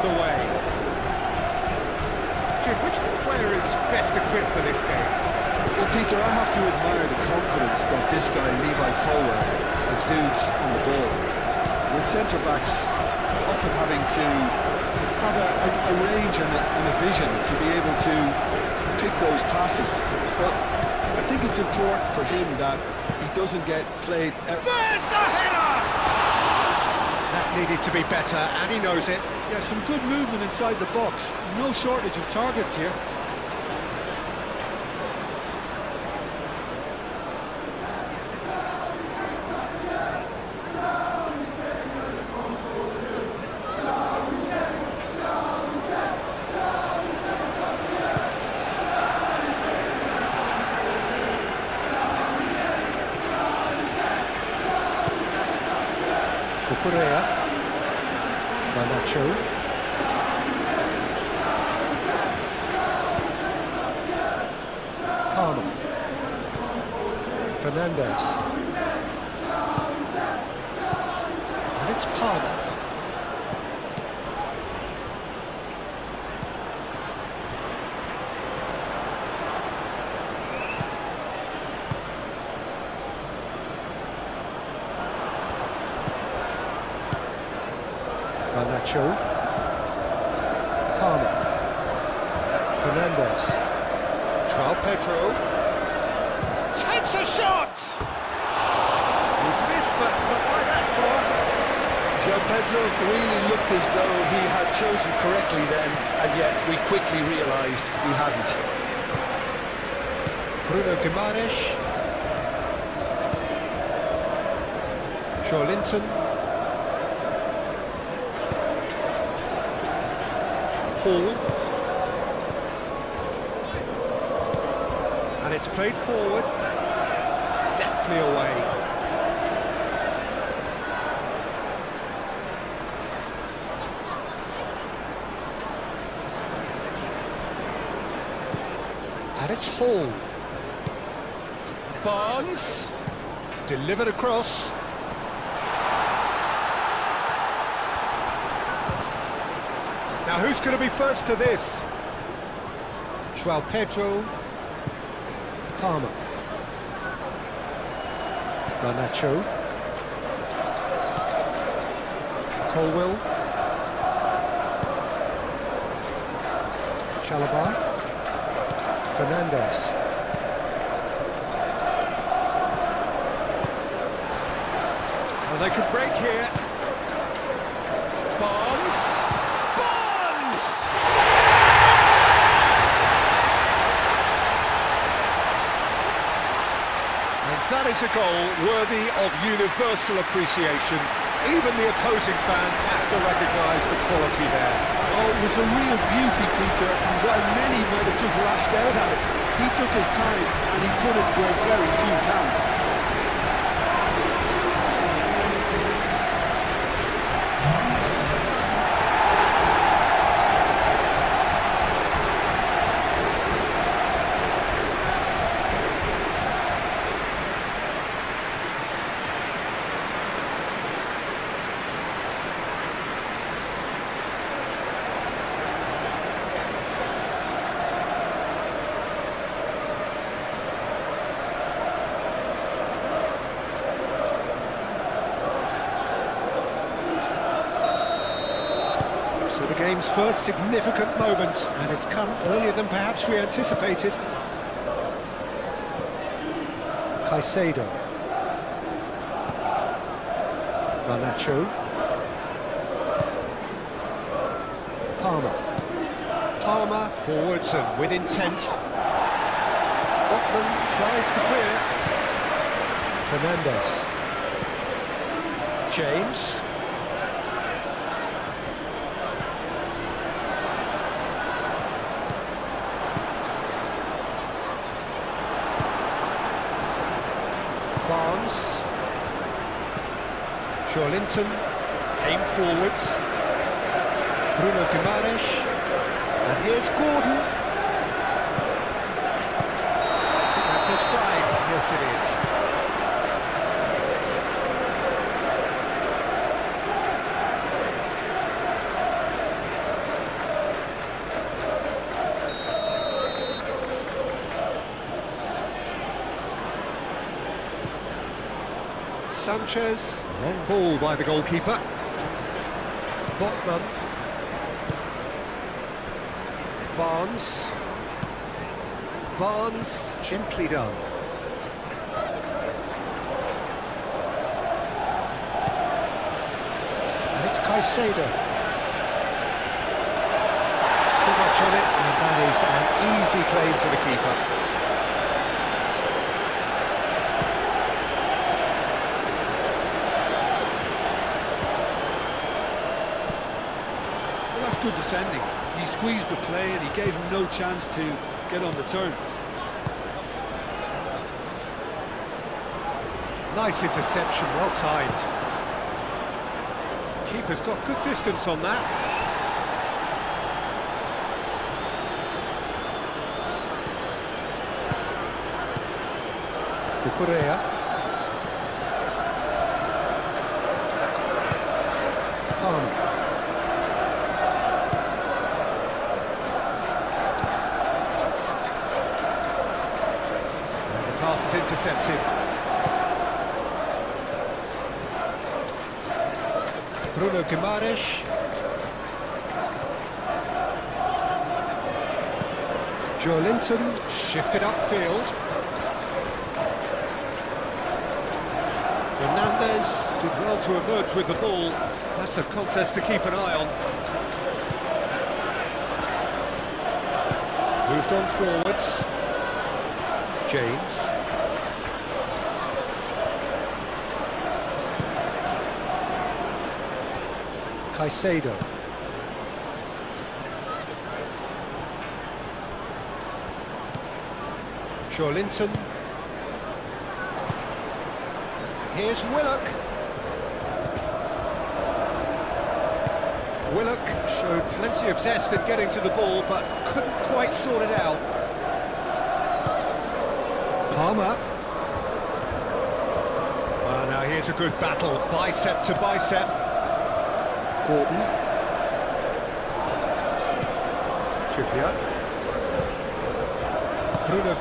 underway. Jim, which player is best equipped for this game? Well, Peter, I have to admire the confidence that this guy, Levi Colwell, exudes on the ball. With centre-backs often having to have a range and a vision to be able to pick those passes. But I think it's important for him that he doesn't get played... There's the header! That needed to be better, and he knows it. Yeah, some good movement inside the box. No shortage of targets here. Correa, Garnacho, Palmer, Fernandez, and it's Palmer. Garnacho, Palmer, Fernandez, João Pedro, takes a shot! He's missed, but not by that far. João Pedro really looked as though he had chosen correctly then, and yet we quickly realised he hadn't. Bruno Guimaraes, Joelinton, Hall, and it's played forward, deftly away. And it's Hall. Barnes, delivered across. Now who's going to be first to this? João Pedro, Palmer, Garnacho, Colwell, Chalobah, Fernandez, well, they could break here. Barnes. That is a goal worthy of universal appreciation. Even the opposing fans have to recognise the quality there. Oh, it was a real beauty, Peter, and while many might have just lashed out at it, he took his time and he put it where very few can. So the game's first significant moment, and it's come earlier than perhaps we anticipated. Caicedo, Garnacho, Palmer forwards and with intent. Botman tries to clear. Fernandez, James. Barnes, Joelinton, aim forwards, Bruno Guimaraes, and here's Gordon. That's offside, yes it is. Sanchez, long ball by the goalkeeper. Botman. Barnes, gently done. And it's Caicedo. Too much on it, and that is an easy claim for the keeper. Well, that's good defending. He squeezed the play and he gave him no chance to get on the turn. Nice interception, well timed. Keeper's got good distance on that. Cucurella. Palmer. And the pass is intercepted. Bruno Guimaraes. Joelinton shifted upfield. Fernandes did well to emerge with the ball. That's a contest to keep an eye on. Moved on forwards. James. Caicedo. Joelinton. Here's Willock. Willock showed plenty of zest in getting to the ball, but couldn't quite sort it out. Palmer. Well, now here's a good battle, bicep to bicep. Gordon. Trippier. Bruno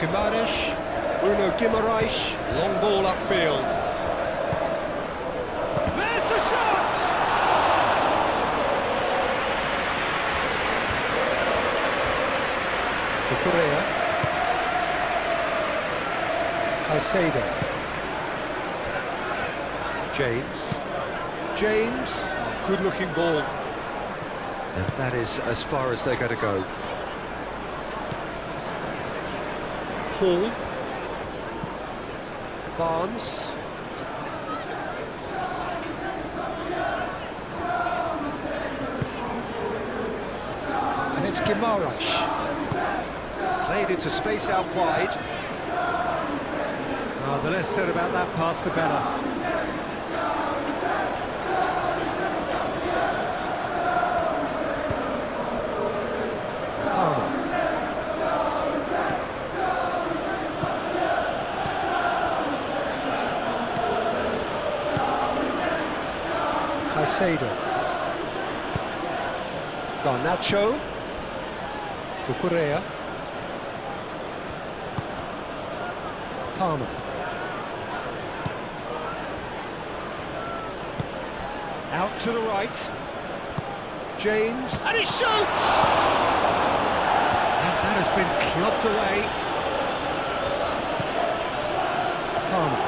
Guimaraes. Long ball upfield. There's the shot! Cucurella. Caicedo. James. Good-looking ball. And that is as far as they're going to go. Hall. Barnes. And it's Guimaraes. Played into space out wide. Oh, the less said about that pass, the better. Caicedo. Garnacho. Cucurella. Palmer. Out to the right. James. And he shoots! And that has been clubbed away. Palmer.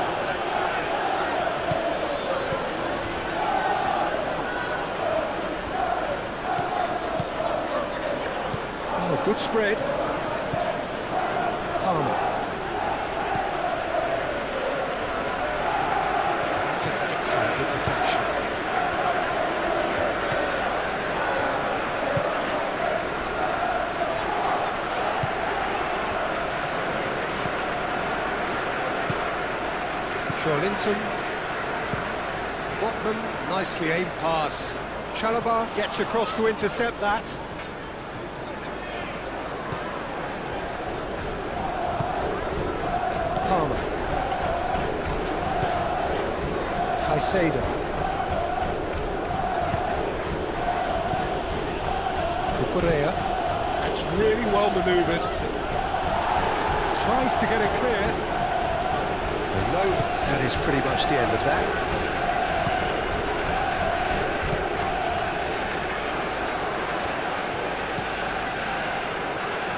Good spread. Palmer. That's an excellent interception. Joelinton. Botman, nicely aimed pass. Chalobah gets across to intercept that. Palmer. Caicedo. Cucurella. That's really well manoeuvred. Tries to get it clear. And No, that is pretty much the end of that.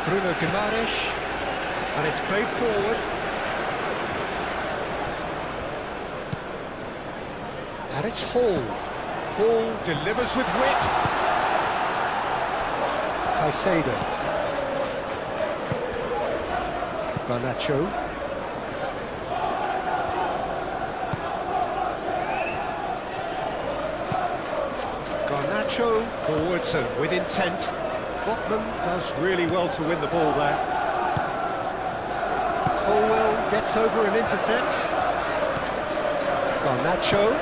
Bruno Guimaraes, and it's played forward. And it's Hall. Hall delivers with wit. Caicedo. Garnacho. Garnacho forwards and with intent. Botman does really well to win the ball there. Colwell gets over and intercepts. Garnacho.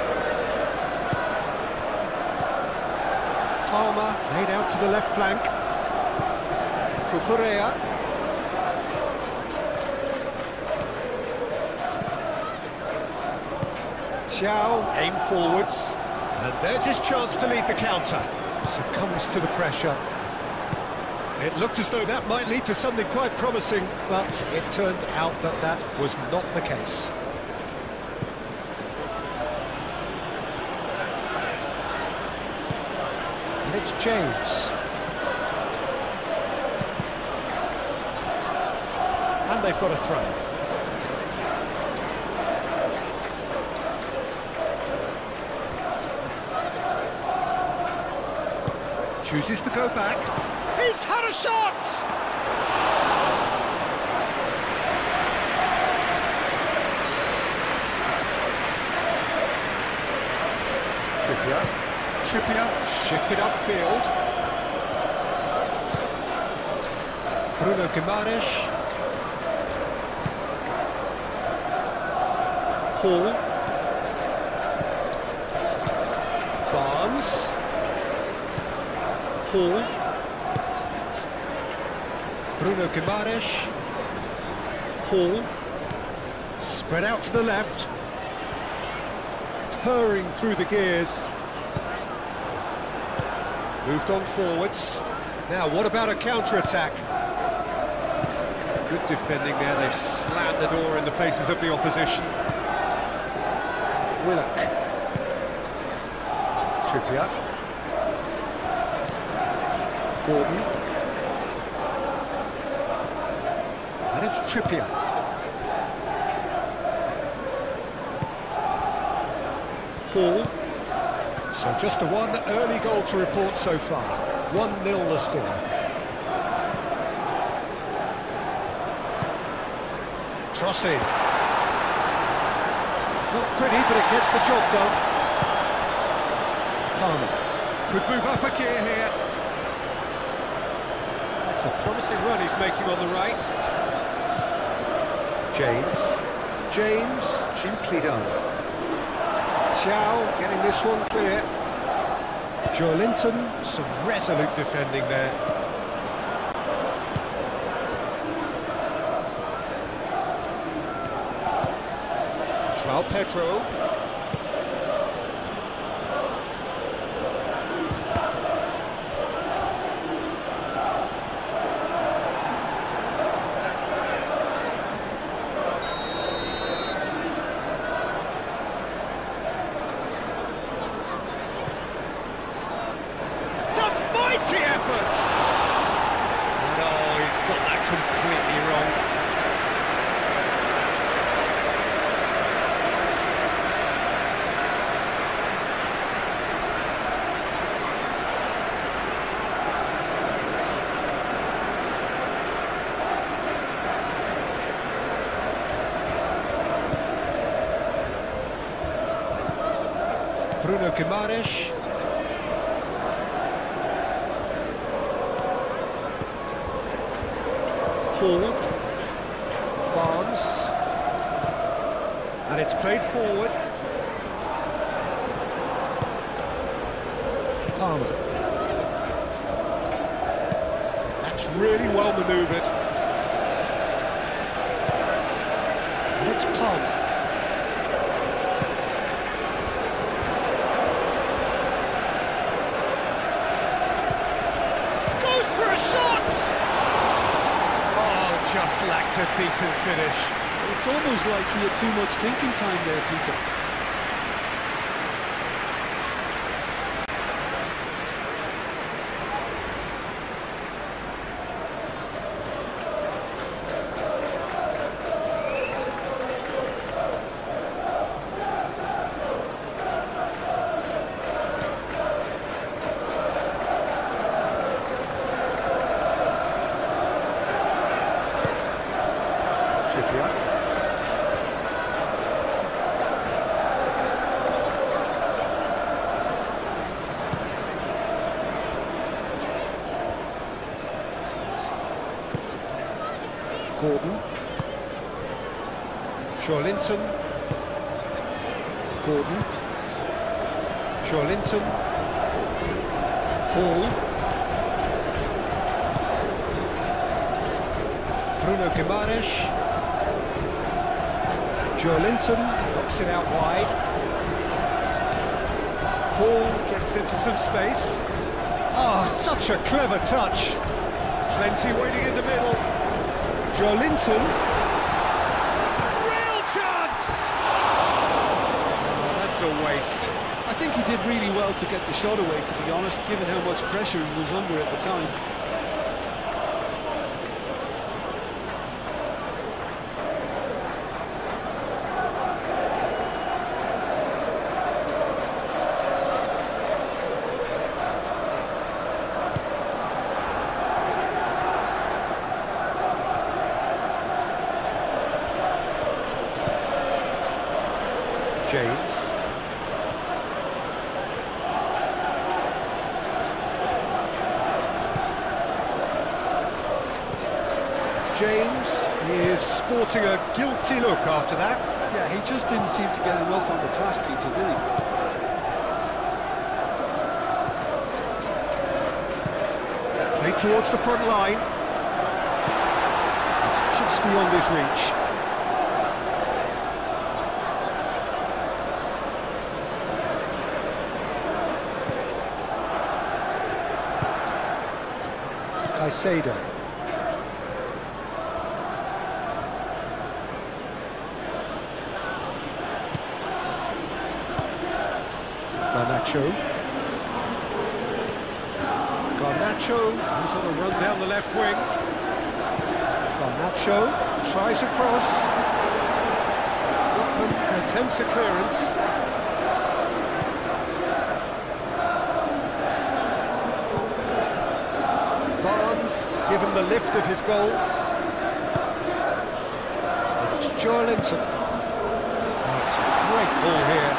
Palmer laid out to the left flank. Cucurella. Thiaw aim forwards. And there's his chance to lead the counter. Succumbs to the pressure. It looked as though that might lead to something quite promising, but it turned out that that was not the case. And it's James. And they've got a throw. Chooses to go back. He's had a shot! Trippier shifted upfield. Bruno Guimaraes. Hall. Barnes. Hall. Bruno Guimaraes. Hall. Spread out to the left. Purring through the gears. Moved on forwards. Now, what about a counter-attack? Good defending there. They've slammed the door in the faces of the opposition. Willock. Trippier. Gordon. And it's Trippier. Hall. So just a one early goal to report so far. 1-0 the score. Crossing. Not pretty, but it gets the job done. Palmer. Could move up a gear here. That's a promising run he's making on the right. James, gently done. Thiaw getting this one clear. Joelinton, some resolute defending there. João Pedro. Effort! No, he's got that completely wrong. Bruno Guimaraes. Hall. Barnes. And it's played forward. Palmer. That's really well manoeuvred. And it's Palmer. Goes for a shot! Just lacked a decent finish. It's almost like he had too much thinking time there, Peter. Gordon. Shawlinton. Gordon. Shawlinton. Hall. Bruno Guimaraes. Shawlinton knocks it out wide. Hall gets into some space. Ah, such a clever touch. Plenty waiting in the middle. Joelinton, real chance! That's a waste. I think he did really well to get the shot away, to be honest, given how much pressure he was under at the time. James. James is sporting a guilty look after that. Yeah, he just didn't seem to get enough on the task, Peter, did he? Play towards the front line. It's just beyond his reach. Caicedo. Garnacho, who's on a run down the left wing. Garnacho tries a cross. Lookman attempts a clearance. Give him the lift of his goal. And it's Joelinton. Oh, it's a great ball here.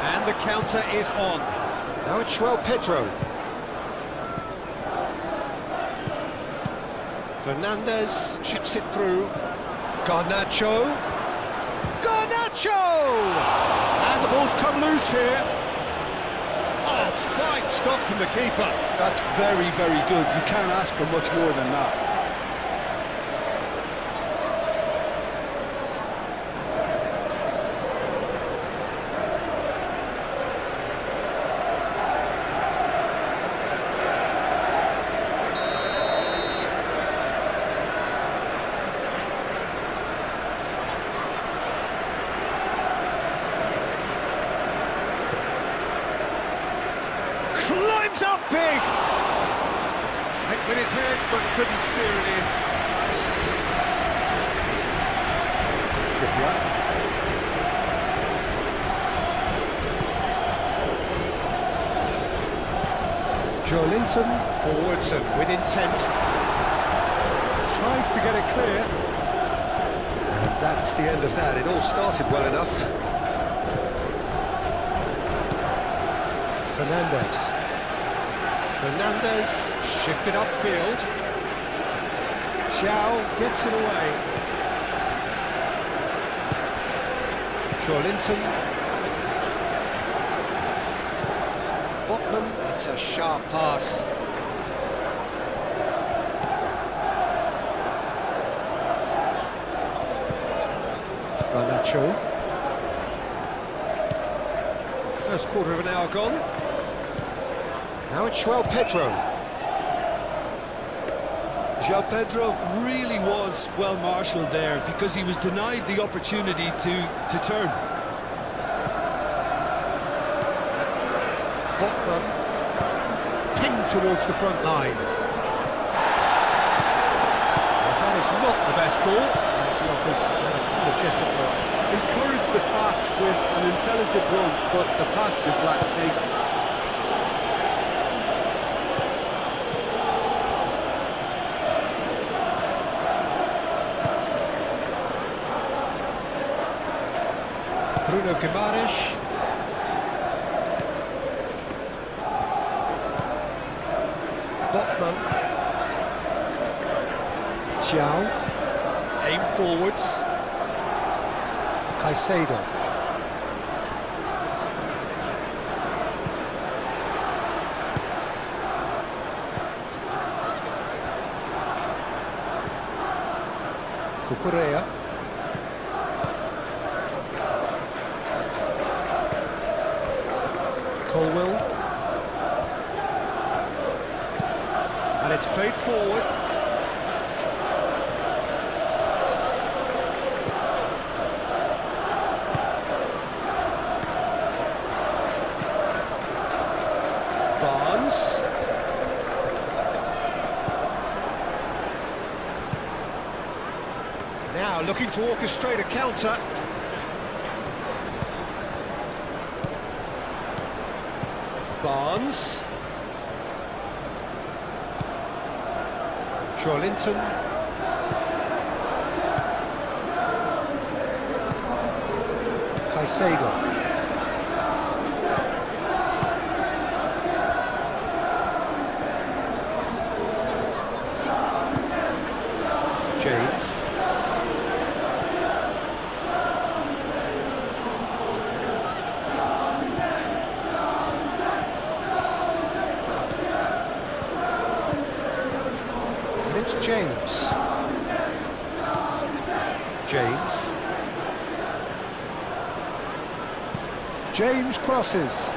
And the counter is on. Now it's João Pedro. Fernandes chips it through. Garnacho. Garnacho! And the ball's come loose here. Oh, fine stop from the keeper. That's very, very good. You can't ask for much more than that. Climbs up big! Hit with his head, but couldn't steer it in. Trippier. Joelinton forwards and with intent. Tries to get it clear. And that's the end of that. It all started well enough. Fernandes shifted upfield. Thiaw gets it away. Joelinton. Botman, it's a sharp pass. Garnacho. First quarter of an hour gone. Now it's João Pedro. João Pedro really was well marshalled there because he was denied the opportunity to turn. Botman pinged towards the front line. Well, that is not the best ball, and he offers an apologetic look. Encouraged the pass with an intelligent run, but the pass just lacked pace. Bruno Guimaraes. Botman. Xiao. Aim forwards. Caicedo. Cucurella. Colwell, and it's played forward. Barnes. Now looking to orchestrate a counter. Barnes. Linton. Caicedo. James. James. James crosses.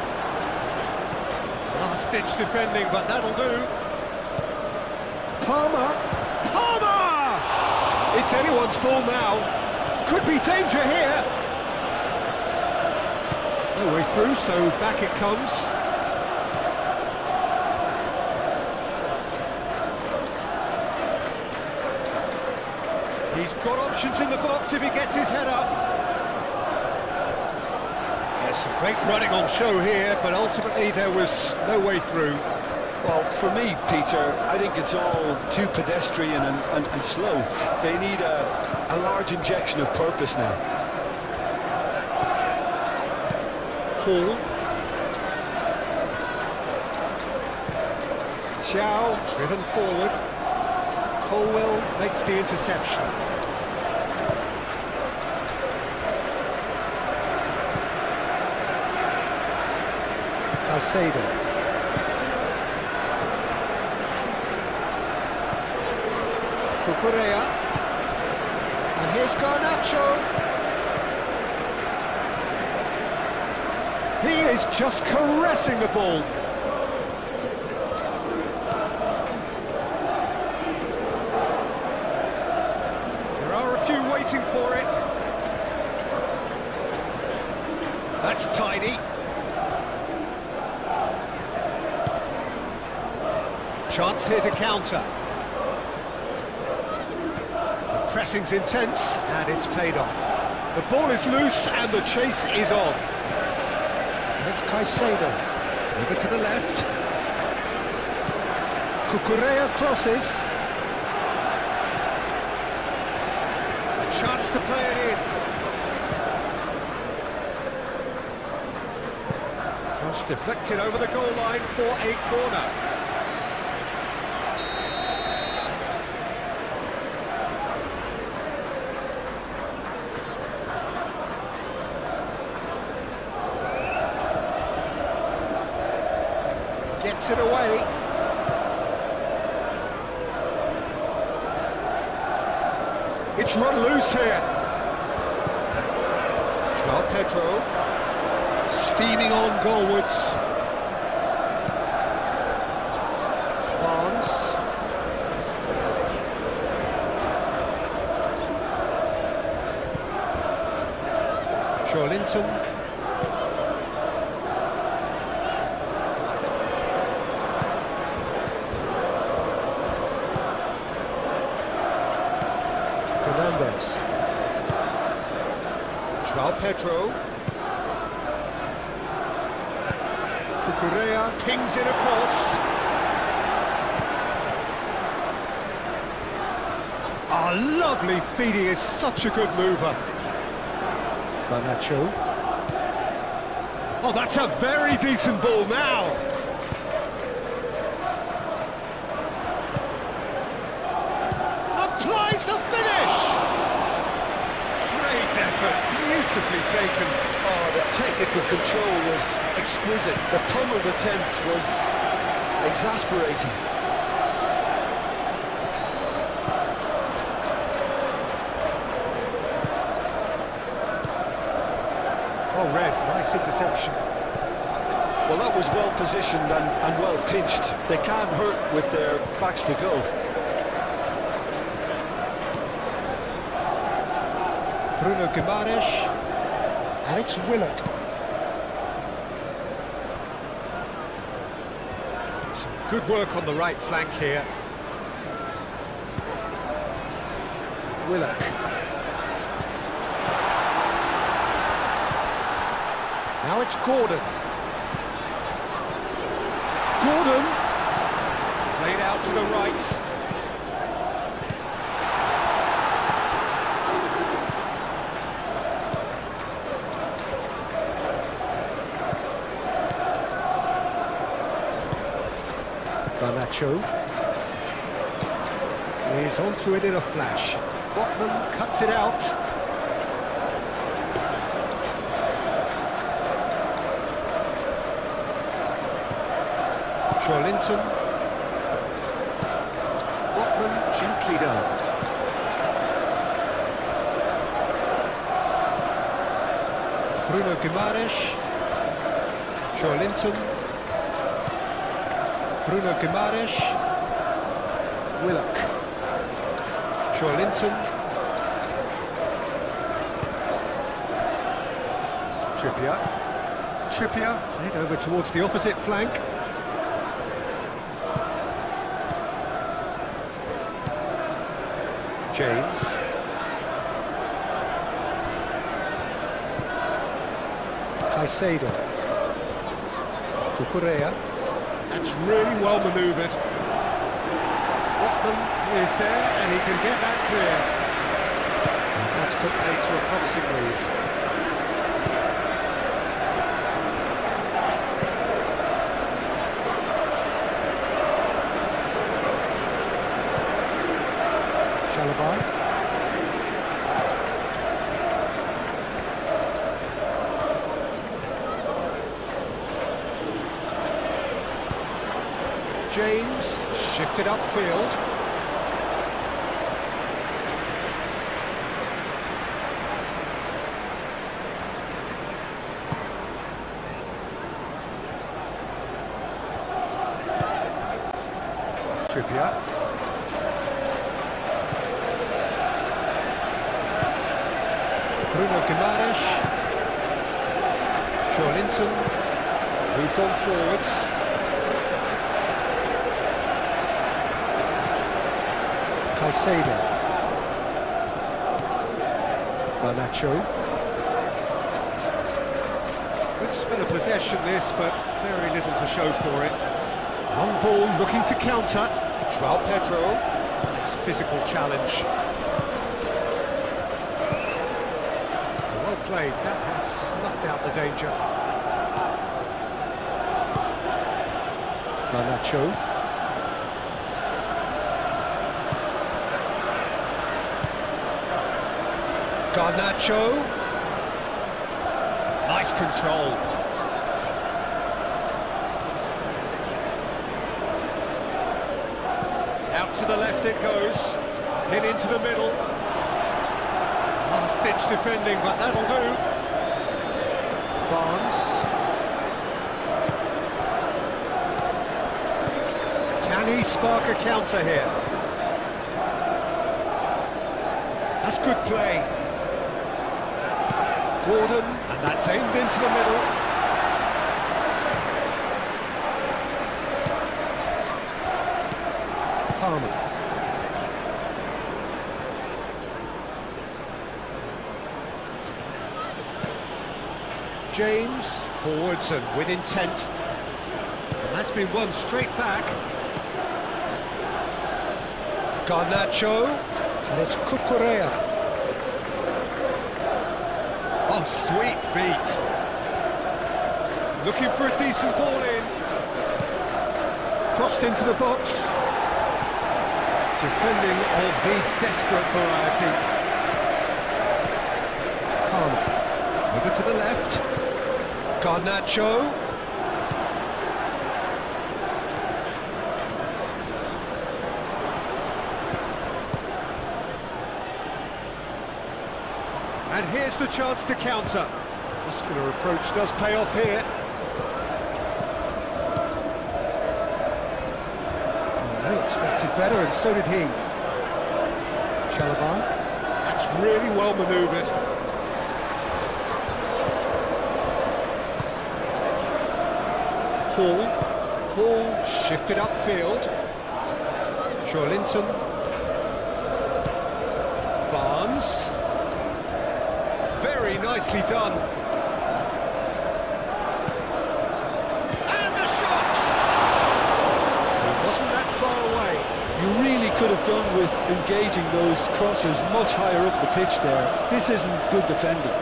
Last-ditch defending, but that'll do. Palmer. It's anyone's ball now. Could be danger here. No way through, so back it comes. He's got options in the box if he gets his head up. There's some great running on show here, but ultimately there was no way through. Well, for me, Peter, I think it's all too pedestrian and slow. They need a large injection of purpose now. Hall. Xiao, driven forward. Colwell makes the interception. Caicedo. Cucurella. And here's Garnacho. He is just caressing the ball. Waiting for it. That's tidy. Chance here to counter. The pressing's intense and it's paid off. The ball is loose and the chase is on. And it's Caicedo. Over to the left. Cucurella crosses. Chance to play it in. Cross deflected over the goal line for a corner. Gets it away. It's run loose here. João Pedro steaming on goalwards. Barnes. Linton. Fernandez. João Pedro. Cucurella pings it across. Ah, lovely feed, he is such a good mover. Garnacho. Oh, that's a very decent ball now. Applies the finish. Great effort, beautifully taken. Oh, the technical control was exquisite. The pummeled attempt was exasperating. Oh, Red, nice interception. Well, that was well positioned and well pinched. They can't hurt with their backs to go. Bruno Guimaraes, and it's Willock. Some good work on the right flank here. Willock. Now it's Gordon. Gordon! Played out to the right. Garnacho. He's onto it in a flash. Botman cuts it out. Linton. Botman gently down. Bruno Guimaraes. Linton. Bruno Guimaraes. Willock. Linton. Trippier played over towards the opposite flank. James. Caicedo. Cucurella. That's really well manoeuvred. Botman is there, and he can get that clear. That's put paid to a promising move. Chalobah. James shifted upfield. Trippier. Bruno Guimaraes. Linton moved on forwards. Caicedo. Garnacho. Good spell of possession this, but very little to show for it. Long ball looking to counter. João Pedro. Nice physical challenge. Well played, that has snuffed out the danger. Garnacho. Garnacho. Nice control. Out to the left it goes. In into the middle. Last-ditch defending, but that'll do. Barnes. Can he spark a counter here? That's good play. Gordon, and that's aimed into the middle. Palmer. James, forwards and with intent. And that's been won straight back. Garnacho, and it's Cucurella. Oh, sweet feet. Looking for a decent ball in. Crossed into the box. Defending of the desperate variety. Palmer. Over to the left. Garnacho. And here's the chance to counter. Muscular approach does pay off here. They expected better, and so did he. Chalobah. That's really well manoeuvred. Hall shifted upfield. Joelinton. Barnes. Very nicely done. And the shot! It wasn't that far away. You really could have done with engaging those crosses much higher up the pitch there. This isn't good defending.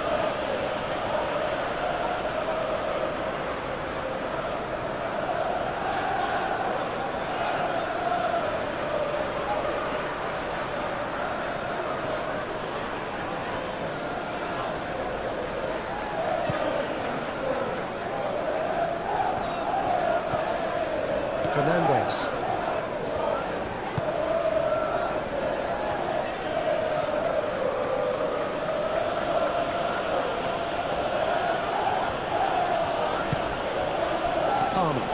Fernandez. Palmer.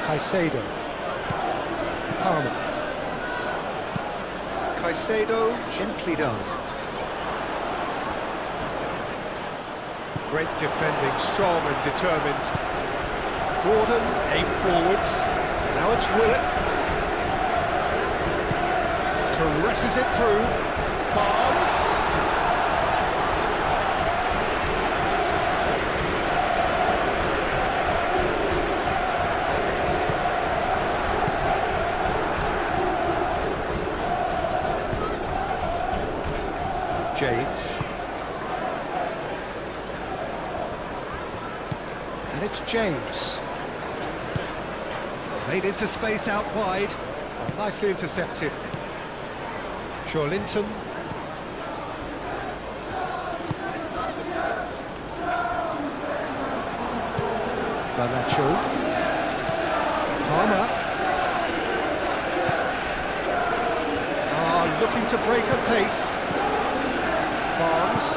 Caicedo. Palmer. Caicedo, gently done. Great defending, strong and determined. Gordon, aim forwards. Now it's Willett. Caresses it through. Barnes. James. And it's James. Played into space out wide. Nicely intercepted. Joelinton. Garnacho. Palmer. Looking to break her pace. Barnes.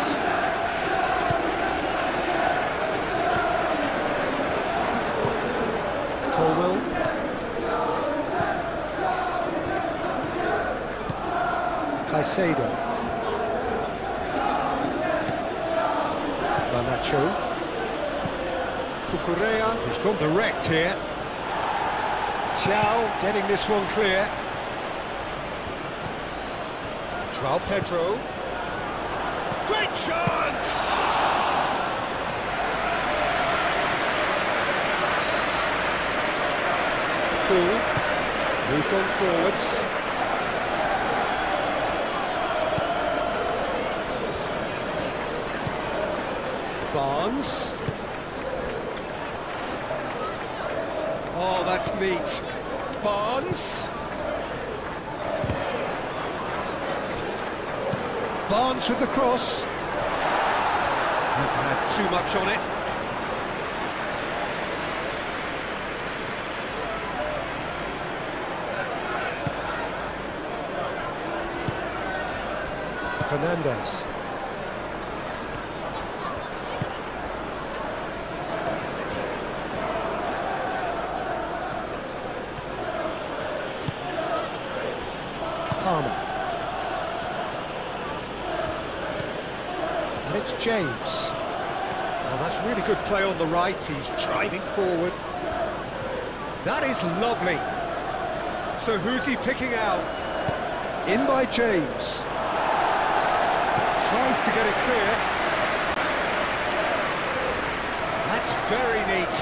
Colwell. Caicedo. Garnacho. Cucurella, who's gone direct here. Thiaw getting this one clear. João Pedro. Great chance! Cool. Moved on forwards. Barnes. Oh, that's neat. Barnes. Barnes with the cross. Had too much on it. Fernandez. Palmer. James. Well, that's really good play on the right. He's driving forward. That is lovely. So who's he picking out? In by James. Tries to get it clear. That's very neat.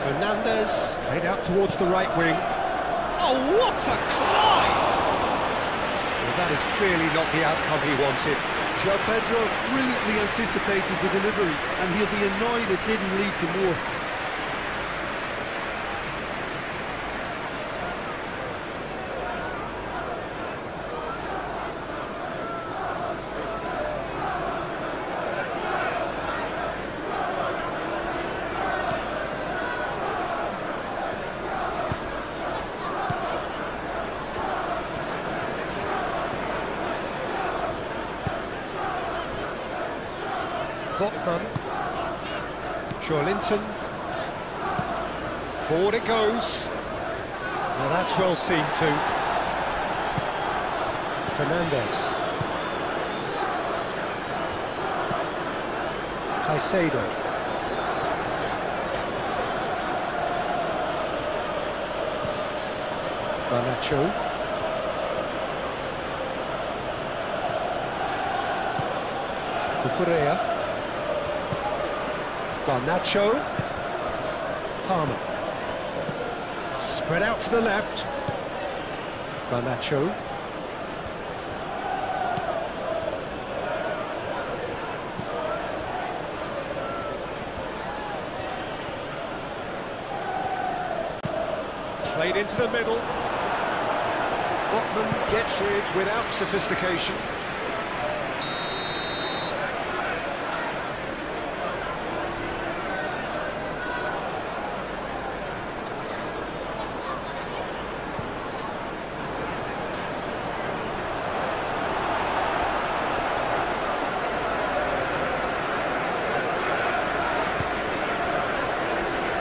Fernandez played out towards the right wing. Oh, what a climb! Well, that is clearly not the outcome he wanted. João Pedro brilliantly anticipated the delivery, and he'll be annoyed it didn't lead to more. Botman, Linton, forward it goes. Now that's well seen too. Fernandez, Caicedo, Garnacho. Cucurella, Garnacho, Palmer, spread out to the left, Garnacho, played into the middle, Botman gets rid without sophistication.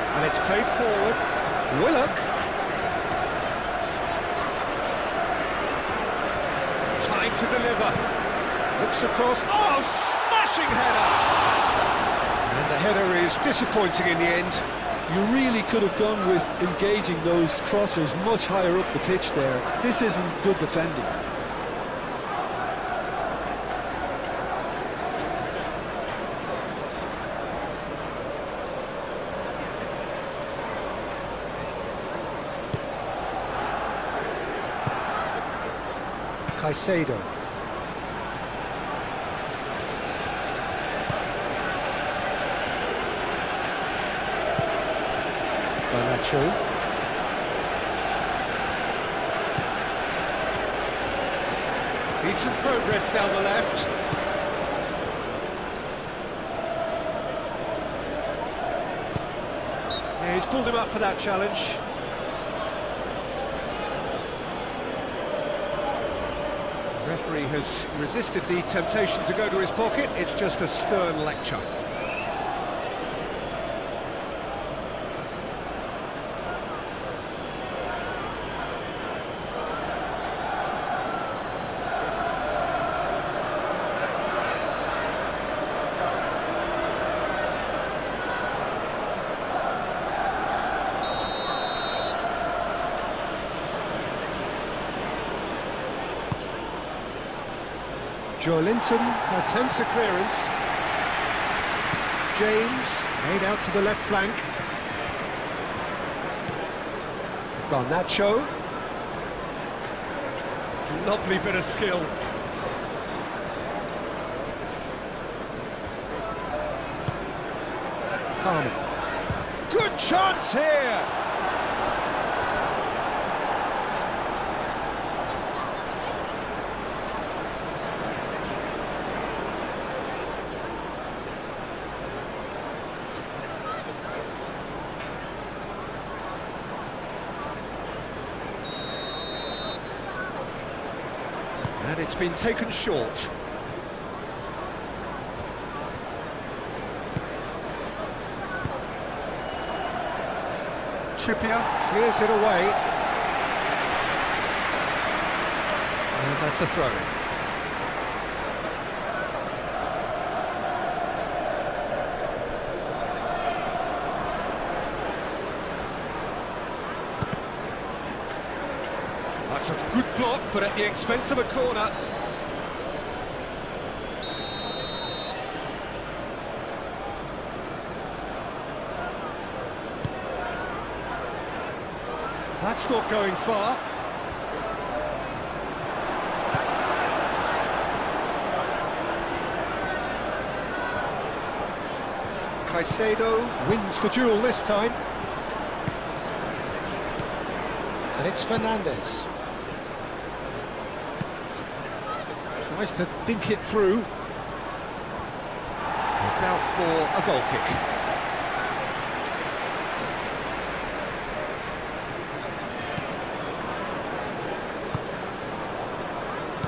And it's played forward. Willock. Time to deliver. Looks across. Oh, smashing header! And the header is disappointing in the end. You really could have done with engaging those crosses much higher up the pitch there. This isn't good defending. Caicedo. Garnacho. Decent progress down the left. Yeah, he's pulled him up for that challenge. The referee has resisted the temptation to go to his pocket. It's just a stern lecture. Linton attempts a clearance. James made out to the left flank. Garnacho. Lovely bit of skill. Palmer. Good chance here! And it's been taken short. Trippier clears it away. And that's a throw-in. That's a good block, but at the expense of a corner. That's not going far. Caicedo wins the duel this time. And it's Fernandes. Tries to dink it through. It's out for a goal kick.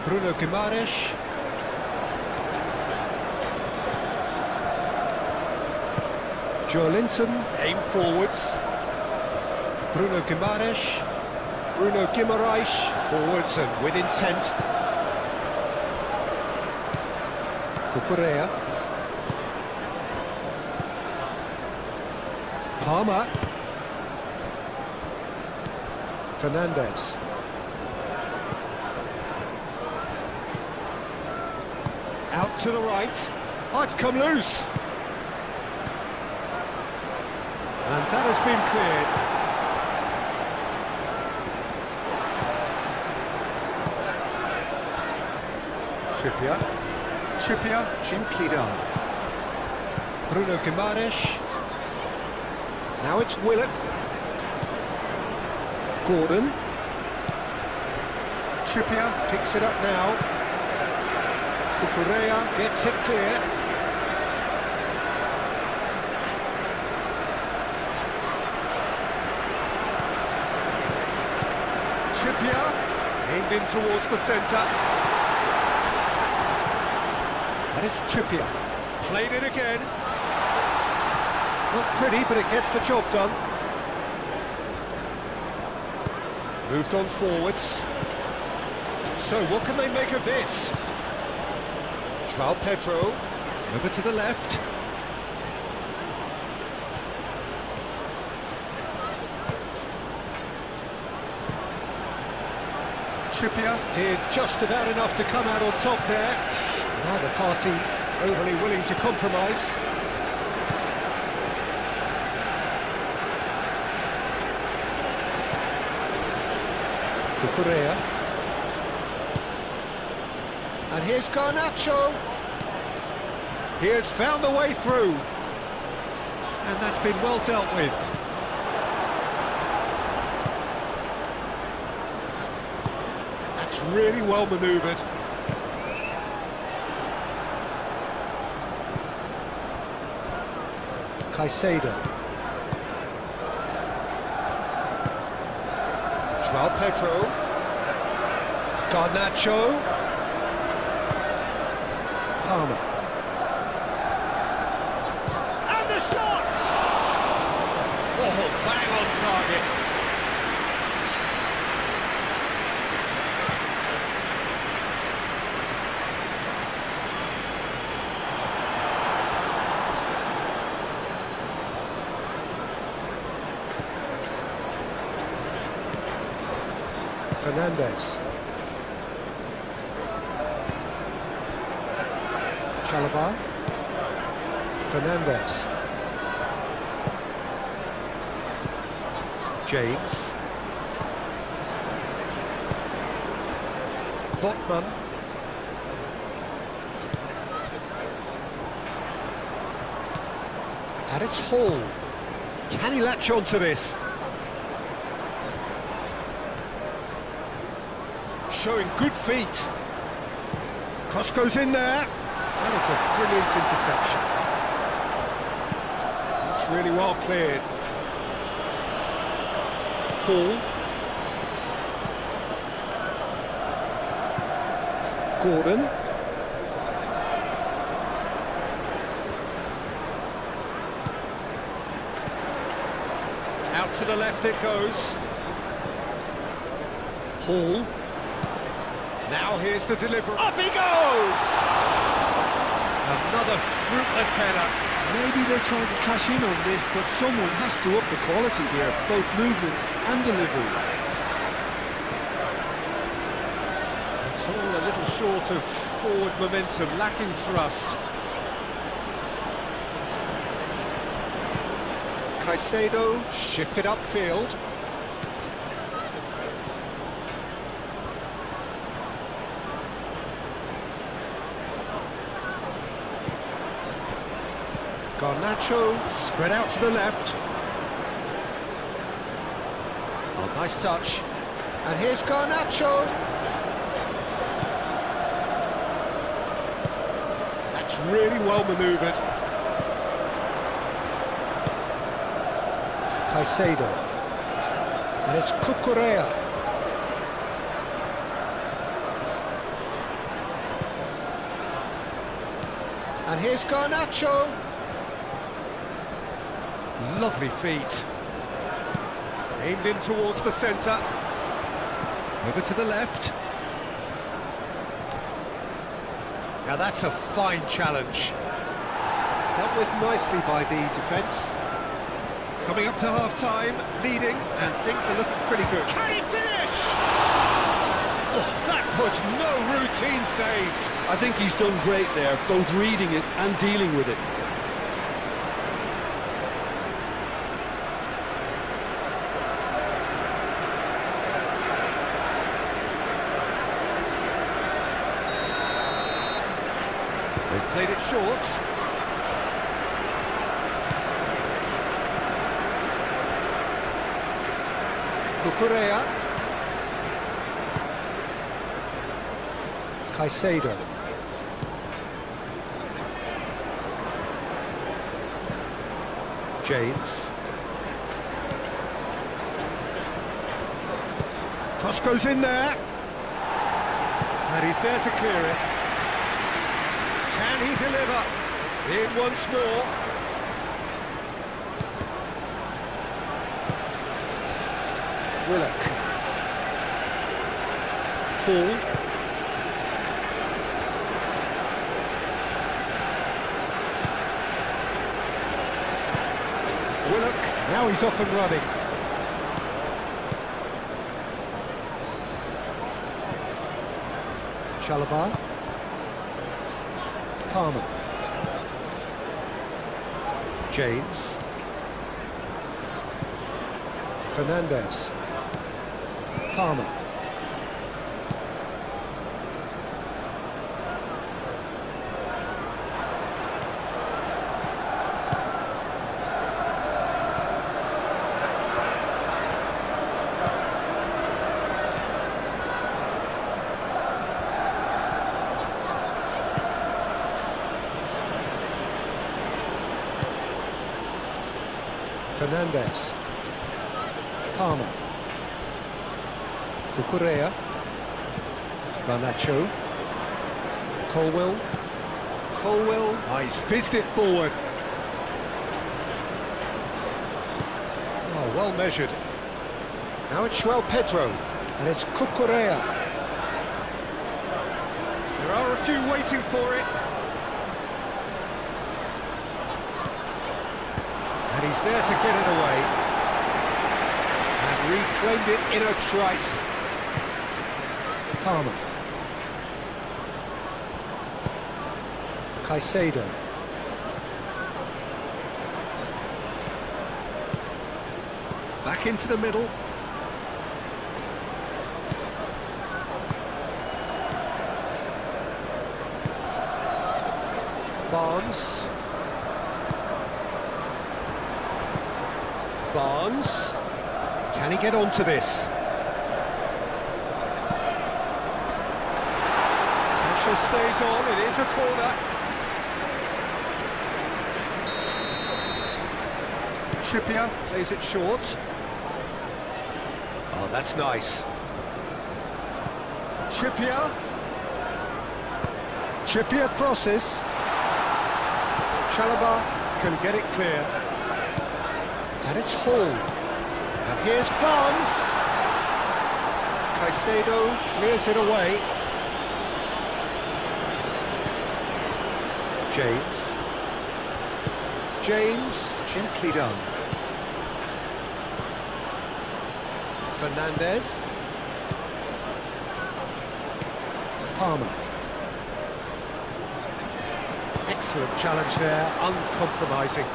Bruno Guimaraes. Joelinton, aim forwards. Bruno Guimaraes. Bruno Guimaraes, forwards and with intent. Cucurella. Palmer. Fernandes. Out to the right. Oh, it's come loose. And that has been cleared. Trippier, gently done. Bruno Guimaraes. Now it's Willett. Gordon. Trippier picks it up now. Cucurella gets it clear. Trippier aimed in towards the centre. And it's Trippier. Played it again. Not pretty, but it gets the job done. Moved on forwards. So what can they make of this? João Pedro, over to the left. Trippier did just about enough to come out on top there. Neither party overly willing to compromise. Cucurella. And here's Garnacho. He has found a way through. And that's been well dealt with. That's really well manoeuvred. Caicedo. João Pedro. Garnacho. Palmer. And the shot! Oh, bang on target. Fernandes. Chalobah. Fernandes. James. Botman. And it's Hall. Can he latch on to this? Showing good feet. Cross goes in there. That is a brilliant interception. That's really well cleared. Hall. Gordon. Out to the left it goes. Hall. Now here's the delivery. Up he goes! Another fruitless header. Maybe they're trying to cash in on this, but someone has to up the quality here, both movement and delivery. little short of forward momentum, lacking thrust. Caicedo shifted upfield. Garnacho spread out to the left. Oh, nice touch. And here's Garnacho. That's really well manoeuvred. Caicedo. And it's Cucurella. And here's Garnacho. Lovely feet. Aimed in towards the centre. Over to the left. Now that's a fine challenge. Dealt with nicely by the defence. Coming up to half-time, leading, and things are looking pretty good. Can he finish? Oh, that was no routine save. I think he's done great there, both reading it and dealing with it. They've played it short. Cucurella. Caicedo. James. Cross goes in there. And he's there to clear it. Can he deliver? In once more. Willock. Hall. Willock. Now he's off and running. Chalobah. Palmer. James. Fernandez. Palmer. Fernandez. Palmer. Cucurella. Garnacho. Colwell. Colwell. Oh, he's fizzed it forward. Oh, well measured. Now it's João Pedro. And it's Cucurella. There are a few waiting for it. And he's there to get it away. And reclaimed it in a trice. Palmer. Caicedo. Back into the middle. Barnes. Barnes. Can he get onto this? Pressure stays on, it is a corner. Trippier plays it short. Oh, that's nice. Trippier. Trippier crosses. Chalobah can get it clear. And it's Hall. And here's Barnes. Caicedo clears it away. James. James, gently done. Fernandez. Palmer. Excellent challenge there, uncompromising.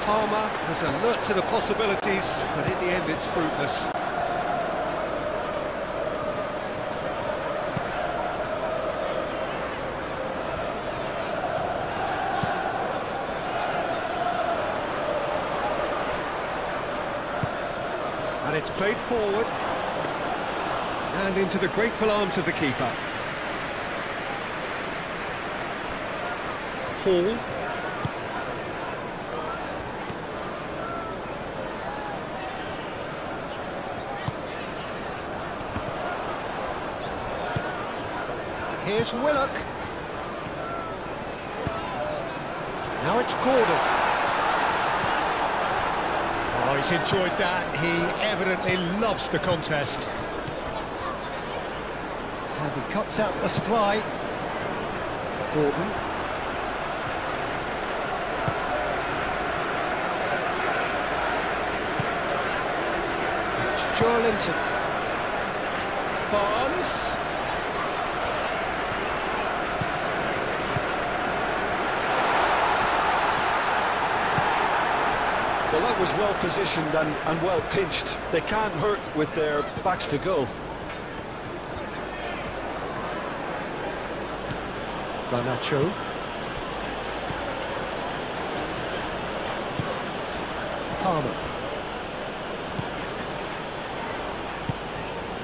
Palmer has alert to the possibilities, but in the end it's fruitless. And it's played forward and into the grateful arms of the keeper. Hall. Here's Willock. Now it's Gordon. Oh, he's enjoyed that. He evidently loves the contest. And he cuts out the supply. Gordon. It's Joelinton. Barnes. Well, that was well positioned and well pinched. They can't hurt with their backs to goal. Garnacho. Palmer.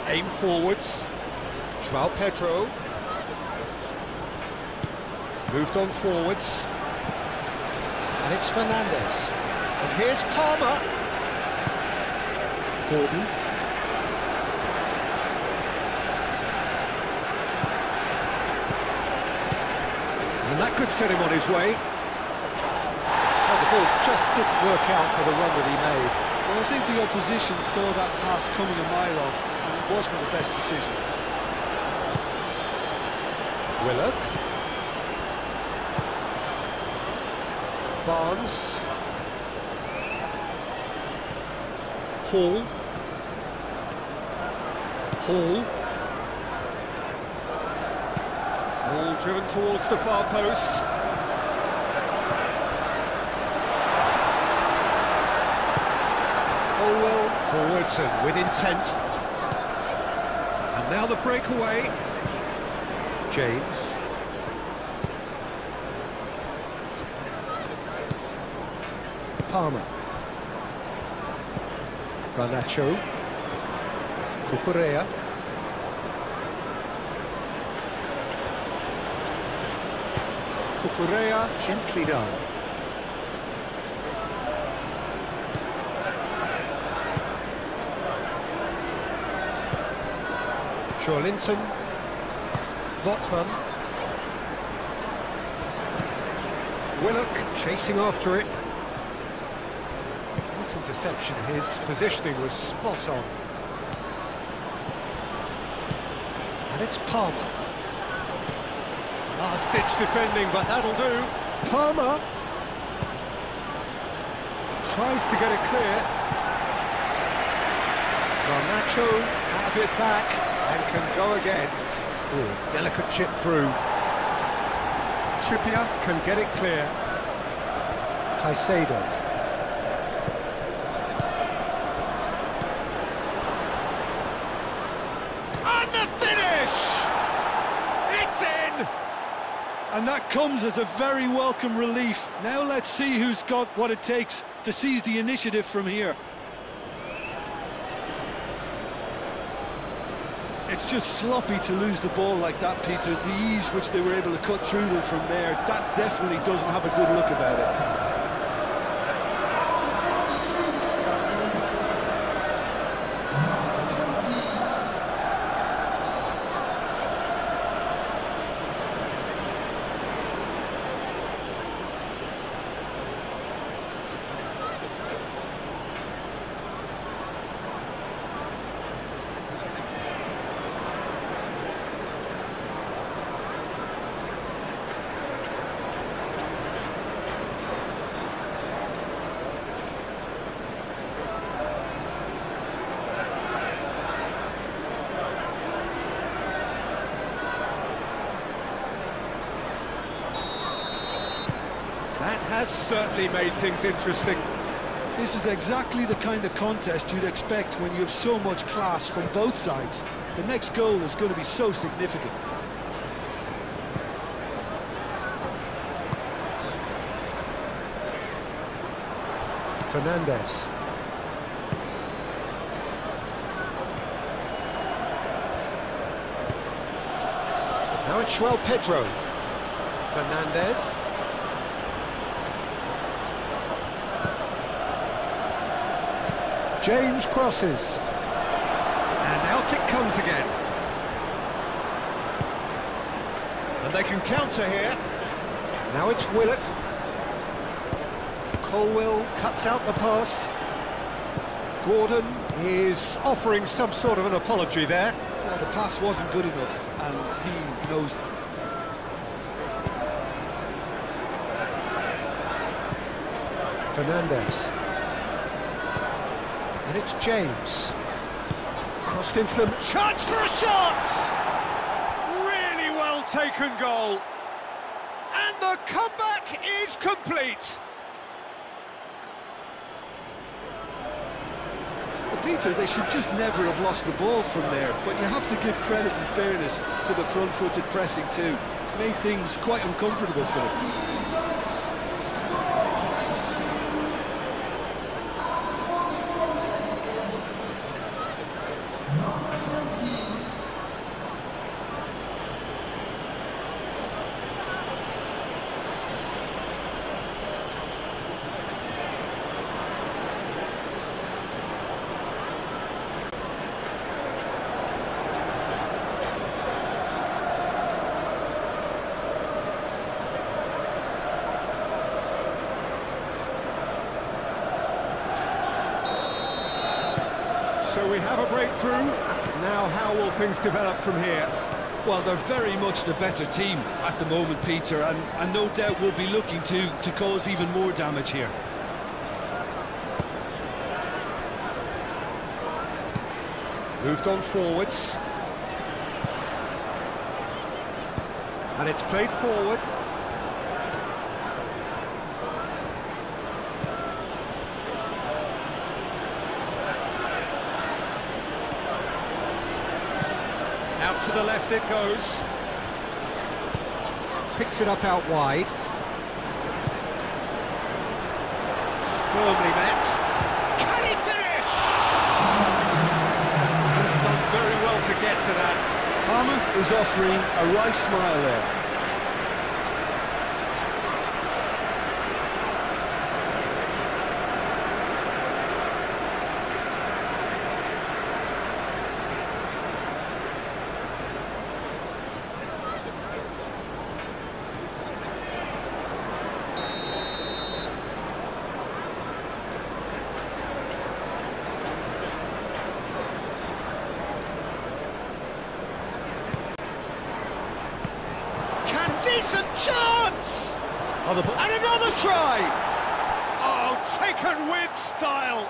Aim forwards. João Pedro. Moved on forwards. And it's Fernandes. And here's Palmer. Gordon. And that could set him on his way. Well, the ball just didn't work out for the run that he made. Well, I think the opposition saw that pass coming a mile off, and it wasn't the best decision. Willock. Barnes. Hall. Hall. Ball driven towards the far post. Colwell forwards and with intent. And now the breakaway. James. Palmer. Garnacho. Cucurella. Cucurella, gently done. Joelinton. Botman. Willock chasing after it. This interception, his positioning was spot on. And it's Palmer. Last-ditch defending, but that'll do. Palmer tries to get it clear. Garnacho have it back and can go again. Ooh, delicate chip through. Trippier can get it clear. Caicedo. And the finish! It's in! And that comes as a very welcome relief. Now let's see who's got what it takes to seize the initiative from here. It's just sloppy to lose the ball like that, Peter. The ease which they were able to cut through them from there, that definitely doesn't have a good look about it. has certainly made things interesting. This is exactly the kind of contest you'd expect when you have so much class from both sides. The next goal is going to be so significant. Fernandes. Now it's Pedro. Fernandes. James crosses. And out it comes again. And they can counter here. Now it's Willett. Colwill cuts out the pass. Gordon is offering some sort of an apology there. Well, the pass wasn't good enough, and he knows it. Fernandes. And it's James. Crossed into them. Chance for a shot! Really well taken goal. And the comeback is complete. Peter, they should just never have lost the ball from there, but you have to give credit and fairness to the front-footed pressing too. Made things quite uncomfortable for them. So we have a breakthrough. Now how will things develop from here? Well, they're very much the better team at the moment, Peter, and no doubt will be looking to cause even more damage here. Moved on forwards. And it's played forward. Out to the left it goes. Picks it up out wide. Firmly met. Can he finish? He's done very well to get to that. Palmer is offering a right smile there. Decent chance! And another try! Oh, taken with style!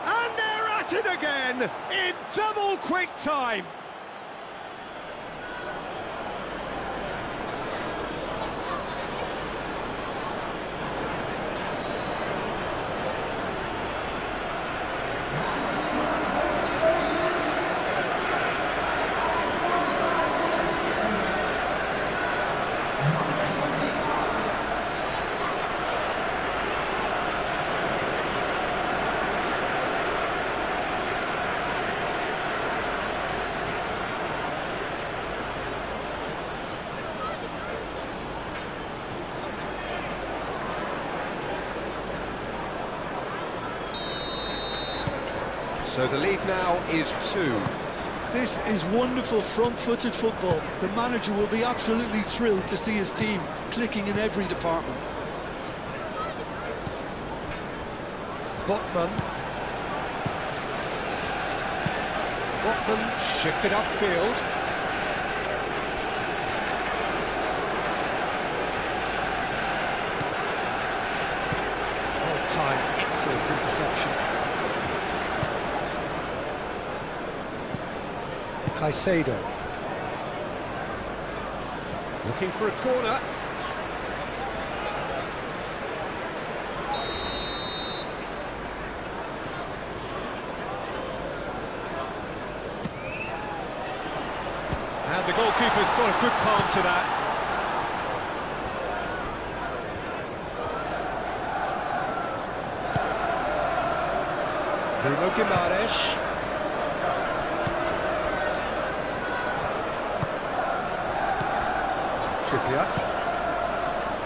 And they're at it again in double quick time! So the lead now is 2. This is wonderful front-footed football. The manager will be absolutely thrilled to see his team clicking in every department. Botman shifted upfield. Well timed, excellent interception. Caicedo. Looking for a corner. goalkeeper's got a good palm to that. Bruno Guimaraes. Trippier.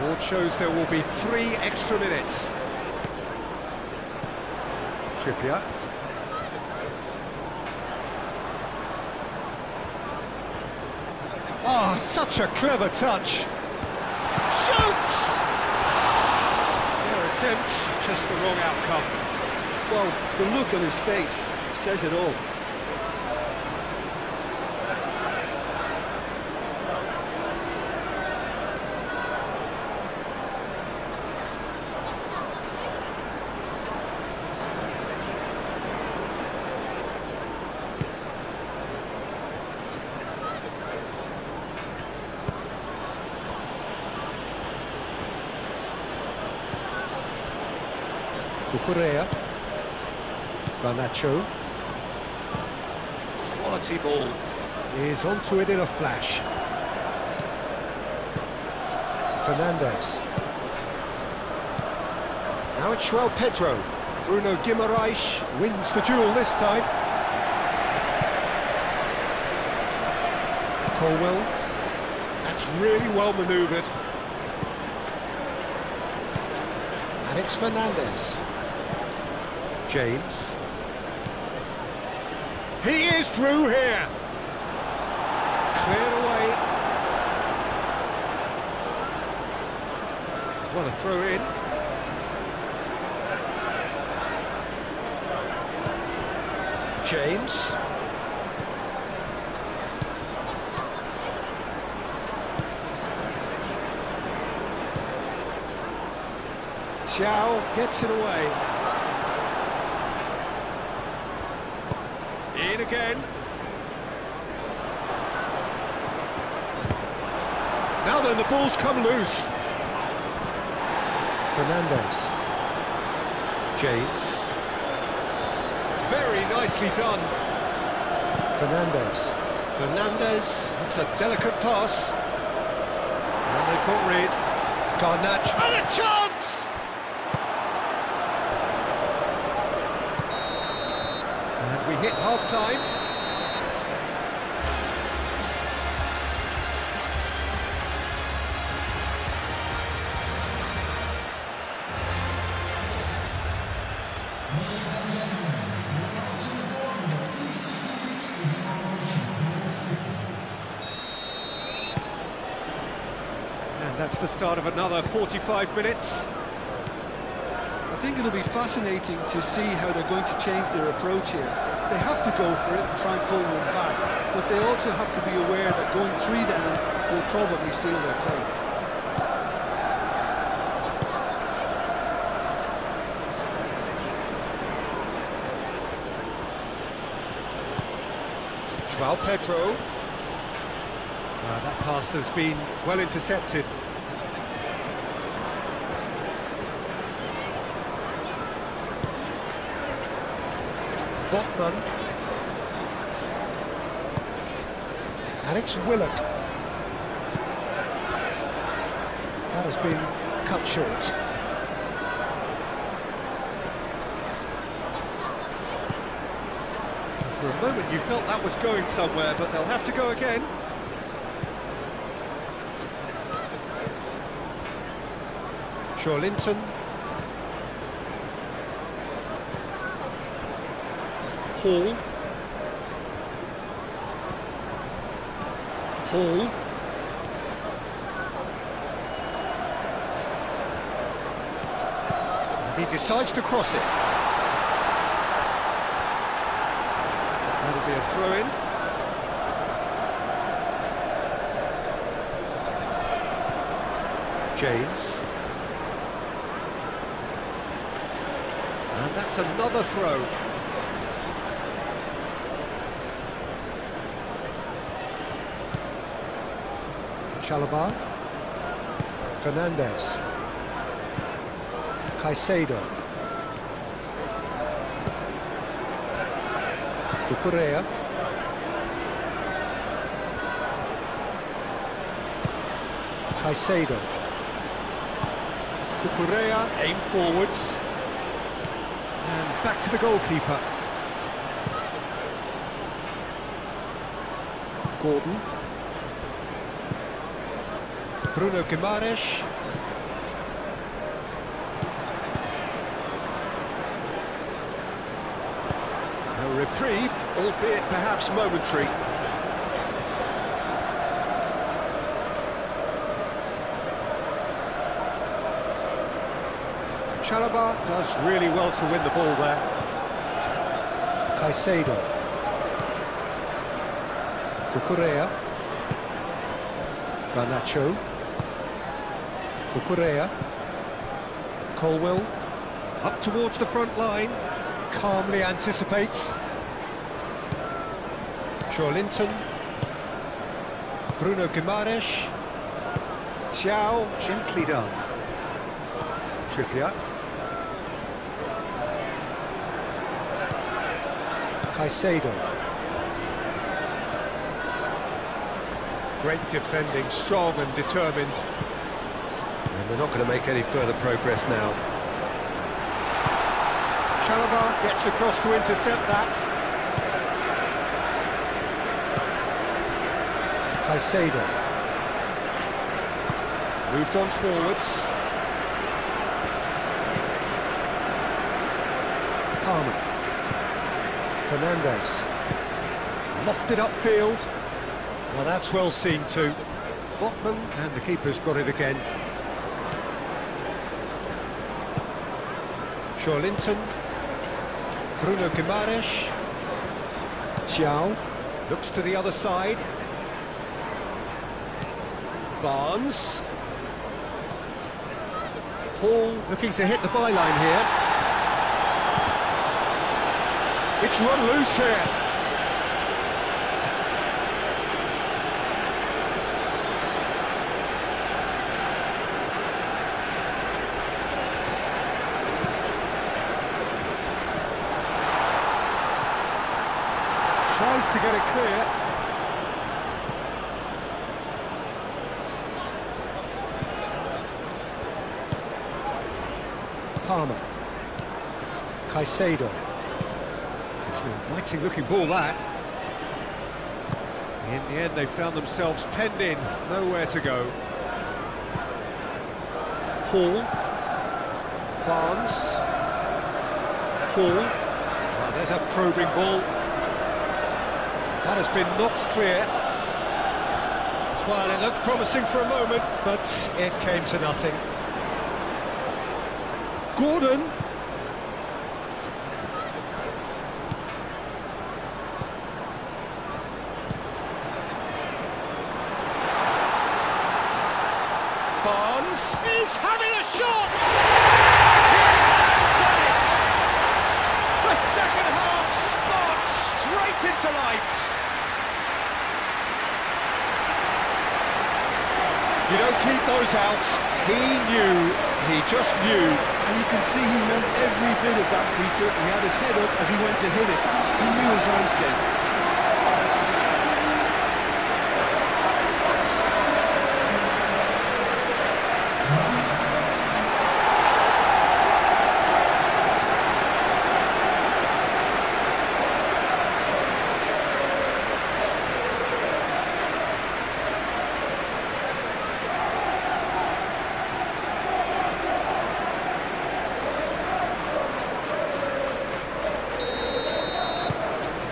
Board shows there will be 3 extra minutes. Trippier. Oh, such a clever touch. Shoots! Fair attempt, just the wrong outcome. Well, the look on his face says it all. Cucurella. Garnacho. Quality ball. Is onto it in a flash. Fernandes. Now it's João Pedro. Bruno Guimaraes wins the duel this time. Colwell. That's really well manoeuvred. And it's Fernandes. James. He is through here. Cleared away. What a throw in. James. Thiaw gets it away. In again. Now then, the ball's come loose. Fernandes. James. Very nicely done. Fernandes. Fernandes. That's a delicate pass. And they've got rid. Garnacho. And a chance! We hit half-time. And that's the start of another 45 minutes. I think it'll be fascinating to see how they're going to change their approach here. They have to go for it and try and pull one back, but they also have to be aware that going 3 down will probably seal their fate. João Pedro. That pass has been well intercepted. Botman. And it's Willock. That has been cut short. For a moment you felt that was going somewhere, but they'll have to go again. Linton. Hall. And he decides to cross it. That'll be a throw-in. James. And that's another throw. Chalobah, Fernandes, Caicedo, Cucurella, Caicedo. Cucurella, aim forwards. And back to the goalkeeper. Gordon. Bruno Guimaraes. A reprieve, albeit perhaps momentary. Chalobah does really well to win the ball there. Caicedo. Cucurella. Garnacho. Cucurella. Colwill. Up towards the front line. Calmly anticipates. Linton. Bruno Guimaraes. Thiaw, gently done. Trippier. Caicedo. Great defending, strong and determined. And they're not going to make any further progress now. Chalobah gets across to intercept that. Caicedo. Moved on forwards. Palmer. Fernandes. Lofted upfield. Well, that's well seen too. Botman, and the keeper's got it again. Linton. Bruno Guimaraes. Thiaw. Looks to the other side. Barnes. Hall looking to hit the byline here. It's run loose here. Tries to get it clear. Palmer. Caicedo. It's an inviting looking ball, that. In the end, they found themselves penned in, nowhere to go. Hall. Barnes. Hall. Oh, there's a probing ball. That has been knocked clear. Well, it looked promising for a moment, but it came to nothing. Gordon. Barnes is having a shot! He has done it! The second half sparks straight into life. You don't keep those out. He knew, he just knew. And you can see he meant every bit of that, Peter. He had his head up as he went to hit it. He knew his landscape.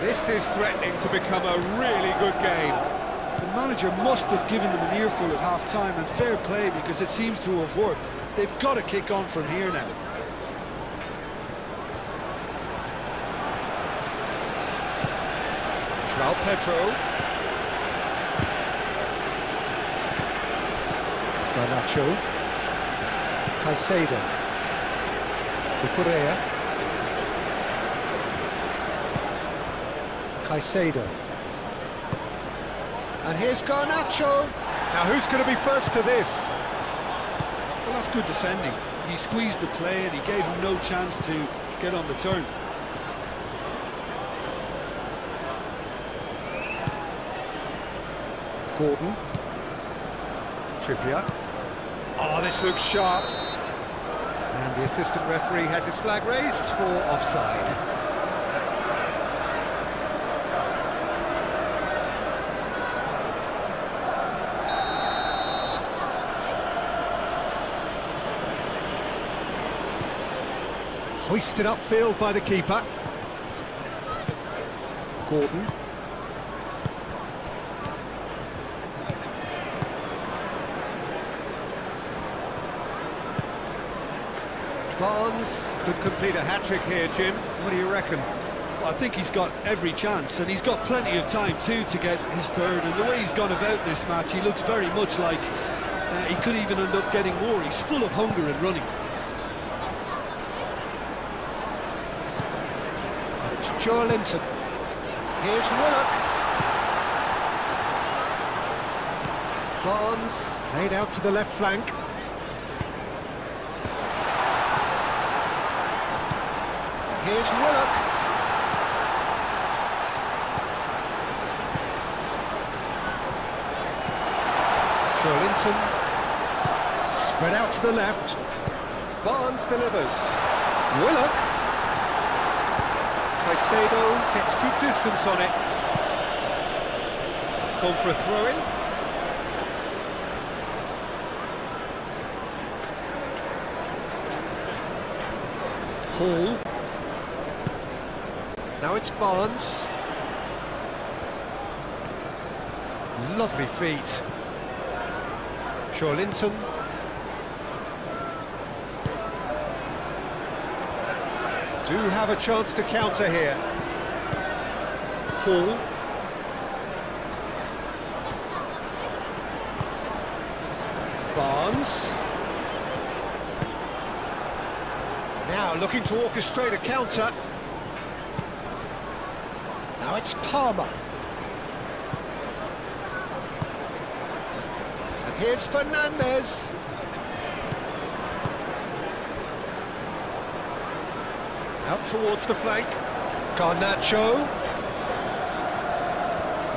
This is threatening to become a really good game. The manager must have given them an earful at half-time, and fair play, because it seems to have worked. They've got to kick on from here now. João Pedro. Garnacho. Caicedo. Cucurella. Caicedo. And here's Garnacho. Now who's going to be first to this? Well, that's good defending. He squeezed the play and he gave him no chance to get on the turn. Gordon. Trippier. Oh, this looks sharp. And the assistant referee has his flag raised for offside. Hoisted upfield by the keeper. Gordon. Barnes could complete a hat-trick here, Jim. What do you reckon? Well, I think he's got every chance, and he's got plenty of time too to get his third. And the way he's gone about this match, he looks very much like he could even end up getting more. He's full of hunger and running. Joe Linton. Here's Willock. Barnes played out to the left flank. Here's Willock. Joe Linton. Spread out to the left. Barnes delivers. Willock. Caicedo gets good distance on it. It's gone for a throw-in. Hall. Now it's Barnes. Lovely feet. Shaw Linton. Do have a chance to counter here. Hall. Barnes. Now looking to orchestrate a counter. Now it's Palmer. And here's Fernandez. Out towards the flank. Garnacho.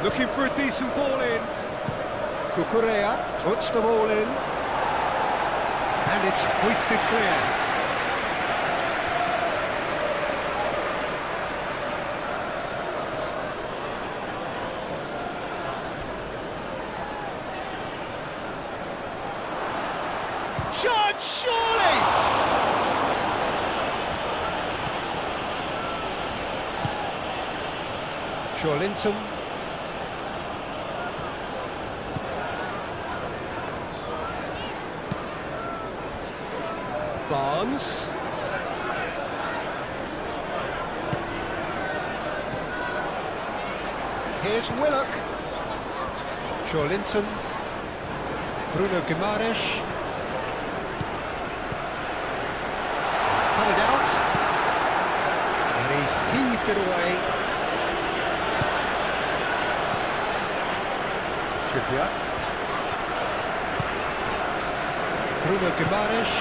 Looking for a decent ball in. Cucurella puts the ball in. And it's hoisted clear. Shot, surely! Shaw Linton. Barnes. Here's Willock. Shaw Linton. Bruno Guimaraes. He's cut it out. And he's heaved it away. Trippier. Bruno Guimaraes.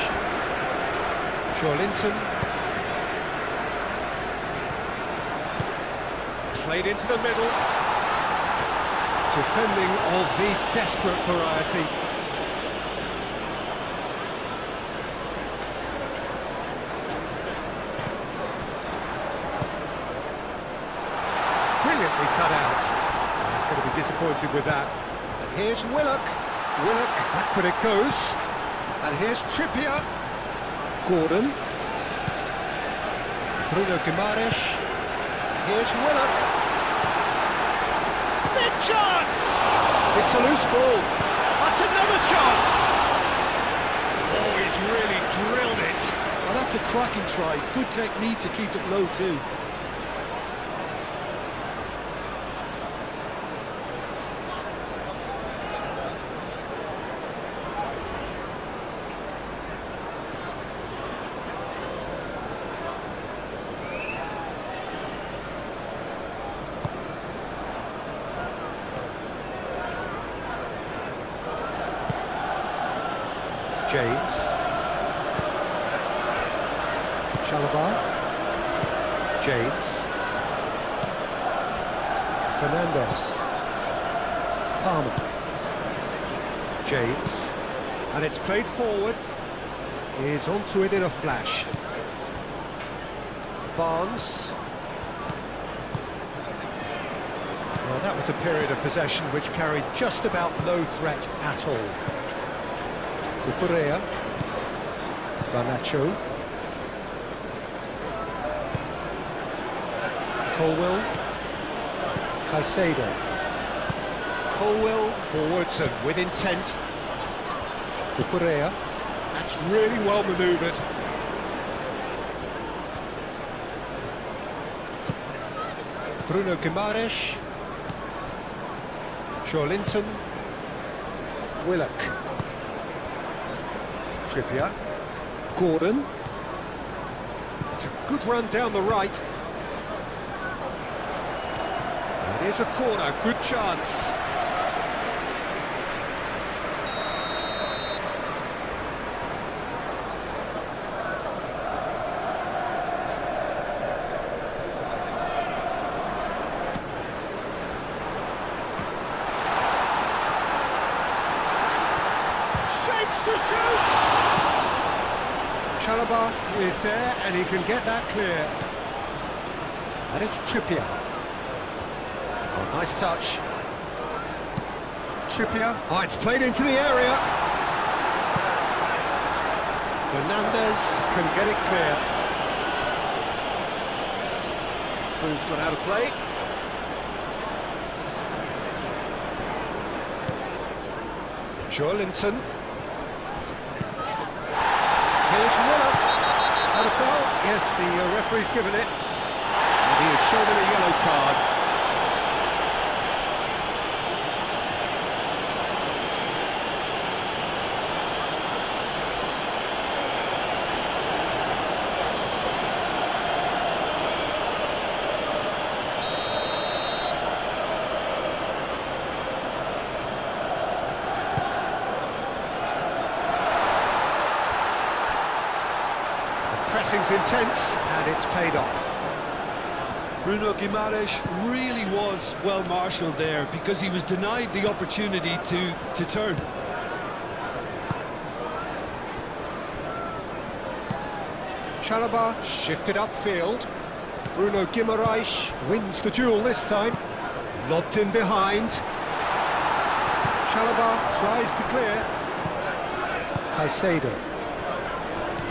Shaw Linton. Played into the middle. Defending of the desperate variety. Brilliantly cut out. He's going to be disappointed with that. And here's Willock. Willock, backward it goes. And here's Trippier. Gordon. Bruno Guimaraes. Here's Willock. Big chance! It's a loose ball. That's another chance! Oh, he's really drilled it. Well, that's a cracking try. Good technique to keep it low too. James. Chalobah. James. Fernandez. Palmer. James. And it's played forward. He's onto it in a flash. Barnes. Well, that was a period of possession which carried just about no threat at all. Cucurella. Garnacho. Colwill. Caicedo. Colwill forwards and with intent. Cucurella. That's really well manoeuvred. Bruno Guimaraes. Linton. Willock. Trippier. Gordon. It's a good run down the right. It is a corner, good chance. Shapes to shoot! Chalobah is there and he can get that clear. And it's Trippier. Oh, nice touch. Trippier. Oh, it's played into the area. Fernandez can get it clear. Ball's gone out of play. Linton. Here's Willock. Not a foul? Yes, the referee's given it. And he has shown him a yellow card. Pressing's intense, and it's paid off. Bruno Guimaraes really was well marshalled there because he was denied the opportunity to turn. Chalobah shifted upfield. Bruno Guimaraes wins the duel this time. Lobbed in behind. Chalobah tries to clear. Caicedo.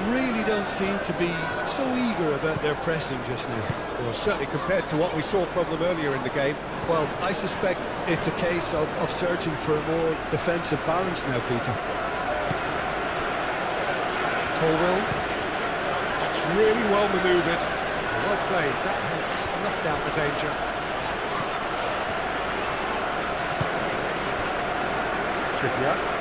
Really don't seem to be so eager about their pressing just now. Well, certainly compared to what we saw from them earlier in the game. Well, I suspect it's a case of searching for a more defensive balance now, Peter. Colwill. That's really well manoeuvred. Well played. That has snuffed out the danger. Trippier.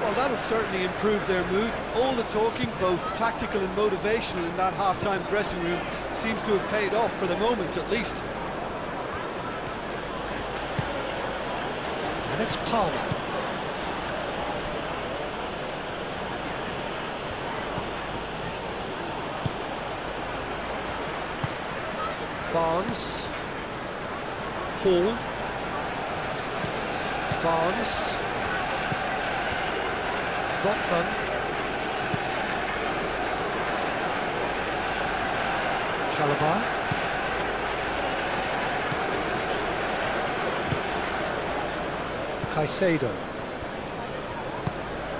Well, that'll certainly improve their mood. All the talking, both tactical and motivational, in that half-time dressing room seems to have paid off for the moment, at least. And it's Palmer. Barnes. Hall. Barnes. Botman. Chalobah. Caicedo.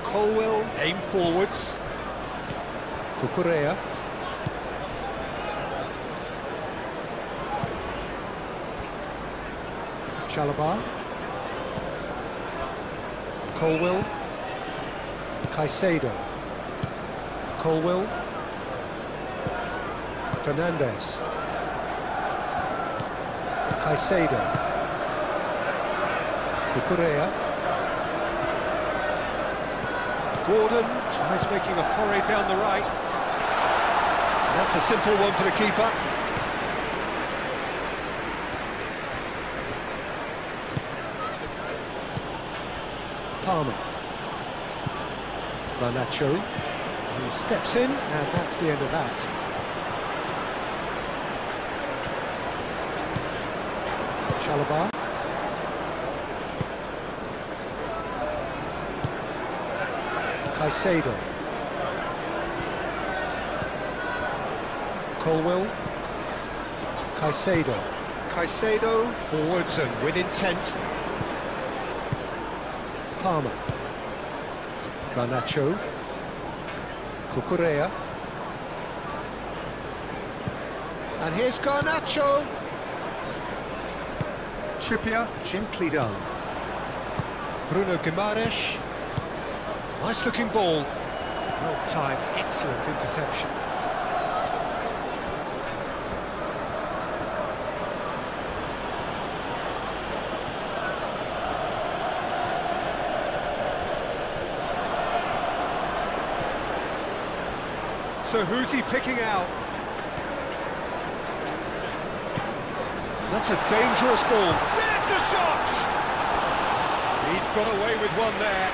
Colwill aim forwards. Cucurella. Chalobah. Colwill. Caicedo. Colwill. Fernandez. Caicedo. Cucurella. Gordon tries making a foray down the right. That's a simple one for the keeper. Palmer. Garnacho. He steps in, and that's the end of that. Chalobah. Caicedo. Colwill. Caicedo. Caicedo forwards and with intent. Palmer. Garnacho. Cucurella. And here's Garnacho. Trippier, gently done. Bruno Guimaraes. Nice looking ball. Well timed, excellent interception. So who's he picking out? That's a dangerous ball. There's the shot! He's got away with one there.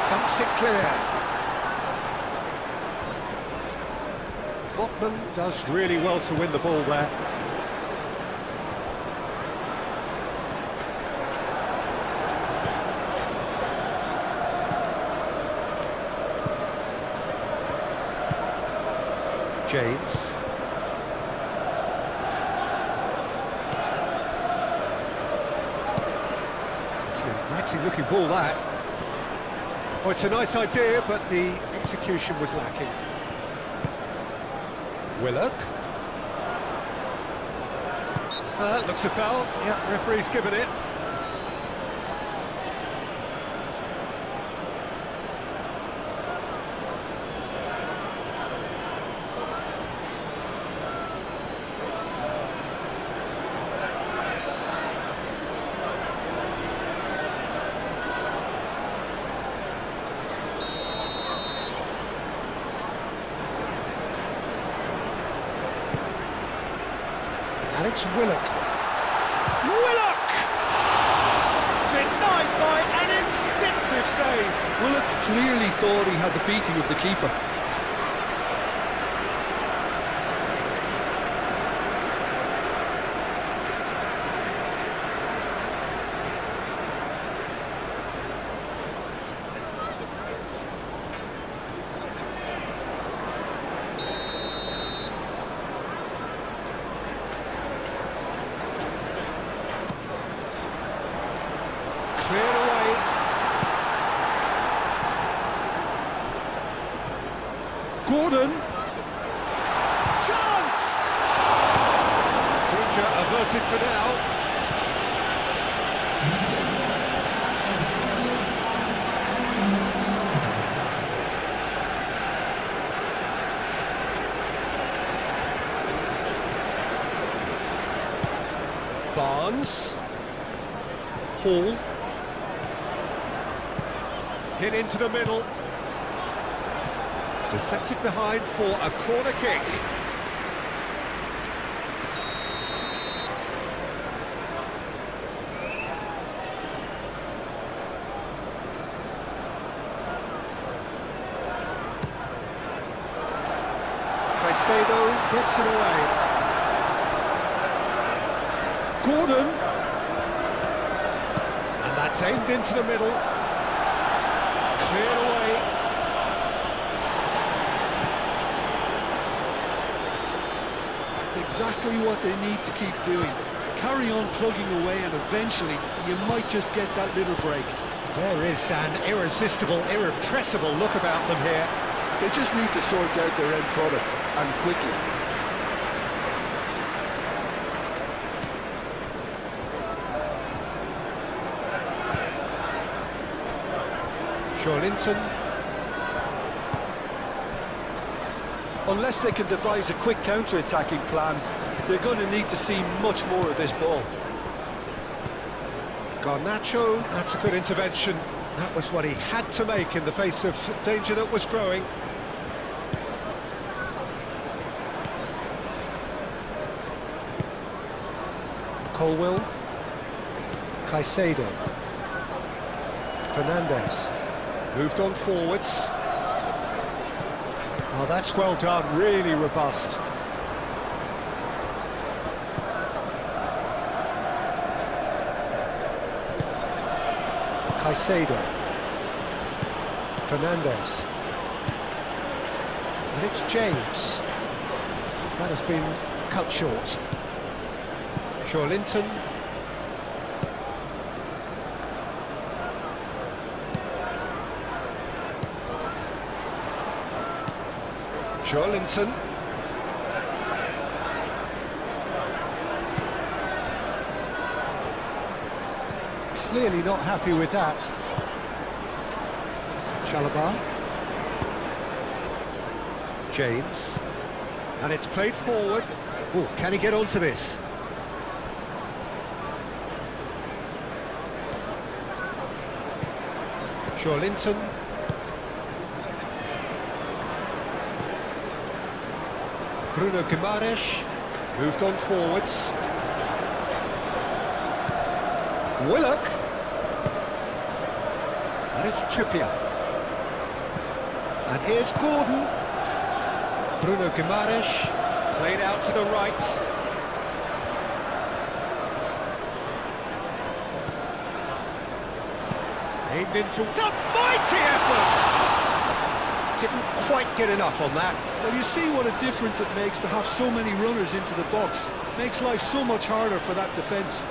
Thumps it clear. Botman does really well to win the ball there. James. It's an inviting looking ball that. Oh, it's a nice idea, but the execution was lacking. Willock. Looks a foul. Yeah, referee's given it. And it's Willock. Willock! Denied by an instinctive save. Willock clearly thought he had the beating of the keeper. Cleared away. Gordon. Chance! Danger averted for now. Barnes. Hall. Hit into the middle. Deflected behind for a corner kick. Caicedo gets it away. Gordon. And that's aimed into the middle. Cleared away. That's exactly what they need to keep doing. Carry on plugging away and eventually you might just get that little break. There is an irresistible, irrepressible look about them here. They just need to sort out their end product, and quickly. Linton. Unless they can devise a quick counter-attacking plan, they're going to need to see much more of this ball. Garnacho, that's a good intervention. That was what he had to make in the face of danger that was growing. Colwill. Caicedo. Fernandes. Moved on forwards. Oh, that's well done, really robust. Caicedo. Fernandes. And it's James. That has been cut short. Linton. Linton. Clearly not happy with that. Chalobah. James. And it's played forward. Oh, can he get onto this? Linton. Bruno Guimaraes moved on forwards. Willock. And it's Trippier. And here's Gordon. Bruno Guimaraes played out to the right. Aimed into... It's a mighty effort! Didn't quite get enough on that. Well, you see what a difference it makes to have so many runners into the box. Makes life so much harder for that defence.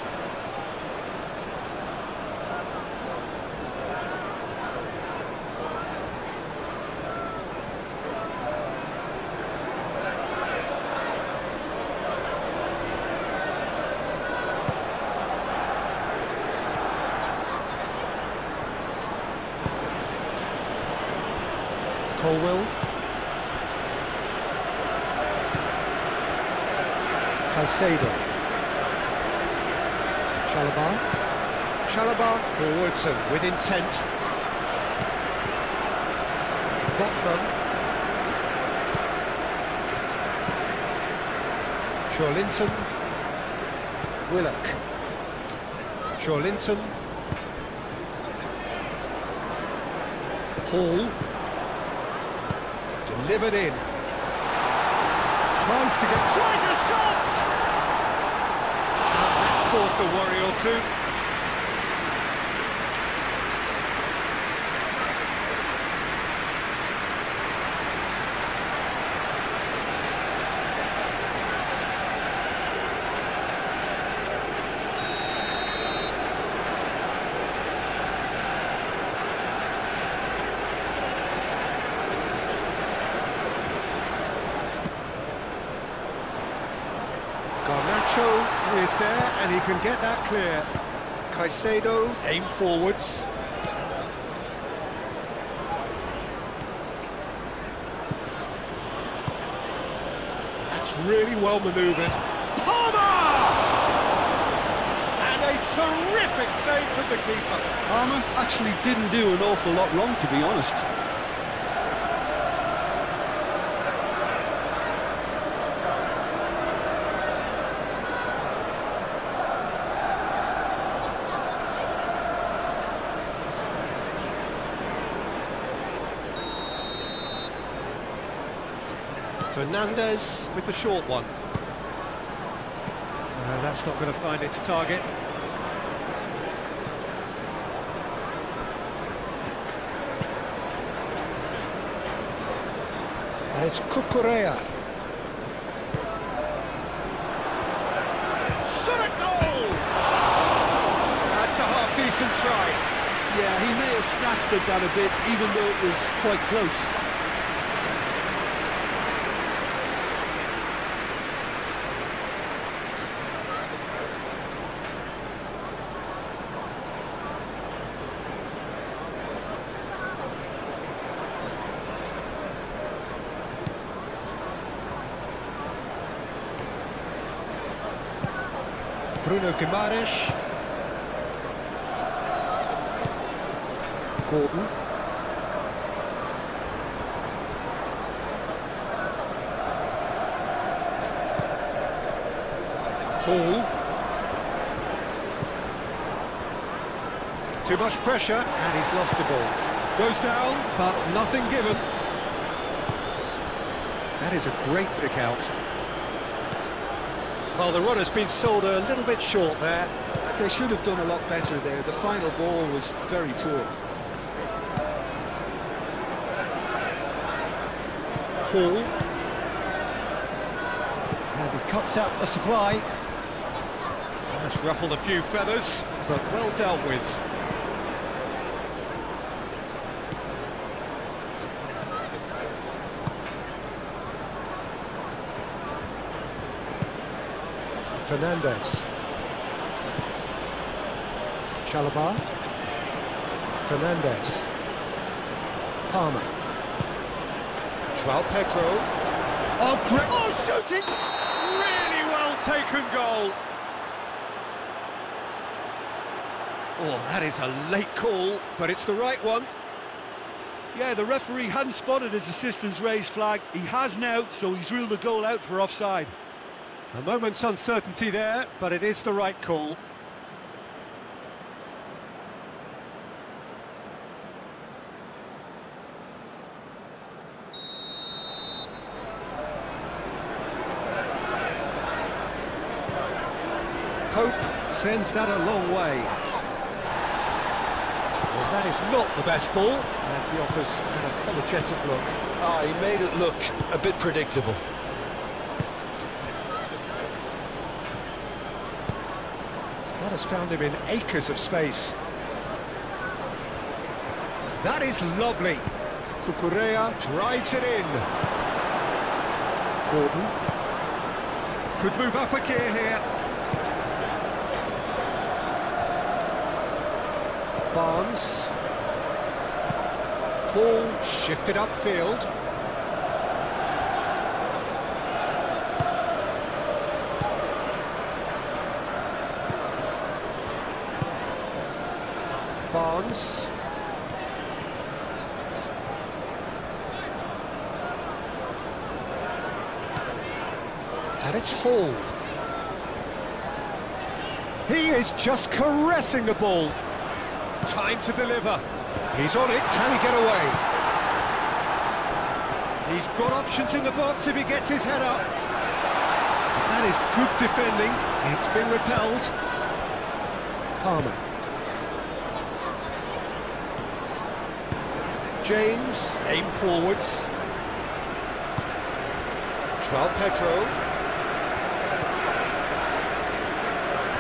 Colwill. Caicedo. Chalobah forwards and with intent. Botman. Linton. Willock. Linton. Hall. Delivered in. Tries a shot! And that's caused a worry or two. Garnacho is there, and he can get that clear. Caicedo, aim forwards. That's really well manoeuvred. Palmer! And a terrific save from the keeper. Palmer actually didn't do an awful lot wrong, to be honest. Fernandes with the short one. That's not going to find its target. And it's Cucurella. Shot a goal! That's a half-decent try. Yeah, he may have snatched at that a bit, even though it was quite close. Bruno Guimaraes. Gordon. Hall. Too much pressure, and he's lost the ball. Goes down, but nothing given. That is a great pick out. Well, the runner's been sold a little bit short there. They should have done a lot better there. The final ball was very poor. Hall. And he cuts out the supply. That's ruffled a few feathers, but well dealt with. Fernandez. Chalobah. Fernandez. Palmer. João Pedro. Oh, great! Oh, shooting! Really well taken goal. Oh, that is a late call, but it's the right one. Yeah, the referee hadn't spotted his assistant's raised flag. He has now, so he's ruled the goal out for offside. A moment's uncertainty there, but it is the right call. Pope sends that a long way. Well, that is not the best ball, and he offers an apologetic look. Ah, he made it look a bit predictable. That has found him in acres of space. That is lovely. Cucurella drives it in. Gordon. Could move up a gear here. Barnes. Hall shifted upfield. Barnes. And it's Hall. He is just caressing the ball. Time to deliver. He's on it. Can he get away? He's got options in the box if he gets his head up. That is good defending. It's been repelled. Palmer. James, aim forwards. João Pedro.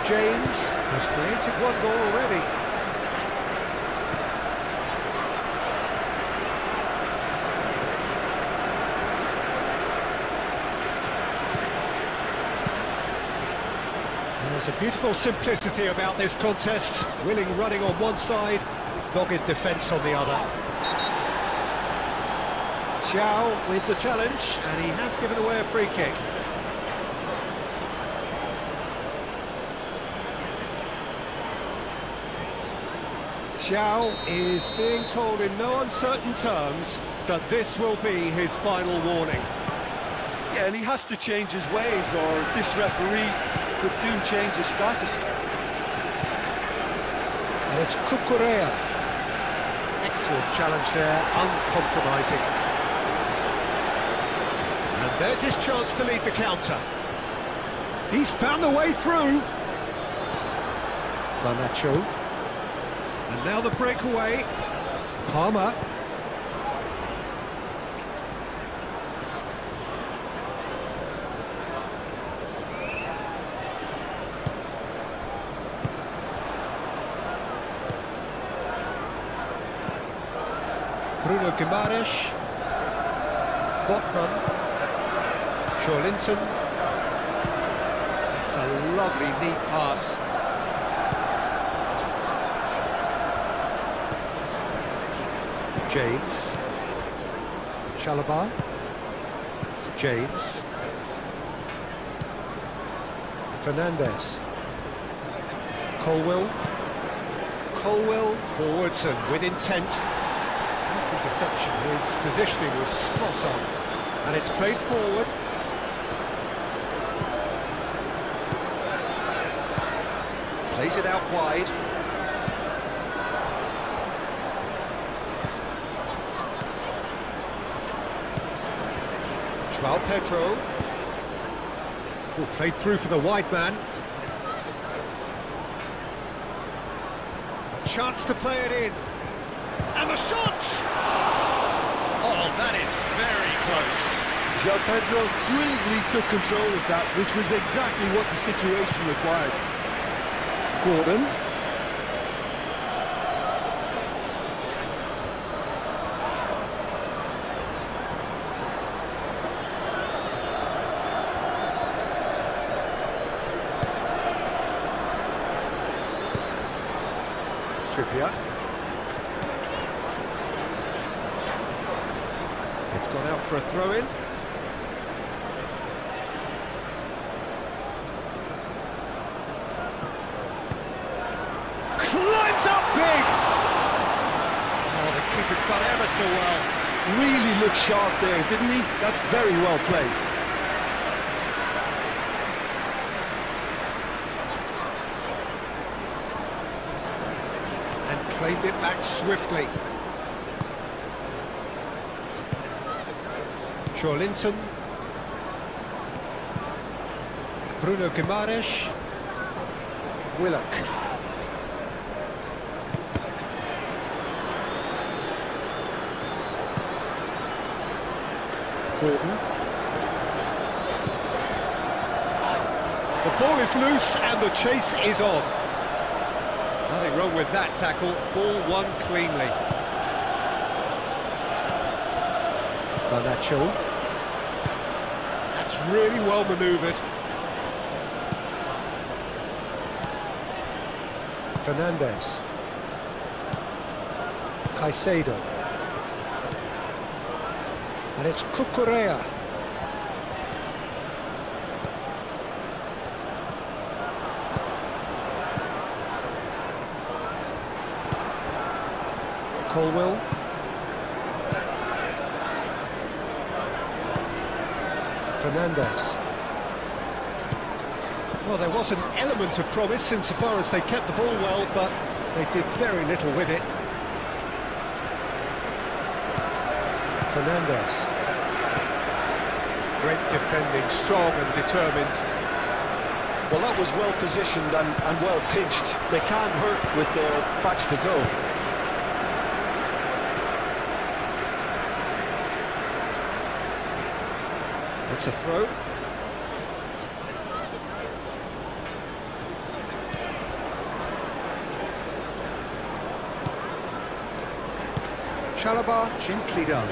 James has created one goal already. There's a beautiful simplicity about this contest. Willing running on one side, dogged defence on the other. Xiao with the challenge, and he has given away a free kick. Xiao is being told in no uncertain terms that this will be his final warning. Yeah, and he has to change his ways, or this referee could soon change his status. And it's Cucurella. Excellent challenge there, uncompromising. And there's his chance to lead the counter. He's found a way through. Garnacho. And now the breakaway. Palmer. Bruno Guimaraes. Botman. Linton. It's a lovely, neat pass. James. Chalobah. James. Fernandez. Colwell. Colwill, forwards and with intent. Nice interception, his positioning was spot on. And it's played forward. Plays it out wide. João Pedro. Played through for the wide man. A chance to play it in. And the shot! Oh, that is very close. João Pedro brilliantly took control of that, which was exactly what the situation required. Gordon. Trippier. It's gone out for a throw-in. Climbs up big! Oh, the keeper's done ever so well. Really looked sharp there, didn't he? That's very well played. Claimed it back swiftly. Linton. Bruno Guimaraes. Willock. Gordon. The ball is loose and the chase is on. Nothing wrong with that tackle, ball won cleanly. Garnacho. That's really well manoeuvred. Fernandes. Caicedo. And it's Cucurella. Colwill. Fernandes. Well, there was an element of promise insofar as they kept the ball well, but they did very little with it. Fernandes. Great defending, strong and determined. Well, that was well positioned and well pitched. They can't hurt with their backs to go. It's a throw. Chalobah, gently done.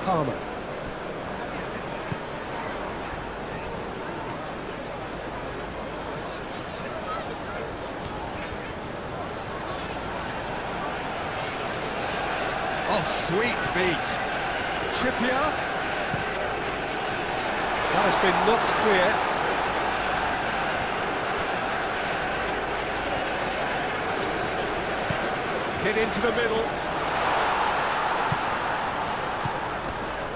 Palmer. Oh, sweet feet. Trippier. That has been knocked clear. Hit into the middle.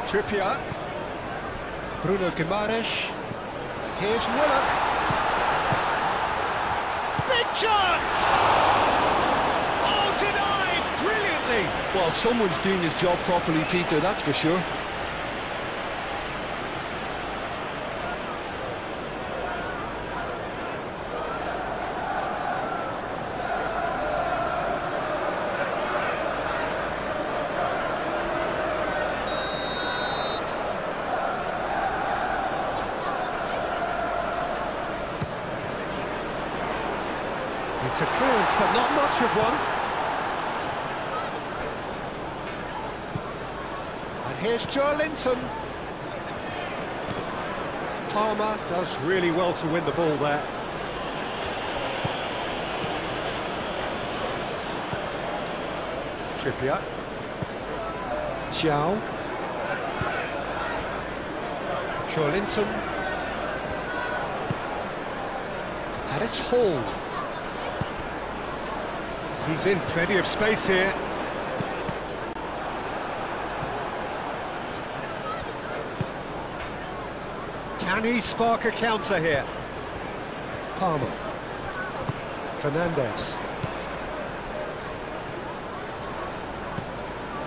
Trippier. Bruno Guimaraes. Here's Willock. Big chance! Oh, denied brilliantly! Well, someone's doing his job properly, Peter, that's for sure. It's a clearance, but not much of one. And here's Linton. Palmer does really well to win the ball there. Trippier. João. Linton. And it's Hall. He's in plenty of space here. Can he spark a counter here? Palmer. Fernandez.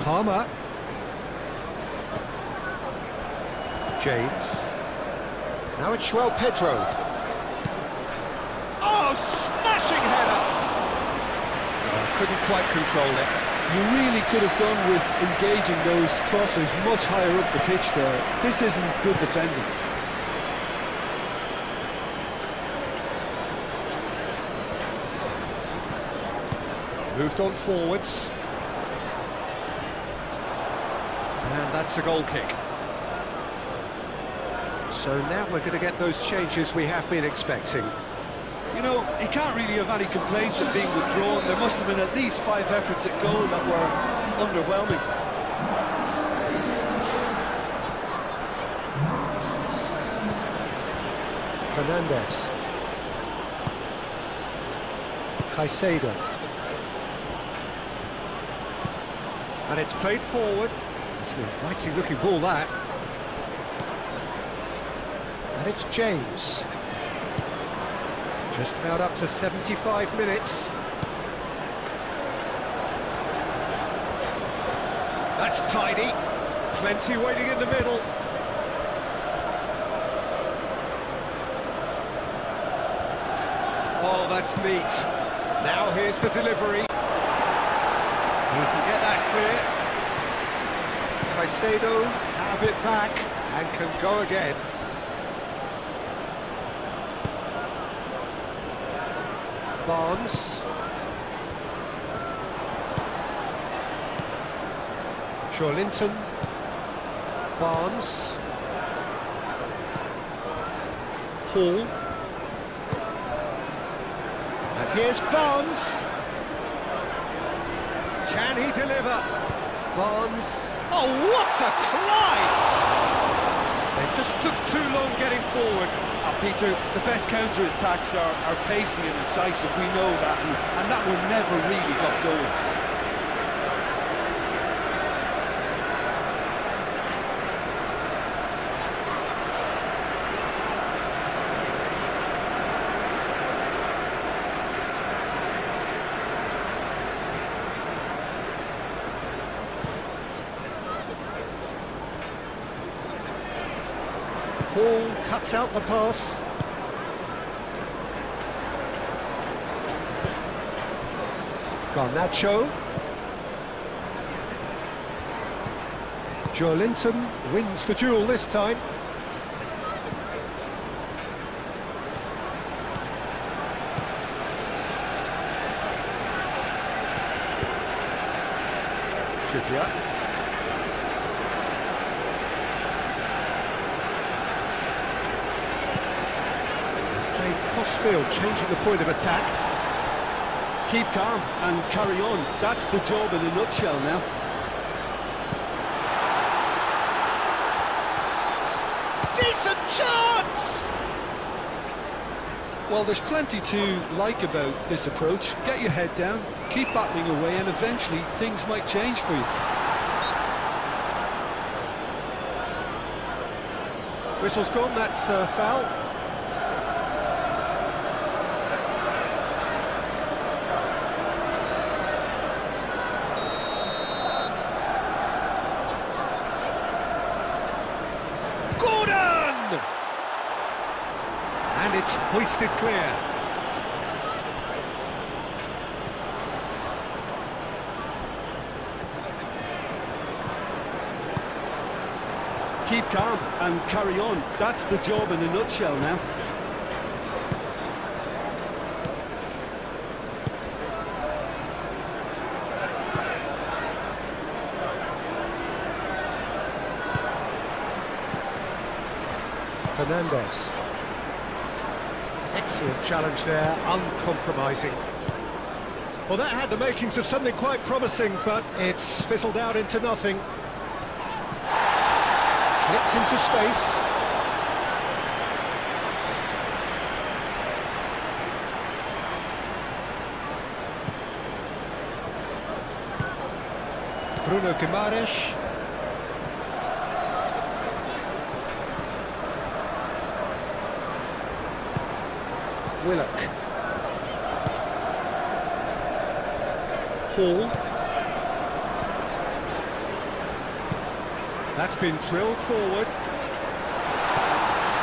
Palmer. James. Now it's João Pedro. Oh, smashing header! Couldn't quite control it. You really could have done with engaging those crosses much higher up the pitch there. This isn't good defending. Moved on forwards. And that's a goal kick. So now we're going to get those changes we have been expecting. You know, he can't really have any complaints of being withdrawn. There must have been at least 5 efforts at goal that were underwhelming. Fernandez. Caicedo. And it's played forward. It's an inviting looking ball, that. And it's James. Just about up to 75 minutes. That's tidy. Plenty waiting in the middle. Oh, that's neat. Now here's the delivery. He can get that clear. Caicedo have it back and can go again. Barnes. Linton. Barnes. Hall. And here's Barnes. Can he deliver? Barnes. Oh, what a climb! They just took too long getting forward. Peter, the best counter-attacks are pacey and incisive, we know that, and that one never really got going. Hall cuts out the pass. Garnacho. Linton wins the duel this time. Trippier. Crossfield changing the point of attack. Keep calm and carry on. That's the job in a nutshell now. Decent chance! Well, there's plenty to like about this approach. Get your head down, keep battling away, and eventually things might change for you. Whistle's gone, that's foul. And it's hoisted clear. Keep calm and carry on. That's the job in a nutshell now. Fernandez. Excellent challenge there, uncompromising. Well, that had the makings of something quite promising, but it's fizzled out into nothing. Clipped into space. Bruno Guimaraes. Willock. Hall. That's been drilled forward.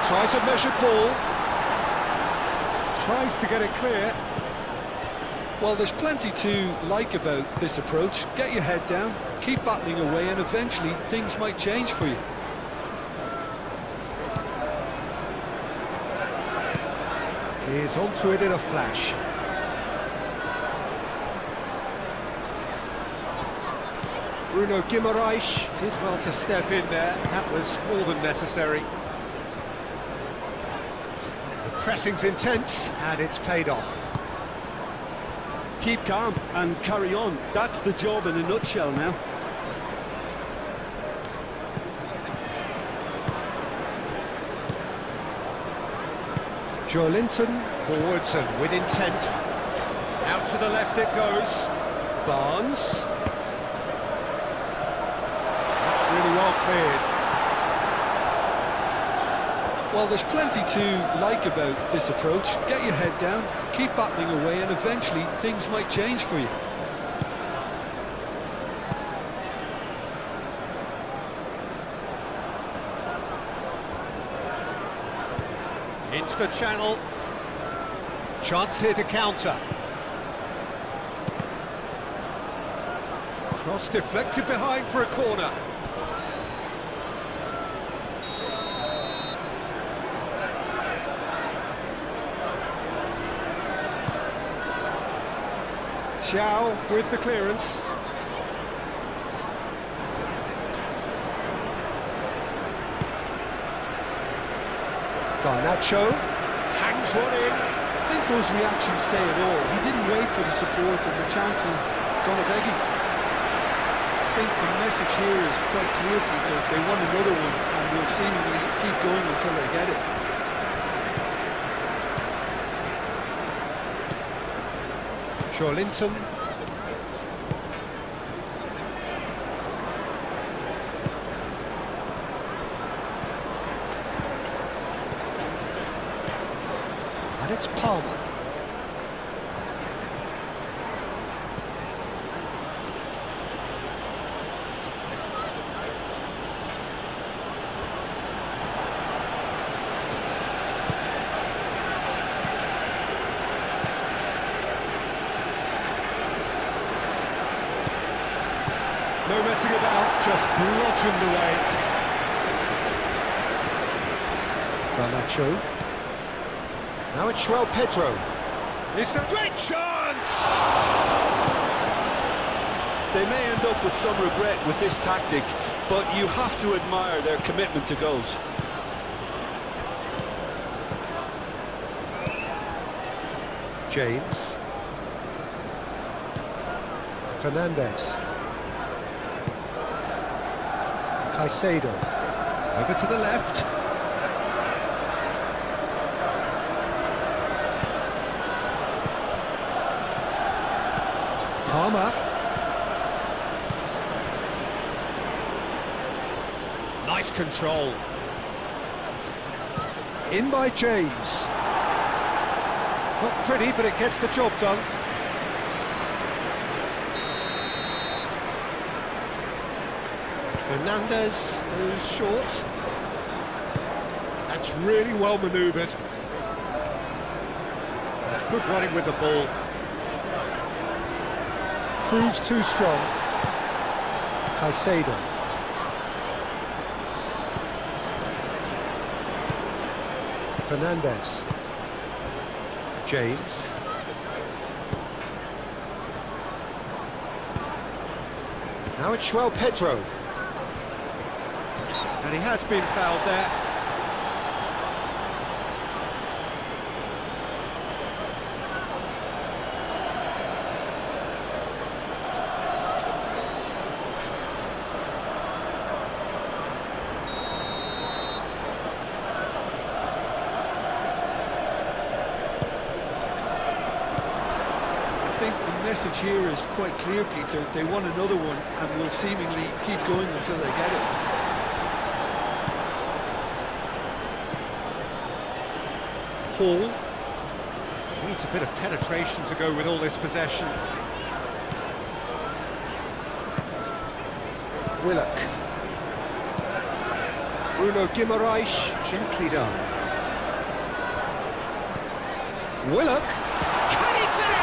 Tries a measured ball. Tries to get it clear. Well, there's plenty to like about this approach. Get your head down, keep battling away, and eventually things might change for you. He's onto it in a flash. Bruno Guimaraes did well to step in there. That was more than necessary. The pressing's intense, and it's paid off. Keep calm and carry on. That's the job in a nutshell now. Joelinton forwards and with intent. Out to the left it goes. Barnes. That's really well cleared. Well, there's plenty to like about this approach. Get your head down, keep battling away, and eventually things might change for you. Into the channel. Chance here to counter. Cross deflected behind for a corner. Chow with the clearance. Garnacho hangs one in. I think those reactions say it all. He didn't wait for the support, and the chance is gonna beg him. I think the message here is quite clear, Peter. They want another one, and will seemingly keep going until they get it. Joelinton. And it's Palmer. No messing about, just bludgeoned away. Garnacho. Now it's Pedro. It's a great chance! They may end up with some regret with this tactic, but you have to admire their commitment to goals. James. Fernandez. Caicedo. Over to the left. Palmer. Nice control. In by James. Not pretty, but it gets the job done. Fernandez goes short. That's really well manoeuvred. That's good running with the ball. Proves too strong. Caicedo. Fernandez. James. Now it's Pedro. And he has been fouled there. message here is quite clear, Peter. They want another one and will seemingly keep going until they get it. Hall needs a bit of penetration to go with all this possession. Willock. Bruno Guimaraes, gently done. Willock. Can he finish?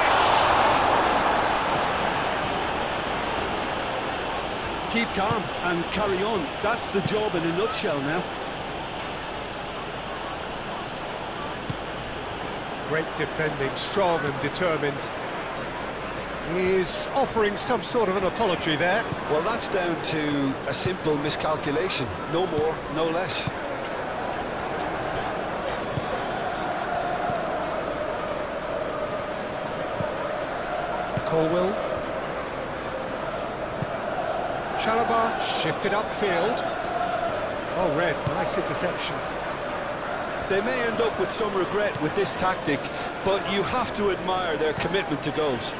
Keep calm and carry on. That's the job in a nutshell now. Great defending, strong and determined. He's offering some sort of an apology there. Well, that's down to a simple miscalculation. No more, no less. Colwell. Chalobah shifted upfield. Oh, Red, nice interception. They may end up with some regret with this tactic, but you have to admire their commitment to goals.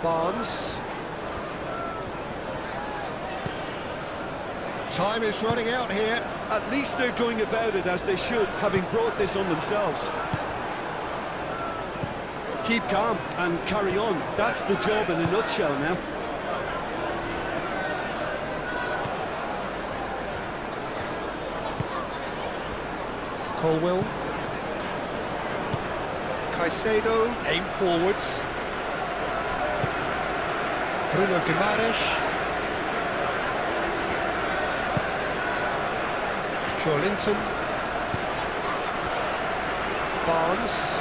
Barnes. Time is running out here. At least they're going about it as they should, having brought this on themselves. Keep calm and carry on. That's the job in a nutshell now. Colwell. Caicedo, aim forwards. Bruno Guimaraes. Linton. Barnes.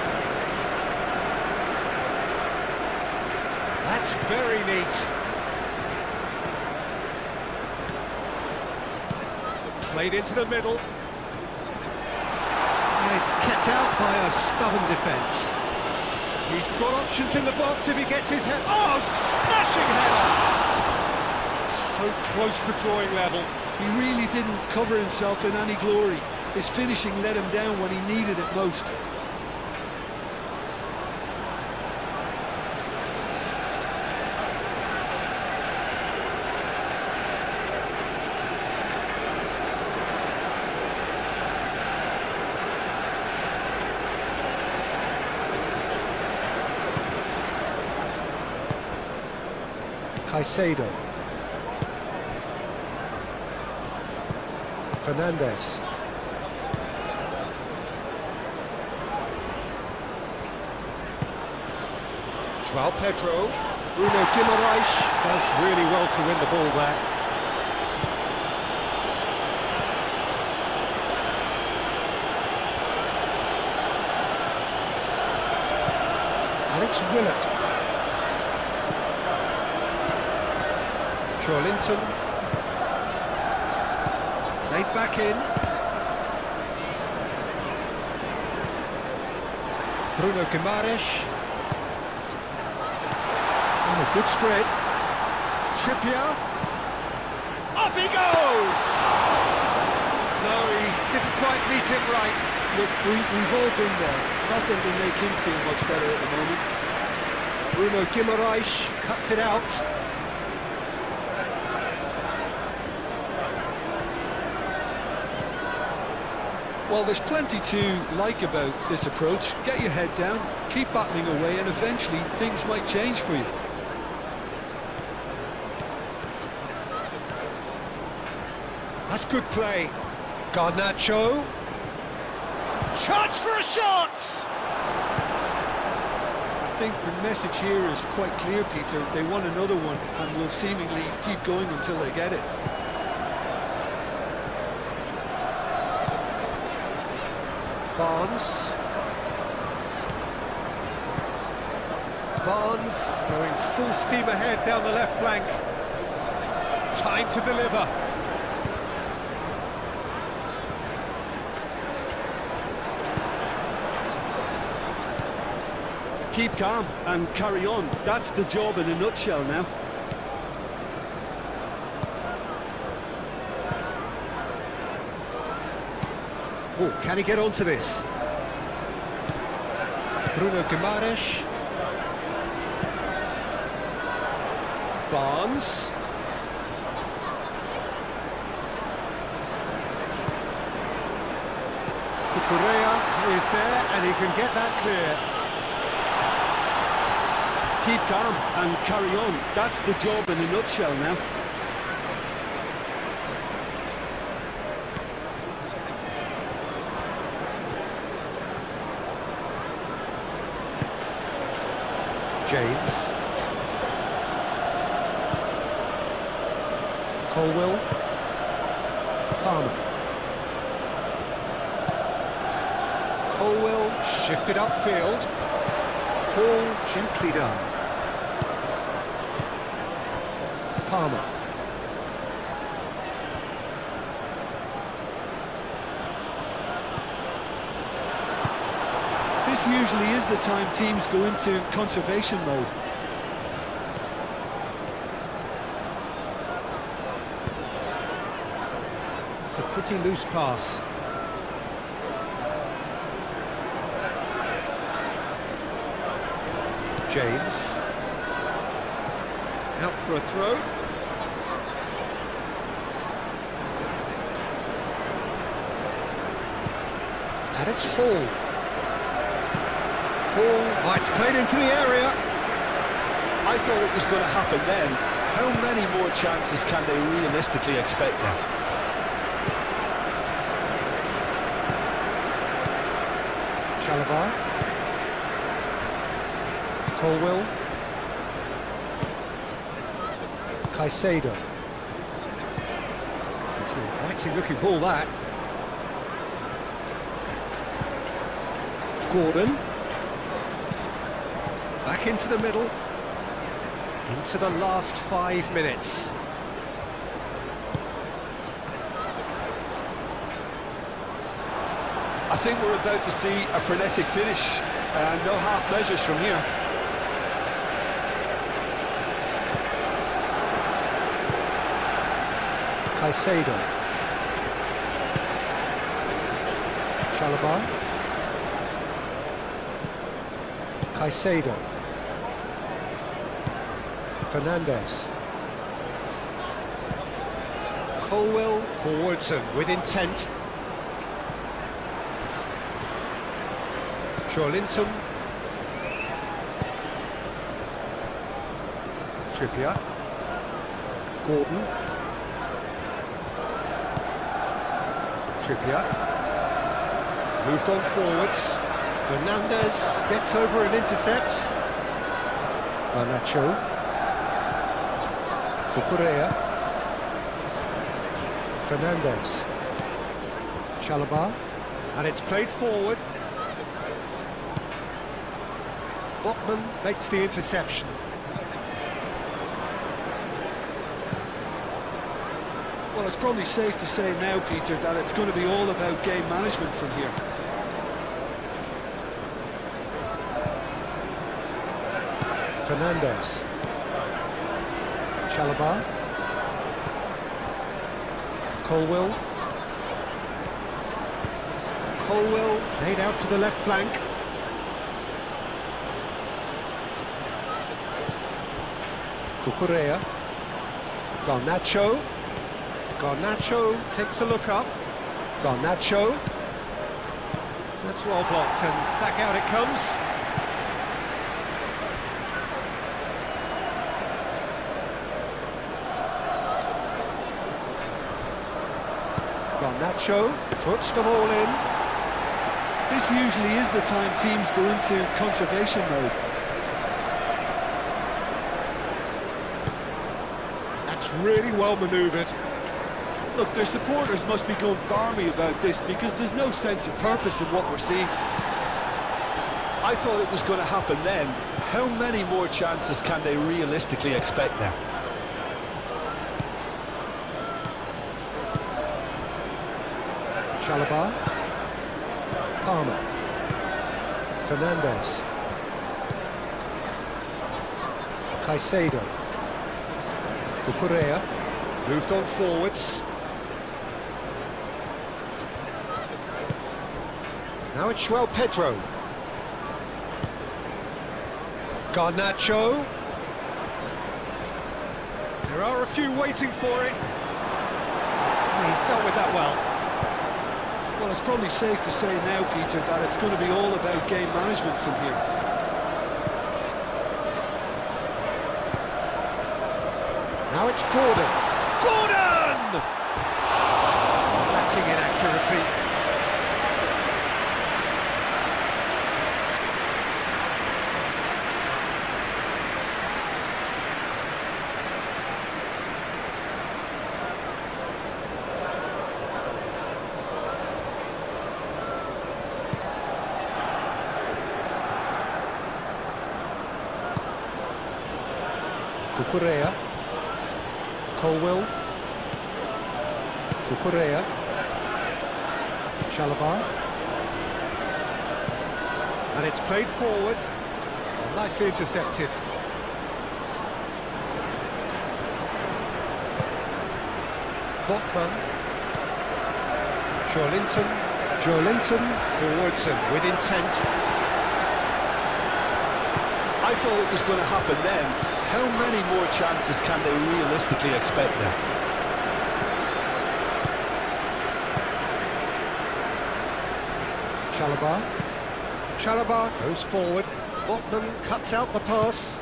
That's very neat. Played into the middle. And it's kept out by a stubborn defence. He's got options in the box if he gets his head. Oh, smashing header! So close to drawing level. He really didn't cover himself in any glory. His finishing let him down when he needed it most. Caicedo. Fernandez. João Pedro. Bruno Guimaraes does really well to win the ball there. Alex Willett. Linton. Played back in. Bruno Guimaraes. Oh, good spread. Trippier. Up he goes! No, he didn't quite meet it right. Look, we've all been there. Not that they make him feel much better at the moment. Bruno Guimaraes cuts it out. Well, there's plenty to like about this approach. Get your head down, keep battling away, and eventually things might change for you. That's good play. Garnacho. Chance for a shot! I think the message here is quite clear, Peter. They want another one and will seemingly keep going until they get it. Barnes. Barnes going full steam ahead down the left flank. Time to deliver. Keep calm and carry on. That's the job in a nutshell now. Oh, can he get onto this? Bruno Guimaraes. Barnes. Cucurella is there, and he can get that clear. Keep calm and carry on. That's the job in a nutshell now. James. Colwill. Palmer. Colwill shifted upfield. Paul gently done. Palmer. This usually is the time teams go into conservation mode. It's a pretty loose pass. James. Out for a throw. And it's Hall. Hall, oh, it's played into the area. I thought it was going to happen then. How many more chances can they realistically expect now? Chalobah. Colwill. Caicedo. It's an inviting looking ball, that. Gordon. Back into the middle. Into the last 5 minutes. I think we're about to see a frenetic finish, and no half measures from here. Caicedo. Chalobah. Caicedo. Fernandes. Colwill forwards and with intent. Joelinton. Trippier. Gordon. Trippier. Moved on forwards. Fernandes gets over and intercepts. Garnacho. Cucurella. Fernandes. Chalobah. And it's played forward. Botman makes the interception. Well, it's probably safe to say now, Peter, that it's going to be all about game management from here. Fernandes. Chalobah. Colwill. Colwill laid out to the left flank. Cucurella. Garnacho. Garnacho takes a look up. Garnacho. That's well blocked, and back out it comes. Garnacho puts them all in. This usually is the time teams go into conservation mode. That's really well manoeuvred. Look, their supporters must be going barmy about this because there's no sense of purpose in what we're seeing. I thought it was going to happen then. How many more chances can they realistically expect now? Chalobah. Palmer. Fernandes. Caicedo. Cucurella. Moved on forwards. Now it's João Pedro. Garnacho. There are a few waiting for it. He's dealt with that well. Well, it's probably safe to say now, Peter, that it's going to be all about game management from here. Now it's Gordon. Gordon! Lacking in accuracy. Cucurella, Colwell, Cucurella, Chalobah, and it's played forward, nicely intercepted. Botman, Joelinton, forwards and with intent. I thought it was going to happen then. How many more chances can they realistically expect now? Chalobah goes forward. Botman cuts out the pass.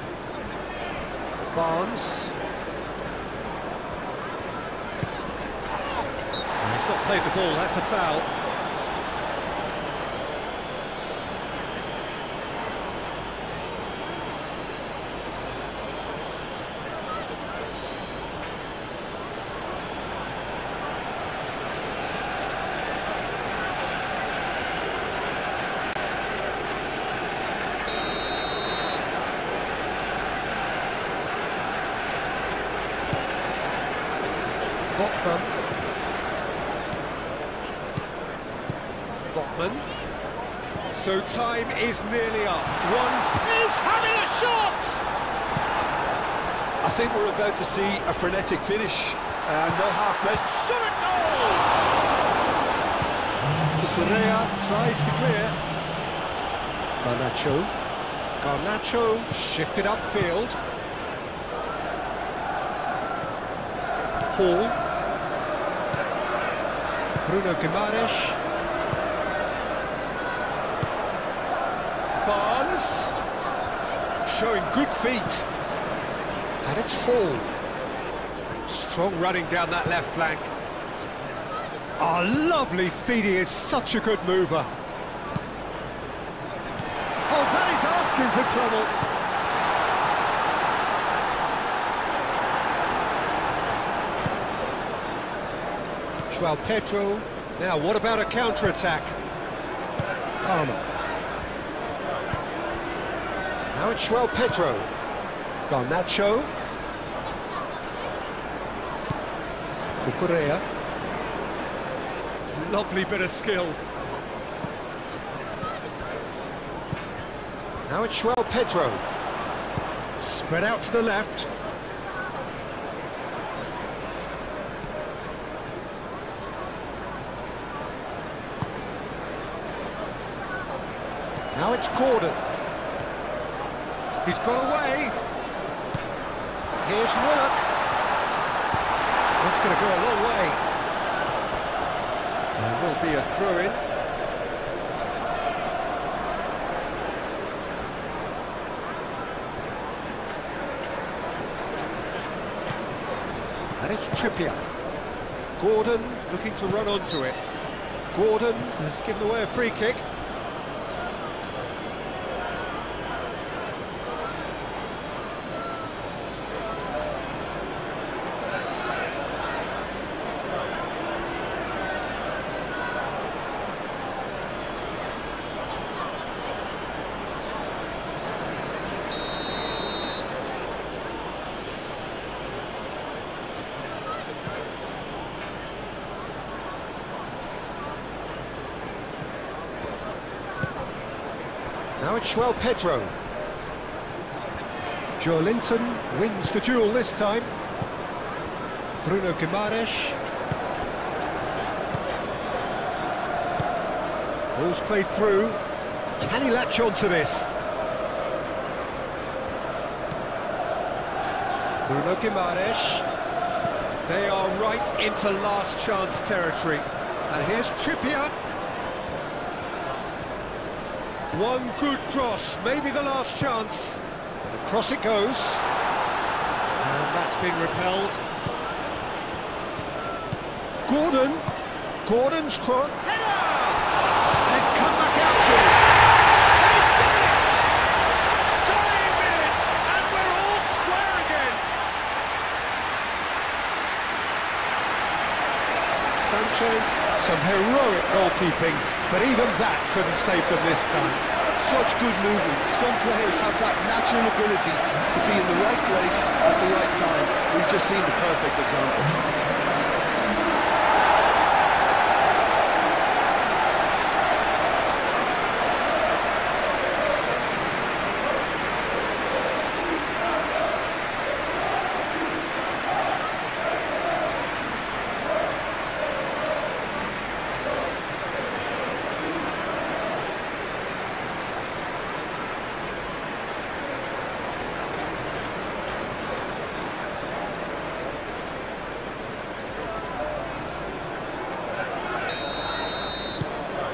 Barnes. He's not played the ball, that's a foul. Botman. So time is nearly up. He's having a shot! I think we're about to see a frenetic finish. No half-measure. Shot at goal! Cucurella tries to clear. Garnacho shifted upfield. Hall. Bruno Guimaraes. Barnes. Showing good feet. And it's Hall. Strong running down that left flank. Oh, lovely feet, he is such a good mover. Oh, that is asking for trouble. João Pedro. Now, what about a counter-attack? Palmer. Now it's João Pedro. Garnacho. Cucurella. Lovely bit of skill. Now it's João Pedro. Spread out to the left. Now it's Gordon. He's got away. Here's Willock. That's going to go a long way. There will be a throw-in. And it's Trippier. Gordon looking to run onto it. Gordon has given away a free kick. Now it's João Pedro. Joelinton wins the duel this time. Bruno Guimaraes. Ball's played through. Can he latch on to this? Bruno Guimaraes. They are right into last chance territory. And here's Trippier. One good cross, maybe the last chance. And across it goes. And that's been repelled. Gordon's cross. Header! And it's come back out to. They've done it! 30 minutes, and we're all square again. Sanchez, some heroic goalkeeping, but even that couldn't save them this time. Such good movement. Some players have that natural ability to be in the right place at the right time. We've just seen the perfect example.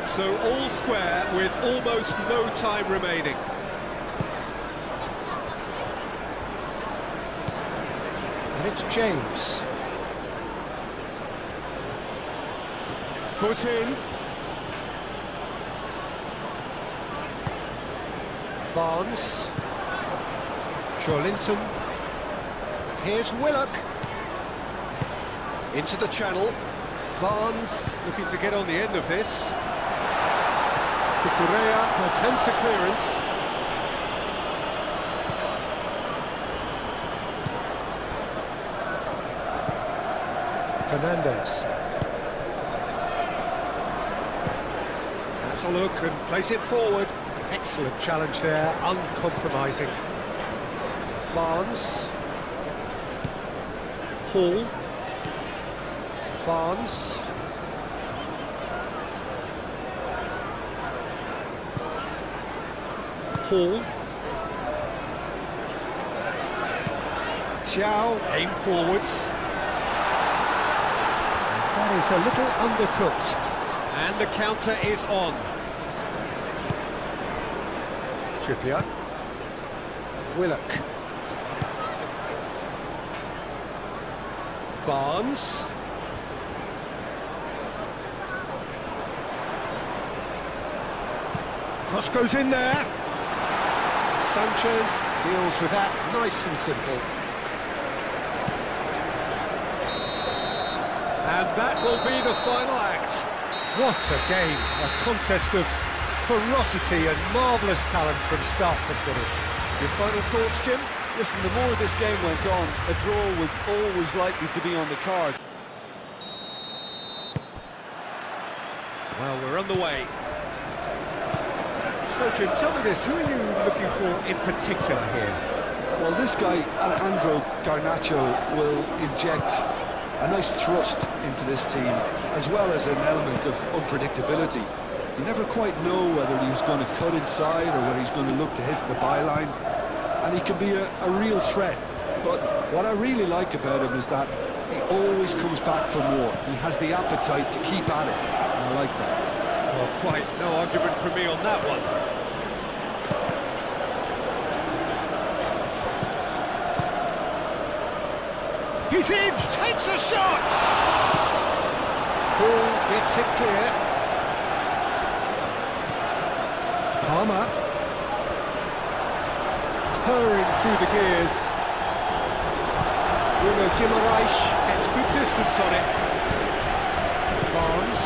So all square with almost no time remaining. And it's James. Foot in. Barnes. Joelinton. Here's Willock. Into the channel. Barnes looking to get on the end of this. Cucurella attempts a clearance. Fernandez. Has a look and plays it forward. Excellent challenge there, uncompromising. Barnes. Hall. Barnes. Hall. Thiaw, aim forwards. That is a little undercooked. And the counter is on. Trippier. Willock. Barnes. Cross goes in there. Sanchez deals with that nice and simple. And that will be the final act. What a game, a contest of ferocity and marvellous talent from start to finish. Your final thoughts, Jim? Listen, the more this game went on, a draw was always likely to be on the card. Well, we're on the way. So, Jim, tell me this, who are you looking for in particular here? Well, this guy, Alejandro Garnacho, will inject a nice thrust into this team, as well as an element of unpredictability. You never quite know whether he's going to cut inside or whether he's going to look to hit the byline. And he can be a real threat. But what I really like about him is that he always comes back for more. He has the appetite to keep at it, and I like that. Well, quite no argument from me on that one. He's in, takes a shot! Paul gets it clear. Palmer. Purring through the gears. Bruno Guimaraes gets good distance on it. Barnes.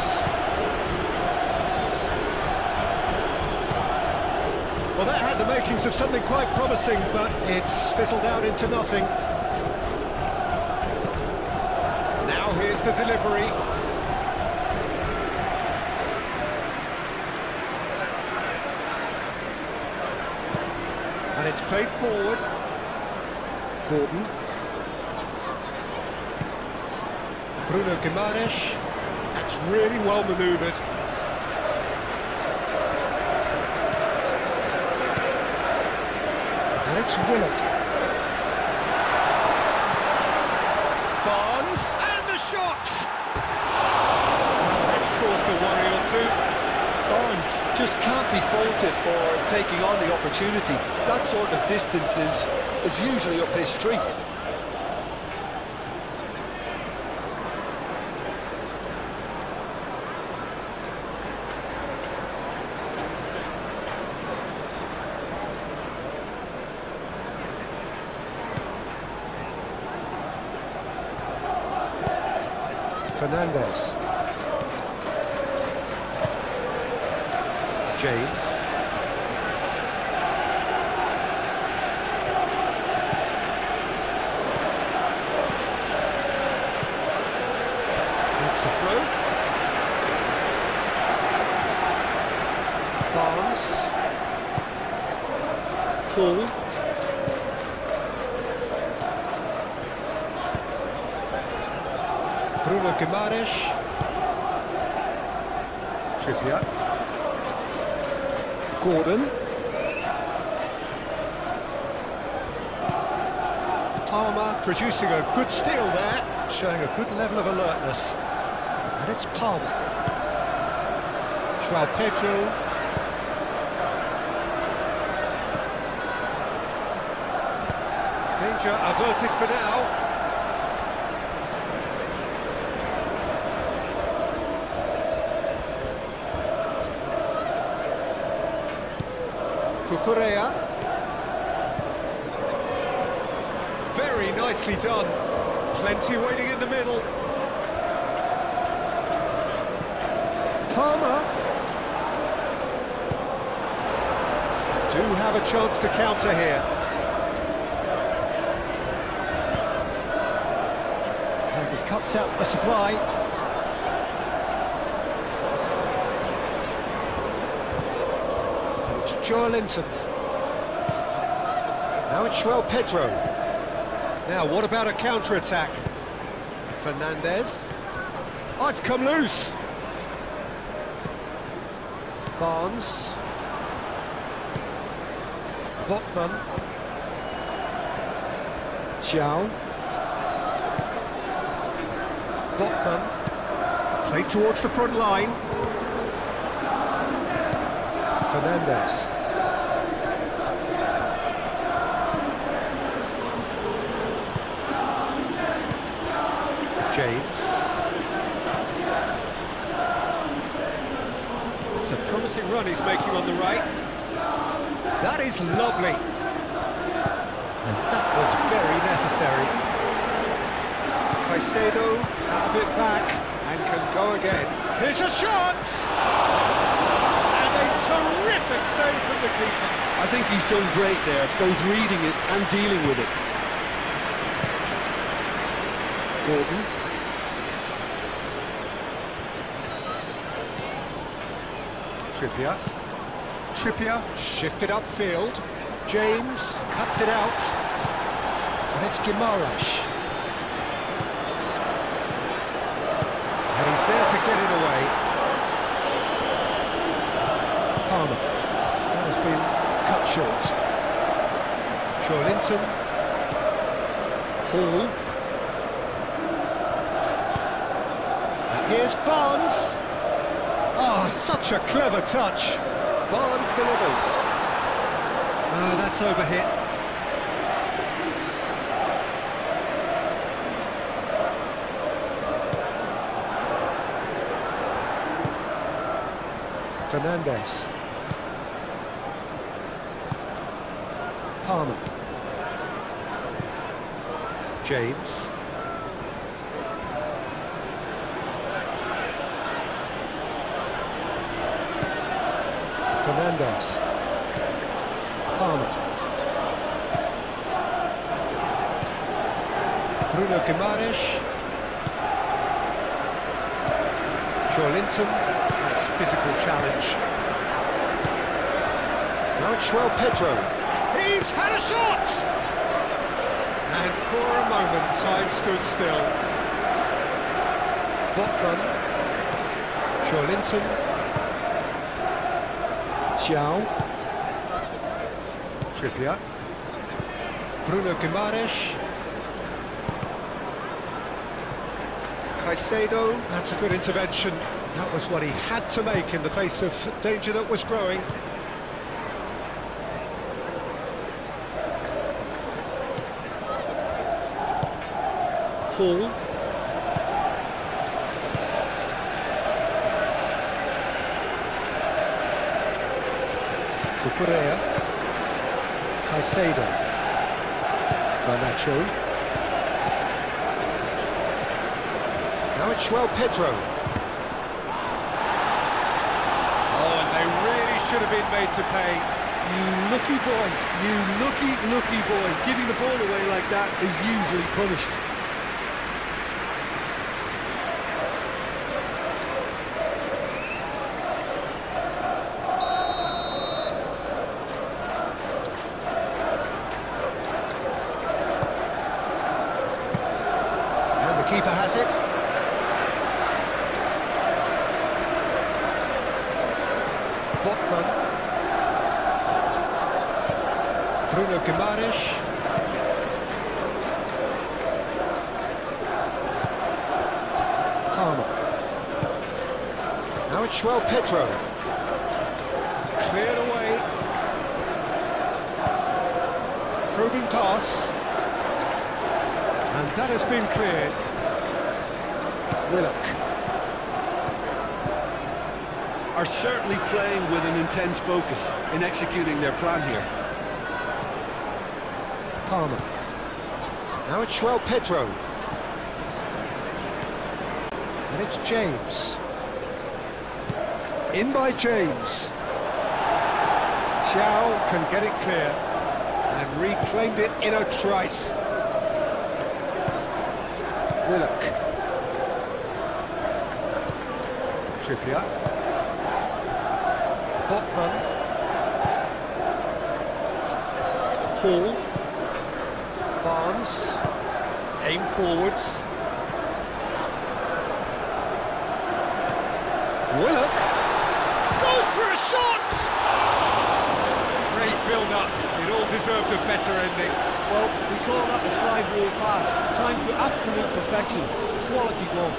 Well, that had the makings of something quite promising, but it's fizzled out into nothing. Now here's the delivery. And it's played forward. Gordon. Bruno Guimaraes. That's really well manoeuvred. And it's Willock. chance, and the shot! That's caused a worry or two. Barnes just can't be faulted for taking on the opportunity. That sort of distance is usually up his street. Fernandez. James. That's the throw. Barnes. Paul. Bruno Guimaraes. Trippier. Gordon. Palmer producing a good steal there, showing a good level of alertness. And it's Palmer. João Pedro. Danger averted for now. Cucurella. Very nicely done. Plenty waiting in the middle. Palmer. Do have a chance to counter here. And he cuts out the supply. Joelinton. Now it's João Pedro. Now, what about a counter-attack? Fernandez. Oh, it's come loose. Barnes. Botman. Chow. Botman. Played towards the front line. Fernandez. James. It's a promising run he's making on the right. That is lovely. And that was very necessary. Caicedo out of it back and can go again. Here's a shot! And a terrific save from the keeper. I think he's done great there, both reading it and dealing with it. Gordon. Trippier shifted upfield. James cuts it out. And it's Guimaraes. And he's there to get it away. Palmer. That has been cut short. Joelinton. Hall. And here's Barnes. Oh, such a clever touch. Barnes delivers. Oh, that's overhit. Fernandez. Palmer. James. Fernandez. Palmer. Bruno Guimaraes. Joelinton. Nice physical challenge. Now it's João Pedro. He's had a shot! And for a moment, time stood still. Botman. Joelinton. Chow. Trippier. Bruno Guimaraes. Caicedo, that's a good intervention. That was what he had to make in the face of danger that was growing. Hall. Cucurella. Caicedo. Garnacho. Now it's Pedro. Oh, and they really should have been made to pay. You lucky boy, you lucky boy. Giving the ball away like that is usually punished. Keeper has it. Botman. Bruno Guimaraes. Palmer. Now it's Pedro. Cleared away. Probing pass. And that has been cleared. Willock. Are certainly playing with an intense focus in executing their plan here. Palmer. Now it's Pedro. And it's James. In by James. Thiaw can get it clear. And reclaimed it in a trice. Willock. Trippier. Botman. Hall. Barnes. Aim forwards. Willock. Goes for a shot! Great build-up. It all deserved a better ending. Well, we call that the slide rule pass. Time to absolute perfection. Quality ball.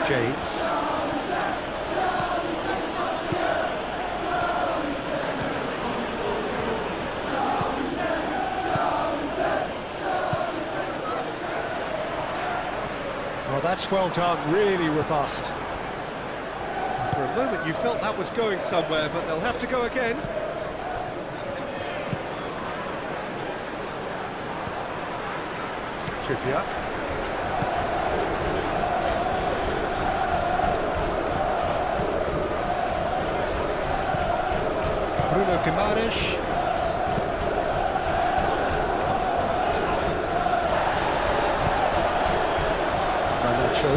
James. Oh, that's well done, really robust. For a moment you felt that was going somewhere, but they'll have to go again. Trippier. Bruno Guimaraes. Garnacho.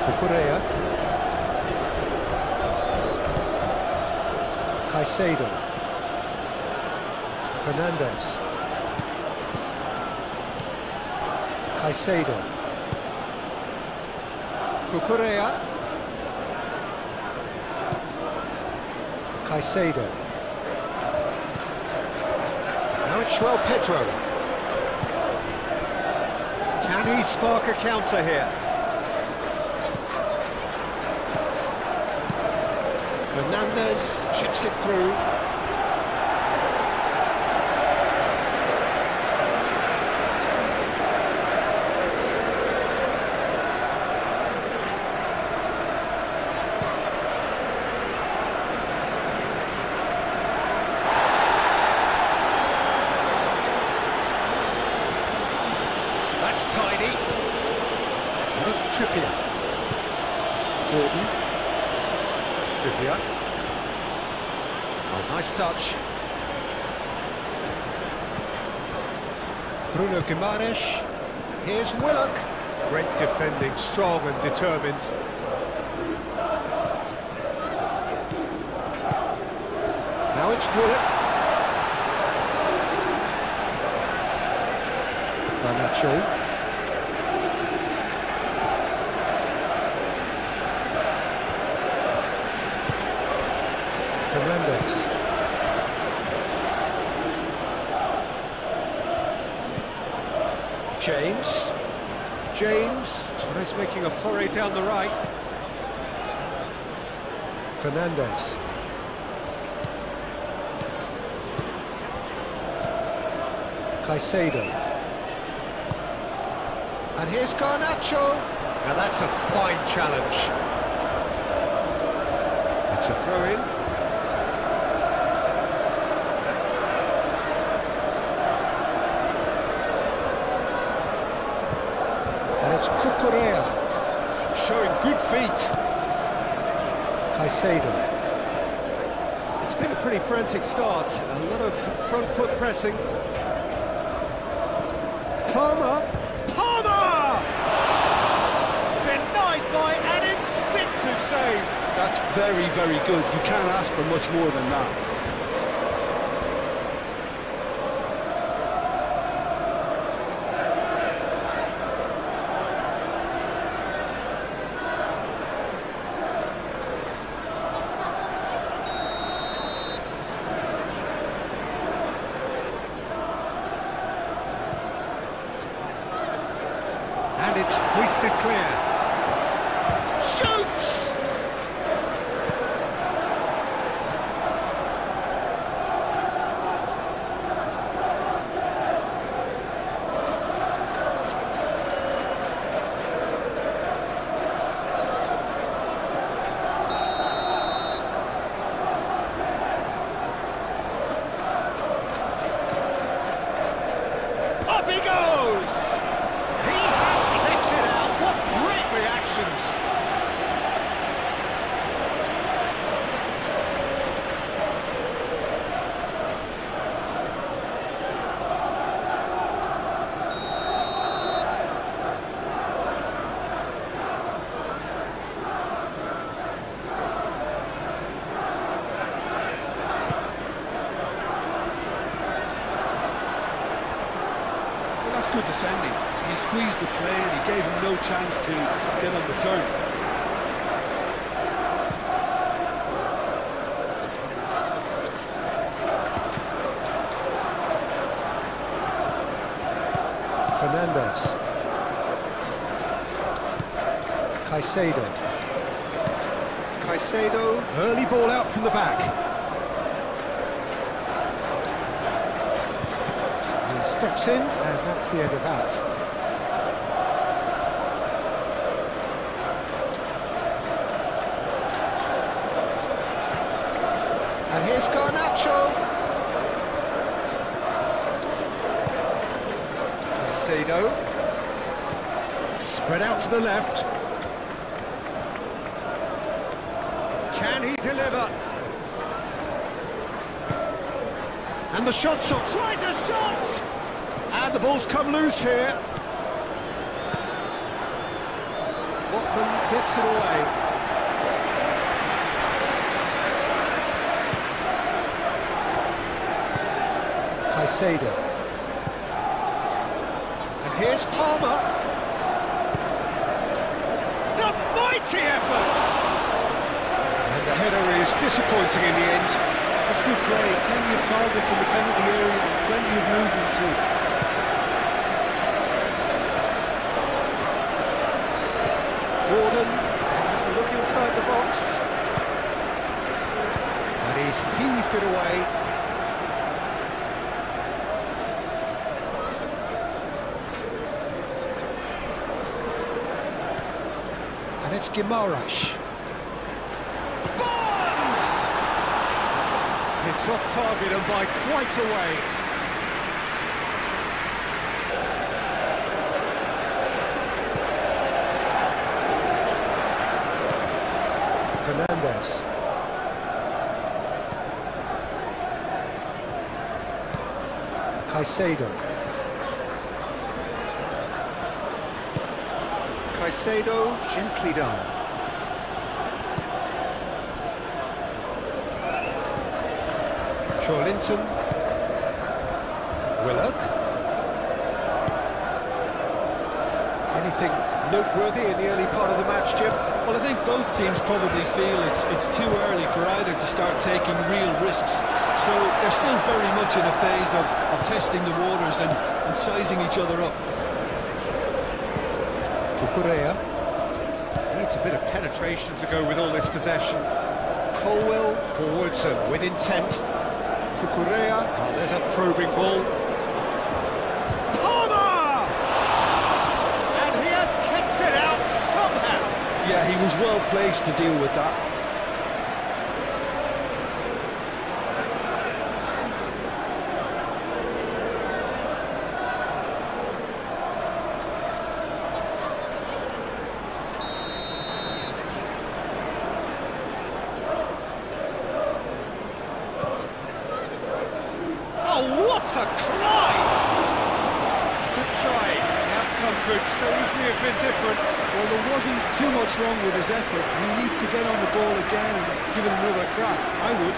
Cucurella. Caicedo. Fernandez. Caicedo. Cucurella. Caicedo. Now it's Pedro. Can he spark a counter here? Fernandez chips it through. Tidy. And it's Trippier. Gordon. Trippier. Oh, nice touch. Bruno Guimaraes. Here's Willock. Great defending, strong and determined. Now it's Willock. Garnacho. Fernandez. James tries making a foray down the right. Fernandez. Caicedo. And here's Garnacho. Now that's a fine challenge. It's a throw-in. And it's Cucurella, showing good feet. Caicedo. It's been a pretty frantic start, a lot of front foot pressing. Palmer! Denied by an instinctive save. That's very, very good. You can't ask for much more than that. And it's hoisted clear. Shoots! Up he goes! That's good defending. He squeezed the play and he gave him no chance to get on the turn. Fernandez. Caicedo, early ball out from the back. He steps in, and that's the end of that. And here's Garnacho. Caicedo. Spread out to the left. Can he deliver? And the shot's on. Tries a shot! And the ball's come loose here. Watman gets it away. Caicedo. And here's Palmer. It's a mighty effort! And the header is disappointing in the end. That's good play. Plenty of targets in the penalty area, plenty of movement too. Gordon has a look inside the box. And he's heaved it away. And it's Guimaraes. Barnes! It's off target and by quite a way. Fernandez. Caicedo, gently done. Linton. Willock. Anything noteworthy in the early part of the match, Jim? Well, I think both teams probably feel it's too early for either to start taking real risks. So they're still very much in a phase of testing the waters and sizing each other up. Cucurella needs a bit of penetration to go with all this possession. Colwell forwards and with intent. Cucurella, oh, there's a probing ball. Palmer! And he has kicked it out somehow. Yeah, he was well placed to deal with that. Oh, what a climb! Good try. The outcome could so easily have been different. Well, there wasn't too much wrong with his effort. He needs to get on the ball again and give it another crack. I would.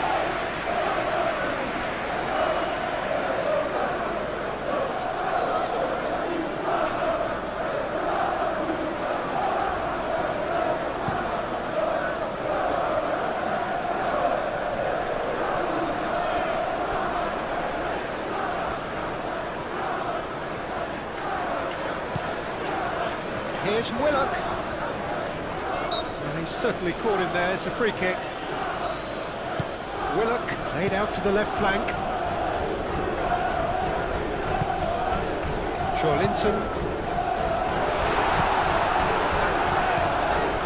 Here's Willock. Well, he's certainly caught him there. It's a free kick. Willock played out to the left flank. Linton.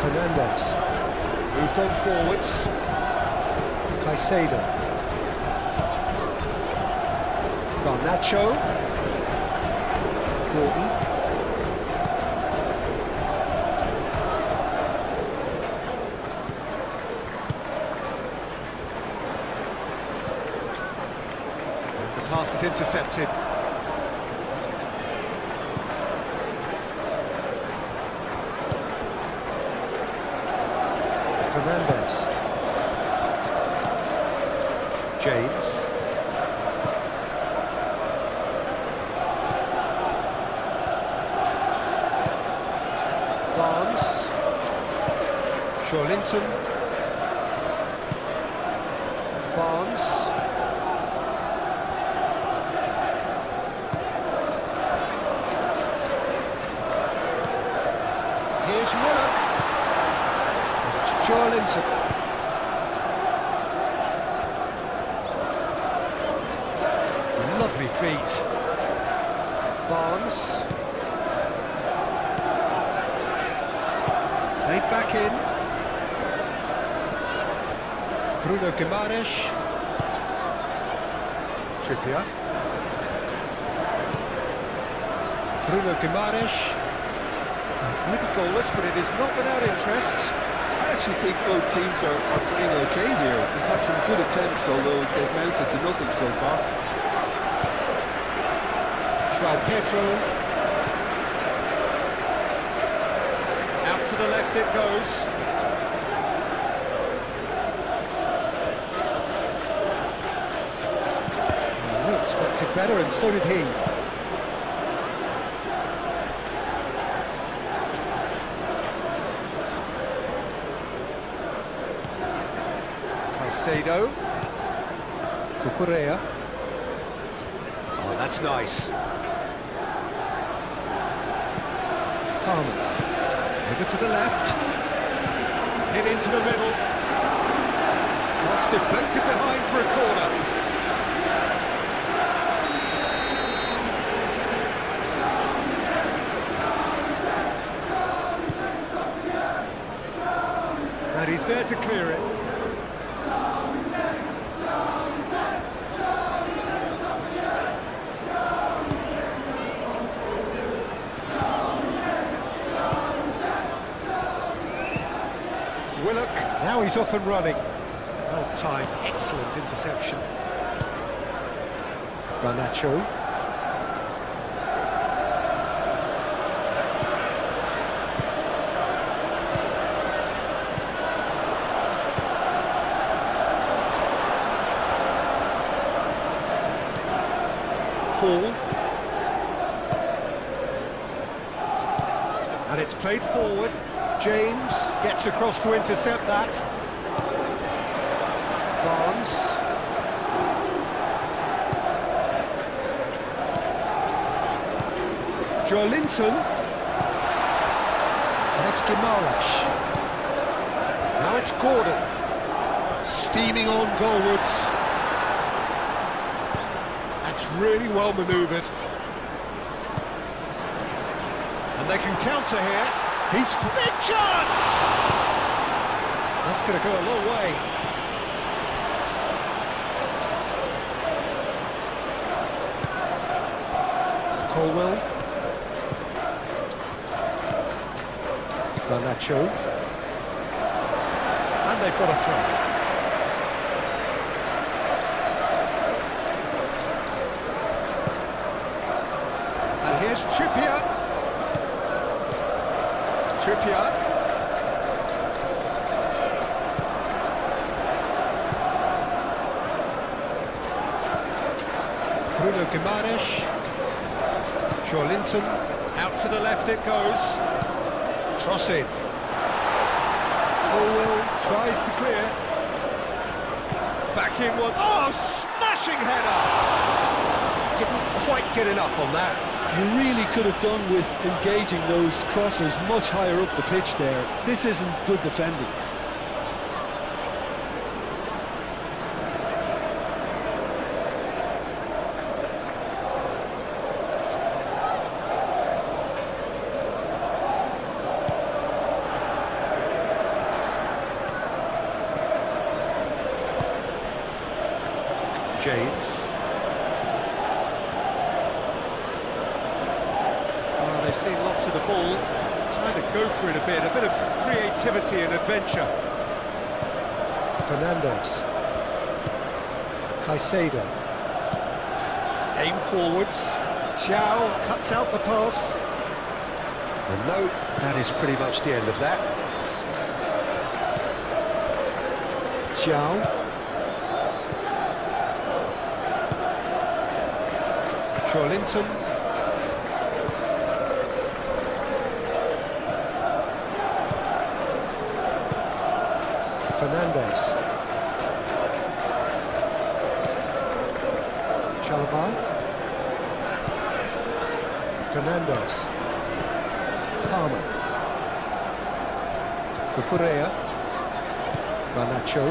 Fernandez. Moved on forwards. Caicedo. Garnacho. Gordon. Pass is intercepted. Fernandez. James. Barnes. Linton. Barnes. Here's Willock. Linton. Lovely feet. Barnes. Played back in. Bruno Guimaraes. Trippier. Bruno Guimaraes. Maybe goalless, but it is not without interest. I actually think both teams are playing okay here. We've had some good attempts, although they've mounted to nothing so far. João Pedro. Out to the left it goes. He expected better, and so did he. Caicedo. Cucurella. Oh, that's nice. Palmer. Over to the left. Hit into the middle. Cross deflected behind for a corner. And he's there to clear it. Willock, now he's off and running. Well timed, excellent interception. Garnacho. Hall. And it's played forward. James gets across to intercept that. Barnes. Joelinton. And it's Guimaraes. Now it's Gordon. Steaming on goalwards. That's really well manoeuvred. And they can counter here. He's big chance! That's going to go a long way. Colwell. Garnacho. And they've got a throw. And here's Trippier. Bruno Guimaraes. Joelinton. Out to the left it goes. Cross in. Colwell tries to clear. Back in one. Oh, smashing header! Didn't quite get enough on that. You really could have done with engaging those crossers much higher up the pitch there. This isn't good defending. James. They've seen lots of the ball. Time to go for it a bit of creativity and adventure. Fernandes. Caicedo. Aim forwards. Thiaw cuts out the pass. And no, that is pretty much the end of that. Thiaw. Joelinton. Fernandes. Chalobah. Fernandes. Palmer. Cucurella. Garnacho.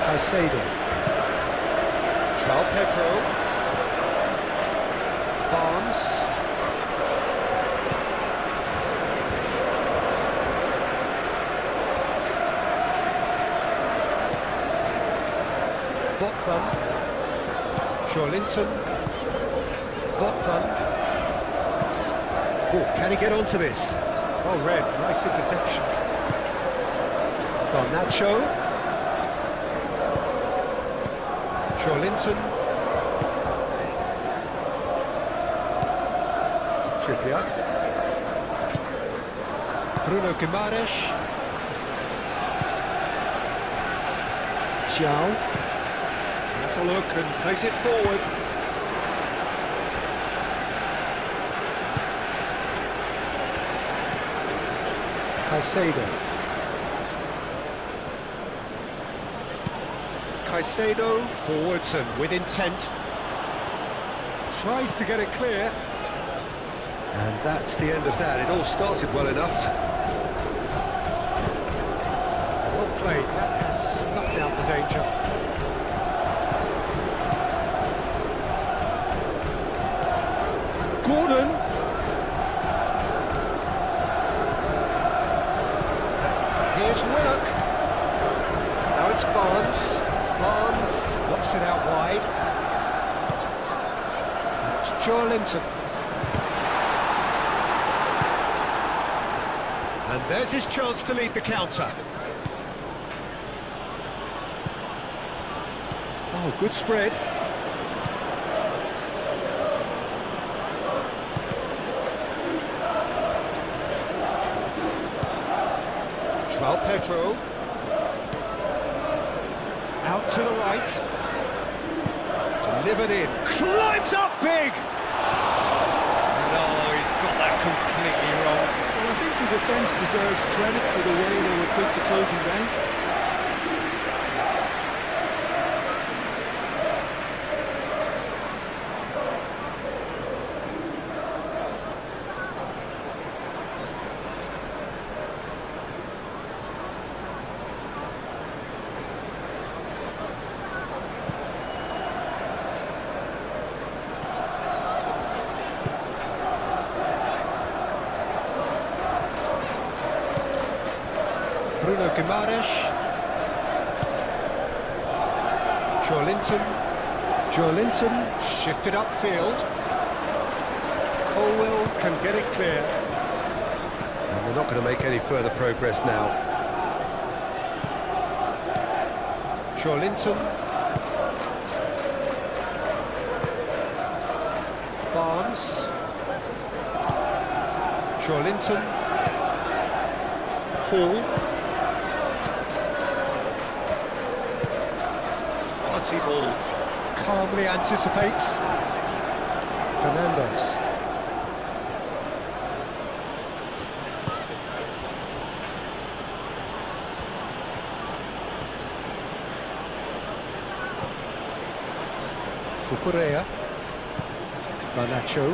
Caicedo. João Pedro. Barnes. Botman. Joelinton. Botman. Oh, can he get onto this? Oh, red, nice interception. Garnacho. Joelinton. Trippier. Bruno Guimaraes. Thiaw. Has a look and plays it forward. Caicedo forwards and with intent. Tries to get it clear. And that's the end of that. It all started well enough. Well played. That has snuffed out the danger. Gordon. Here's Willock. Now it's Barnes. Barnes knocks it out wide. It's Joelinton. And there's his chance to lead the counter. Oh, good spread. João Pedro. Out to the right. Delivered in, climbs up big! No, he's got that completely wrong. Well, I think the defence deserves credit for the way they were quick to close him down. Bruno Guimaraes. Joelinton shifted upfield. Colwell can get it clear. And we're not going to make any further progress now. Joelinton. Barnes. Joelinton. Hall. Quality ball. Calmly anticipates. Fernandes. Cucurella. Garnacho.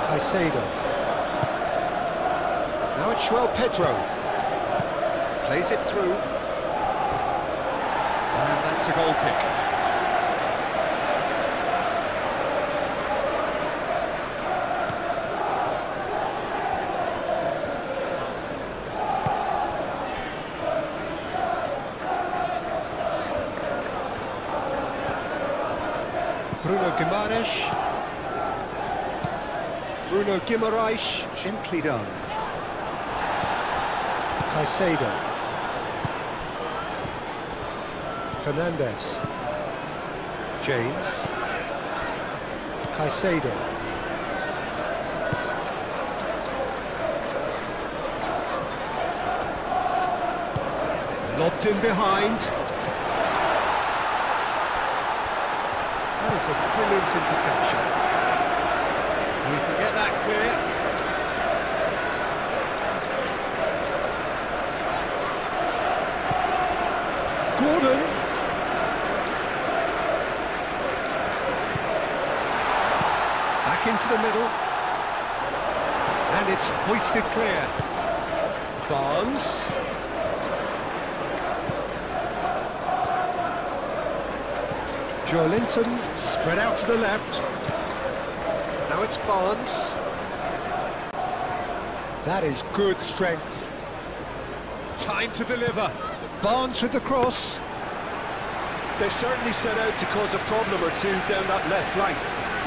Caicedo. Now it's João Pedro. Plays it through. And that's a goal kick. Bruno Guimaraes, gently done. Caicedo. Fernandes. James. Caicedo. Lobbed in behind. That is a brilliant interception. You can get that clear. Gordon. Back into the middle. And it's hoisted clear. Barnes. Joelinton spread out to the left. Now it's Barnes. That is good strength. Time to deliver. Barnes with the cross. They've certainly set out to cause a problem or two down that left flank.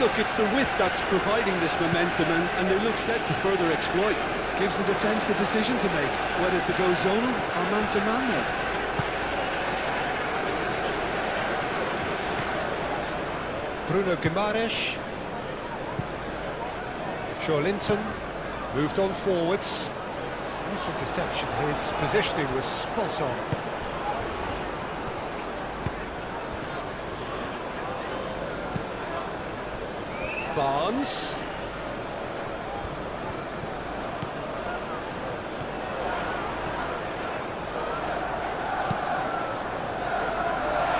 Look, it's the width that's providing this momentum, and they look set to further exploit. Gives the defence a decision to make, whether to go zonal or man-to-man now. Bruno Guimaraes. Joelinton moved on forwards. Nice interception. His positioning was spot on. Barnes.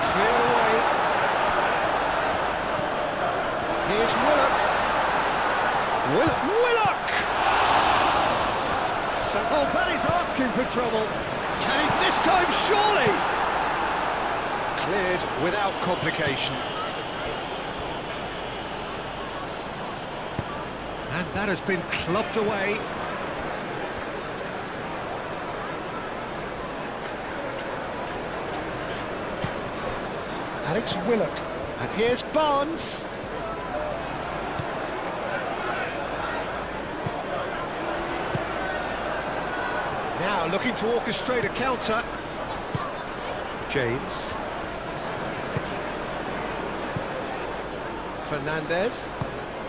Clear away. Here's Willock. Willock! So, oh, that is asking for trouble. Can he this time, surely? Cleared without complication. And that has been clubbed away. And it's Willock. And here's Barnes. Now looking to orchestrate a counter. James. Fernandes.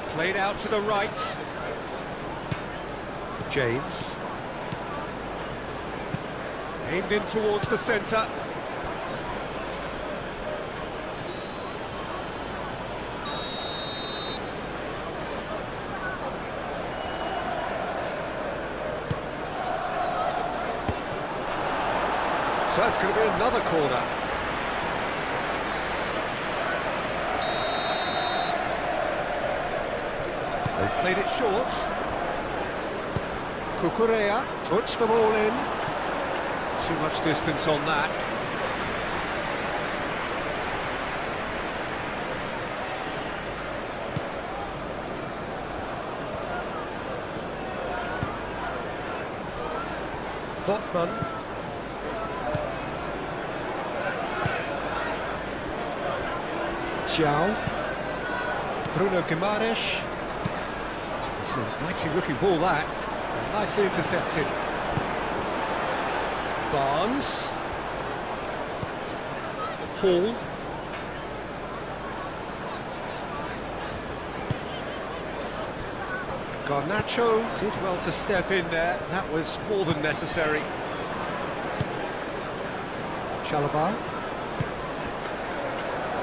Played out to the right. James. Aimed in towards the centre. So it's going to be another corner. They've played it short. Cucurella puts them all in. Too much distance on that. Botman. Bruno Guimaraes. It's an inviting looking ball that. Nicely intercepted. Barnes. Hall. Garnacho did well to step in there. That was more than necessary. Chalobah.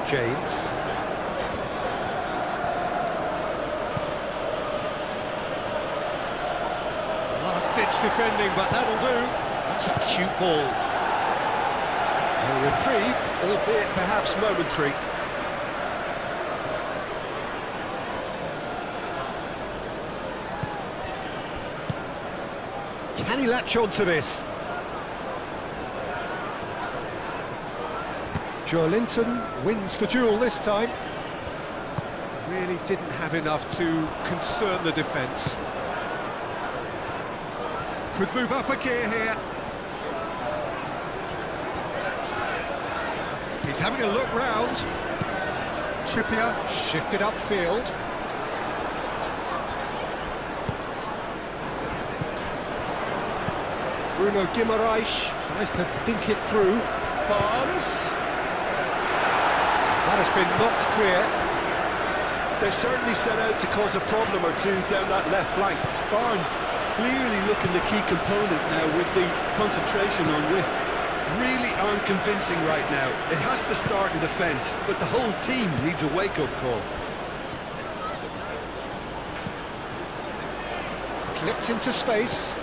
James. Last-ditch defending, but that'll do. That's a cute ball. A reprieve, albeit perhaps momentary. Can he latch on to this? Joelinton wins the duel this time. Really didn't have enough to concern the defence. Could move up a gear here. He's having a look round. Trippier shifted upfield. Bruno Guimaraes tries to dink it through. Barnes. That has been knocked clear. They've certainly set out to cause a problem or two down that left flank. Barnes clearly looking the key component now with the concentration on width. Really aren't convincing right now. It has to start in defence, but the whole team needs a wake-up call. Clipped into space.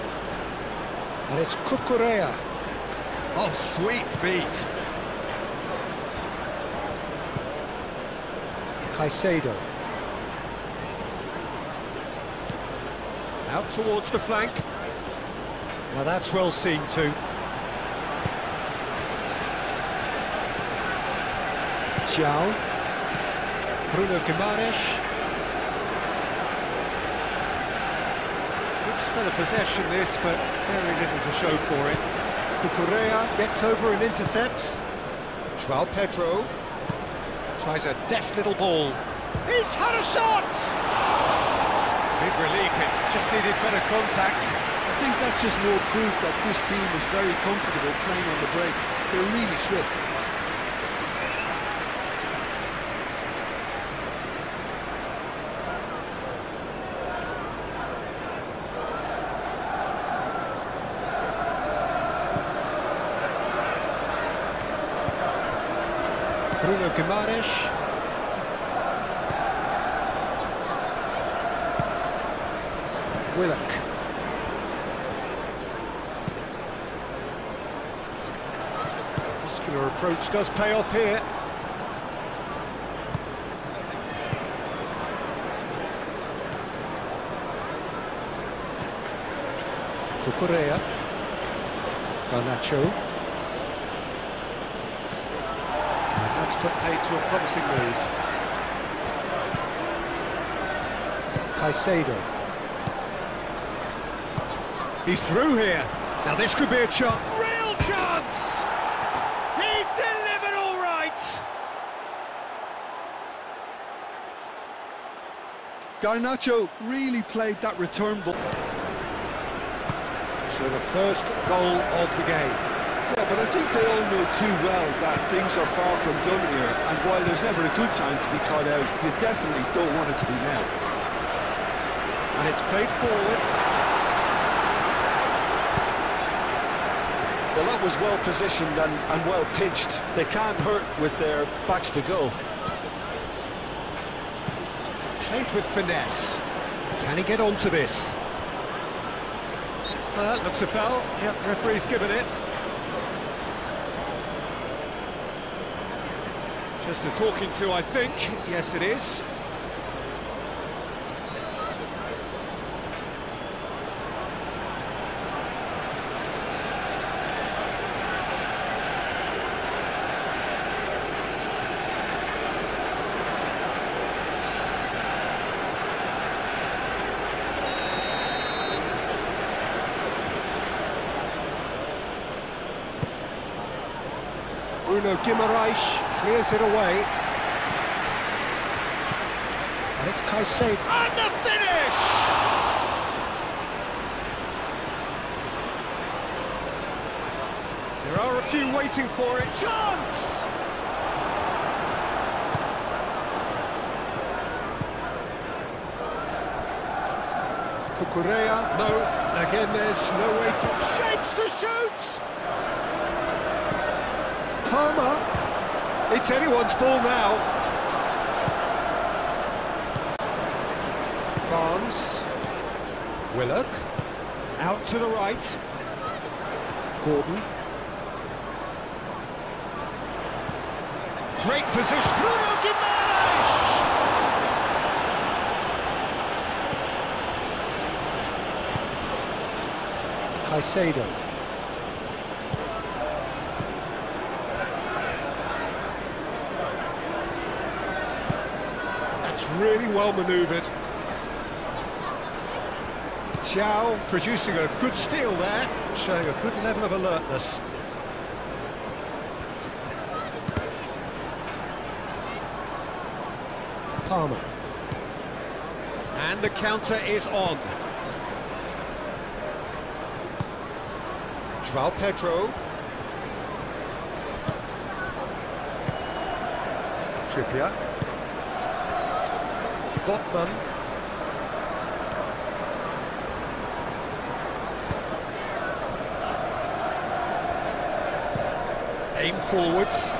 And it's Cucurella. Oh, sweet feet. Caicedo. Out towards the flank. Now that's well seen too. Thiaw. Bruno Guimaraes. Good spell of possession this, but very little to show for it. Cucurella gets over and intercepts. João Pedro tries a deft little ball. He's had a shot! Big relief, it just needed better contact. I think that's just more proof that this team is very comfortable playing on the break. They're really swift. Bruno Guimaraes. Willock. Muscular approach does pay off here. Cucurella. Garnacho. That's put paid to a promising move. Caicedo. He's through here. Now this could be a chance. Real chance! He's delivered all right! Garnacho really played that return ball. So the first goal of the game. Yeah, but I think they all know too well that things are far from done here, and while there's never a good time to be caught out, you definitely don't want it to be now. And it's played forward. Well, Well, that was well positioned and well pitched. They can't hurt with their backs to goal. Played with finesse. Can he get onto this? Well, that looks a foul. Yep, referee's given it. Just a talking to, I think. Yes, it is. Bruno Guimaraes clears it away. And it's Caicedo. And the finish! There are a few waiting for it. Chance! Cucurella, no. Again, there's no way through. Shapes to shoot! Palmer, it's anyone's ball now. Barnes, Willock, out to the right. Gordon. Great position. Bruno Guimaraes! Caicedo. That's really well manoeuvred. Thiaw producing a good steal there, showing a good level of alertness. Palmer. And the counter is on. João Pedro. Trippier. Botman. Aim forwards.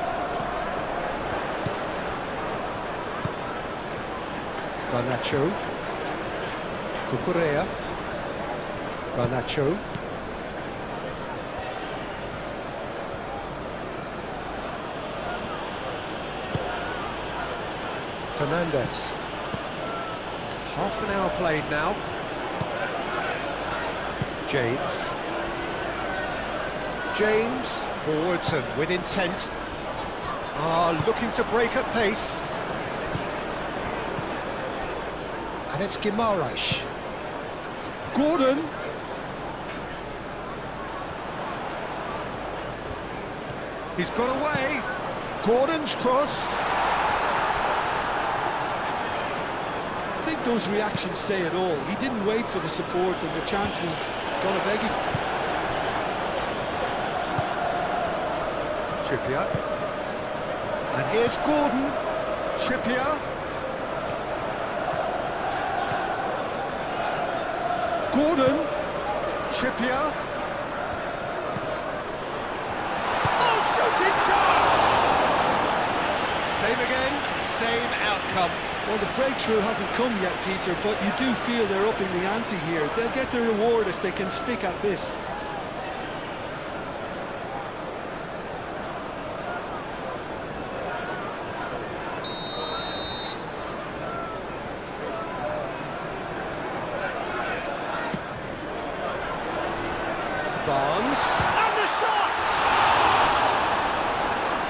Garnacho. Cucurella. Garnacho. Fernandez. Half an hour played now. James, forwards and with intent. Looking to break at pace. And it's Guimaraes. Gordon. He's got away. Gordon's cross. I think those reactions say it all. He didn't wait for the support, and the chance is gonna beg him. Trippier. And here's Gordon. Trippier. Gordon. Trippier. Oh, shooting chance! Same again, same outcome. Well, the breakthrough hasn't come yet, Peter, but you do feel they're upping the ante here. They'll get their reward if they can stick at this. Barnes. And the shot!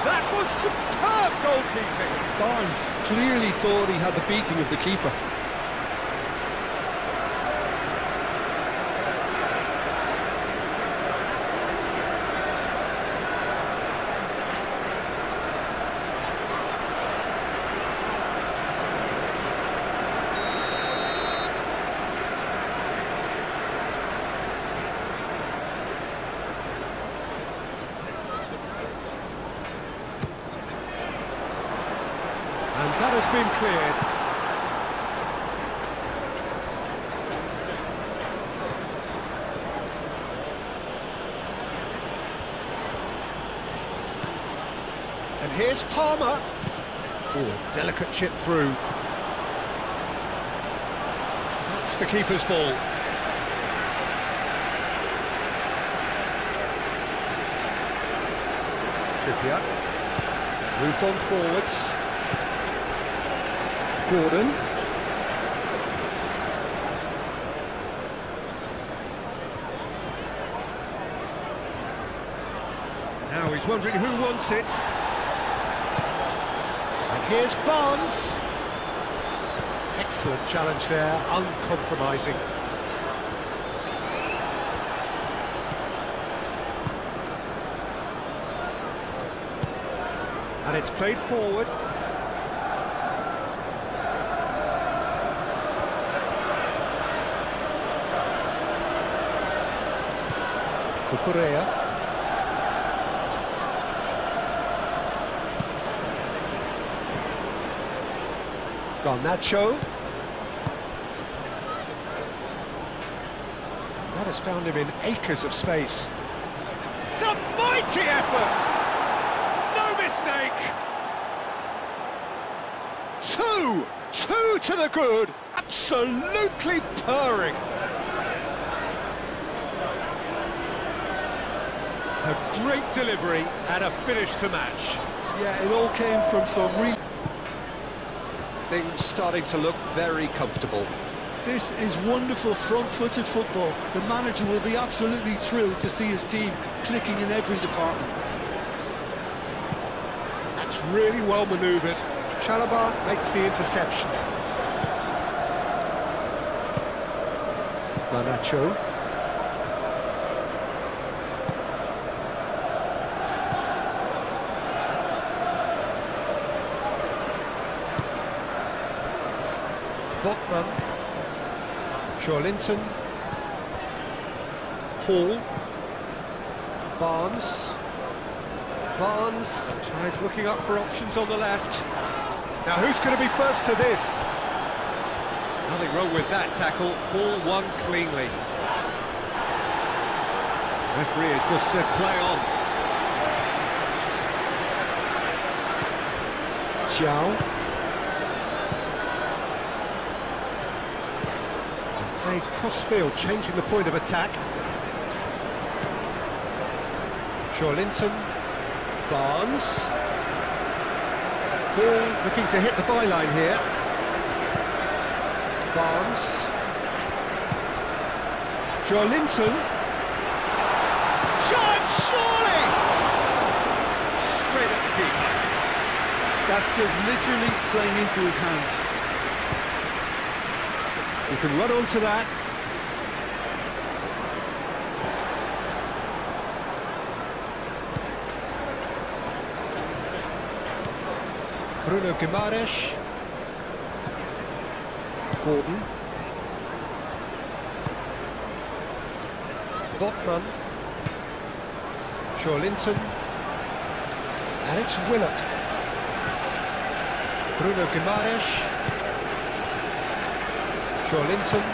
That was superb goalkeeping. Barnes clearly thought he had the beating of the keeper. And that has been cleared. And here's Palmer. Oh, delicate chip through. That's the keeper's ball. Trippier. Moved on forwards. Gordon. Now he's wondering who wants it. And here's Barnes. Excellent challenge there, uncompromising. And it's played forward. Cucurella. Garnacho. That has found him in acres of space. It's a mighty effort! No mistake! Two to the good! Absolutely purring! A great delivery and a finish to match. Yeah, it all came from some real... Things starting to look very comfortable. This is wonderful front-footed football. The manager will be absolutely thrilled to see his team clicking in every department. That's really well manoeuvred. Chalobah makes the interception. Garnacho. Botman, Linton, Hall, Barnes tries looking up for options on the left. Now who's going to be first to this? Nothing wrong with that tackle, ball won cleanly. Referee has just said play on. Xiao. Play cross-field, changing the point of attack. Linton, Barnes. Hall looking to hit the byline here. Barnes. Linton. Chance, surely! Straight at the keeper. That's just literally playing into his hands. You can run onto that. Bruno Guimaraes. Gordon. Botman. Linton. And it's Willett. Bruno Guimaraes. Linton,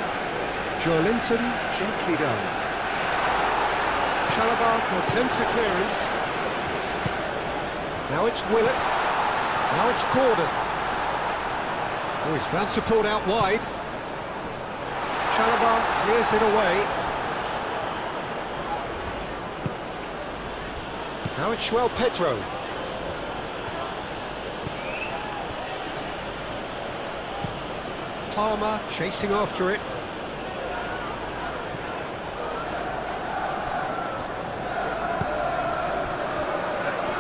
gently done. Chalobah attempts a clearance. Now it's Willett. Now it's Gordon. Oh, he's found support out wide. Chalobah clears it away. Now it's Pedro. Palmer chasing after it.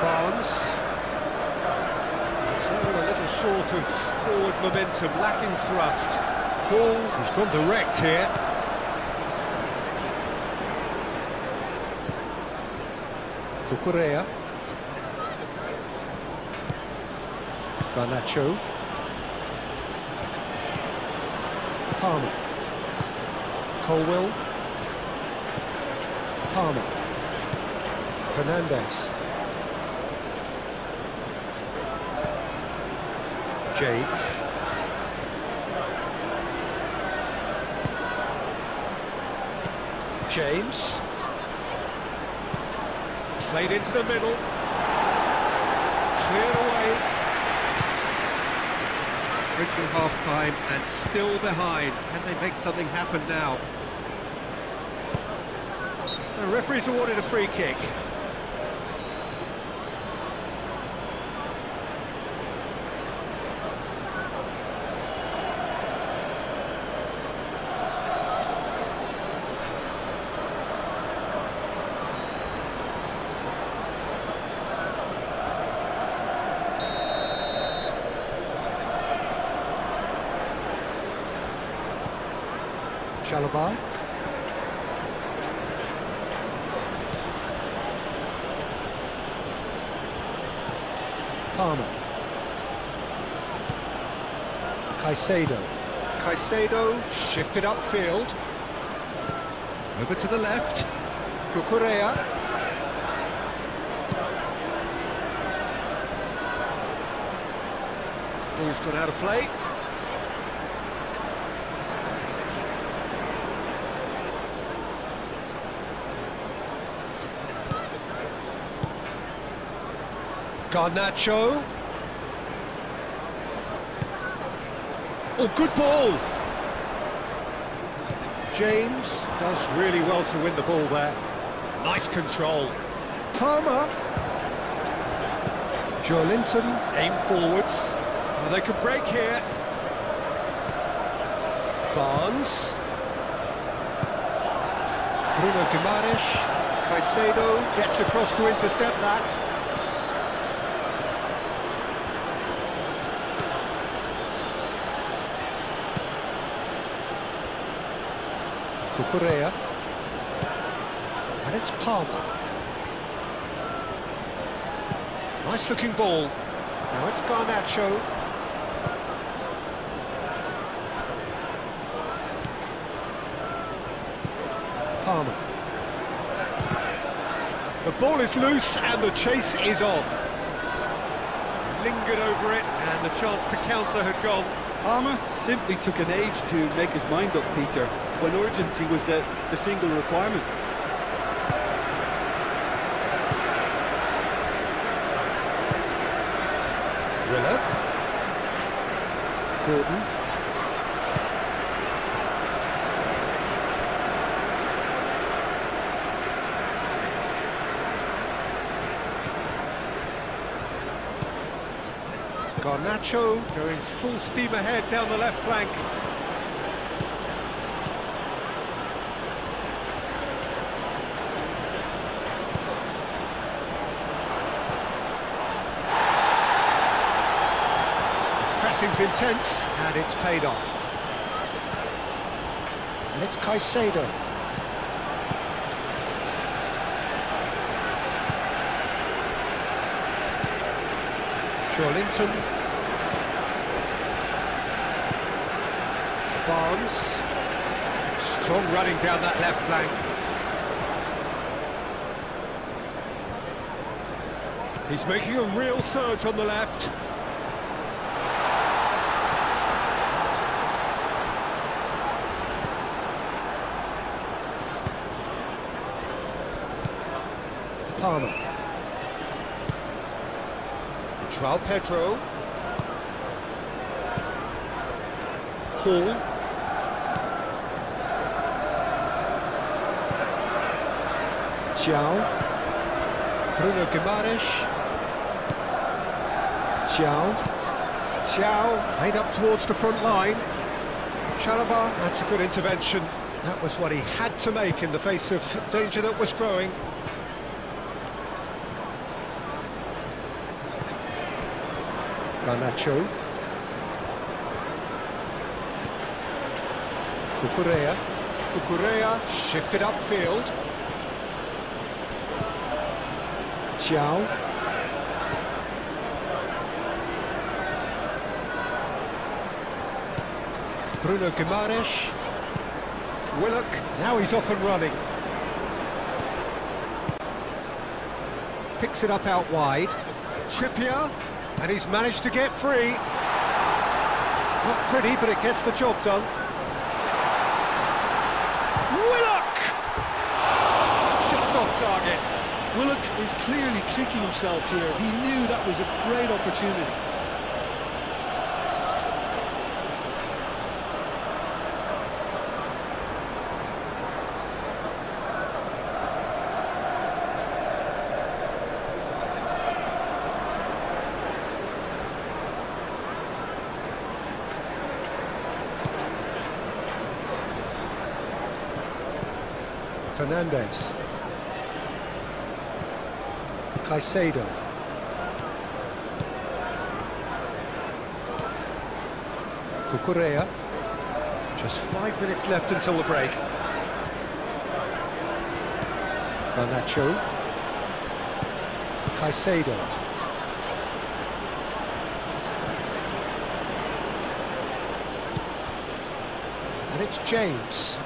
Barnes. It's all a little short of forward momentum, lacking thrust. Hall, he's gone direct here. Cucurella. Garnacho. Palmer. Colwell. Palmer. Fernandez. James. Played into the middle. cleared away. Reaching half-time and still behind. Can they make something happen now? The referee's awarded a free kick. Chalobah. Palmer. Caicedo shifted upfield. Over to the left. Cucurella. Ball's gone out of play. Garnacho. Oh, good ball. James does really well to win the ball there. Nice control. Palmer. Joelinton aim forwards. Oh, they could break here. Barnes. Bruno Guimaraes. Caicedo gets across to intercept that. Cucurella, and it's Palmer. Nice looking ball. Now it's Garnacho. Palmer. The ball is loose and the chase is on. Lingered over it and the chance to counter had gone. Palmer simply took an age to make his mind up, Peter, when urgency was the single requirement. Willock. Gordon. Garnacho going full steam ahead down the left flank. Pressing's intense and it's paid off. And it's Caicedo. Joelinton. Barnes. Strong running down that left flank. He's making a real surge on the left. Palmer. João Pedro. Hall. Thiaw. Bruno Guimaraes. Thiaw played up towards the front line. Chalobah, that's a good intervention. That was what he had to make in the face of danger that was growing. Garnacho. Cucurella shifted upfield. Thiaw. Bruno Guimaraes. Willock, now he's off and running. Picks it up out wide. Trippier, and he's managed to get free. Not pretty, but it gets the job done. Willock! Just off target. Willock is clearly kicking himself here. He knew that was a great opportunity. Fernandez. Caicedo. Cucurella. Just 5 minutes left until the break. Garnacho. Caicedo. And it's James.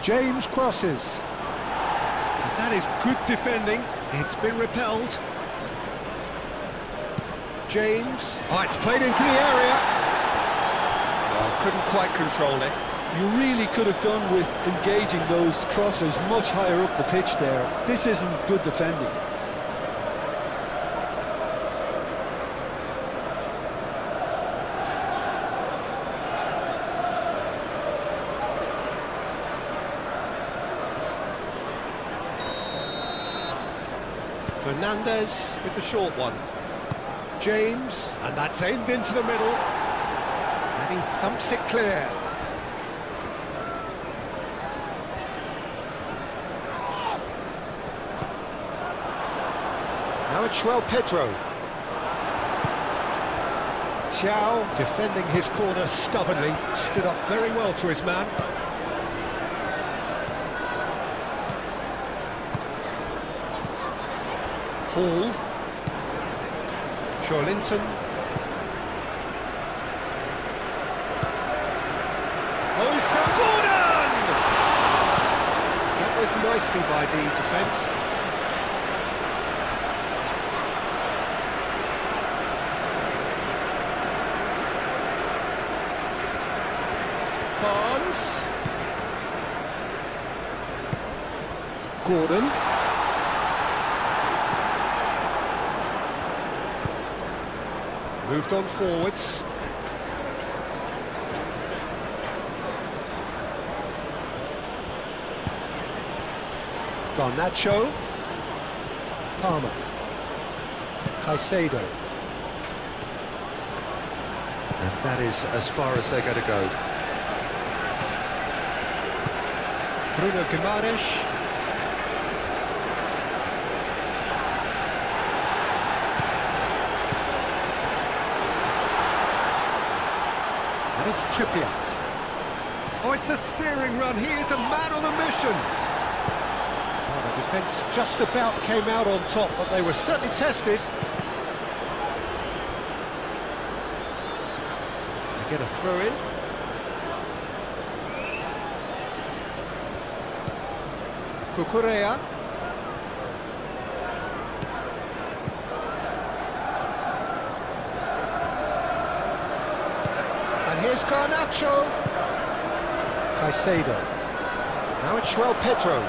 James crosses. And that is good defending. It's been repelled. James. Oh, it's played into the area. Well, couldn't quite control it. You really could have done with engaging those crosses much higher up the pitch there. This isn't good defending. Fernandez with the short one. James, and that's aimed into the middle. And he thumps it clear. Now it's João Pedro. Thiaw, defending his corner stubbornly, stood up very well to his man. Hall. Linton. Oh, he's found Gordon! Dealt with nicely by the defence. Barnes. Gordon. Moved on forwards. Garnacho. Palmer. Caicedo. And that is as far as they're going to go. Bruno Guimaraes. And it's Trippier. Oh, it's a searing run. He is a man on a mission. Oh, the defence just about came out on top, but they were certainly tested. They get a throw in. Cucurella. Here's Garnacho. Caicedo. Now it's João Pedro.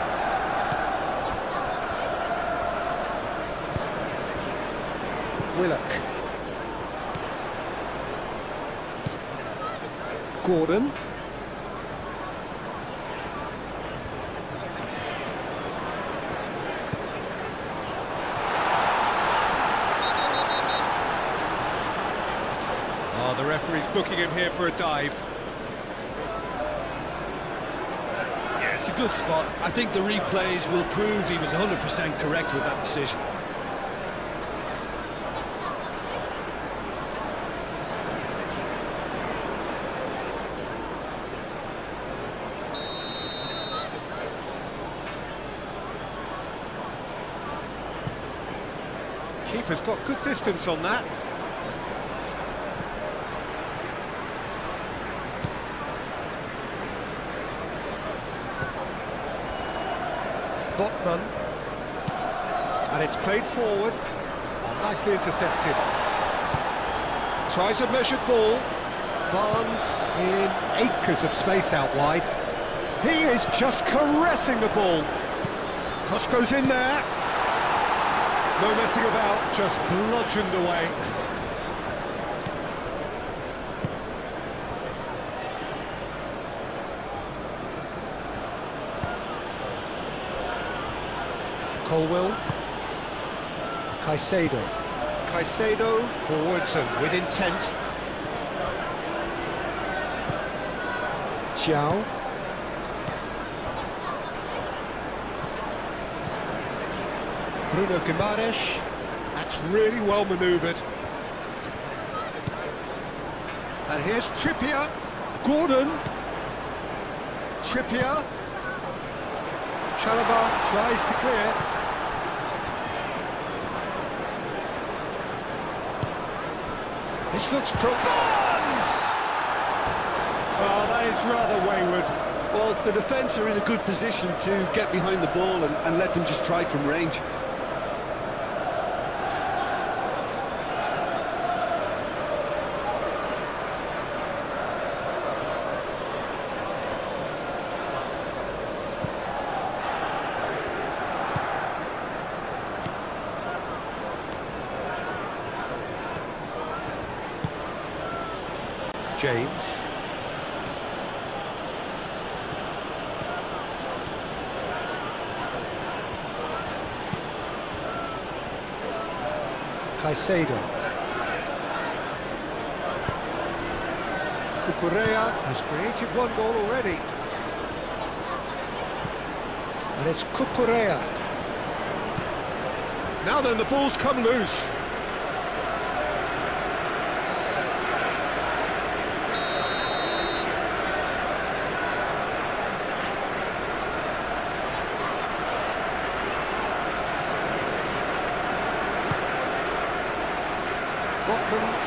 Willock. Gordon. The referee's booking him here for a dive. Yeah, it's a good spot. I think the replays will prove he was 100% correct with that decision. Keeper's got good distance on that. Botman, and it's played forward, nicely intercepted. Tries a measured ball. Barnes in acres of space out wide. He is just caressing the ball. Cross goes in there. No messing about, just bludgeoned away. Colwell. Caicedo forwards and with intent. Xiao. Bruno Guimaraes. That's really well manoeuvred. And here's Trippier. Gordon. Trippier. Chalobah tries to clear. This looks Barnes! Oh, that is rather wayward. Well, the defence are in a good position to get behind the ball and let them just try from range. James. Caicedo. Cucurella has created one goal already. And it's Cucurella. Now then, the ball's come loose.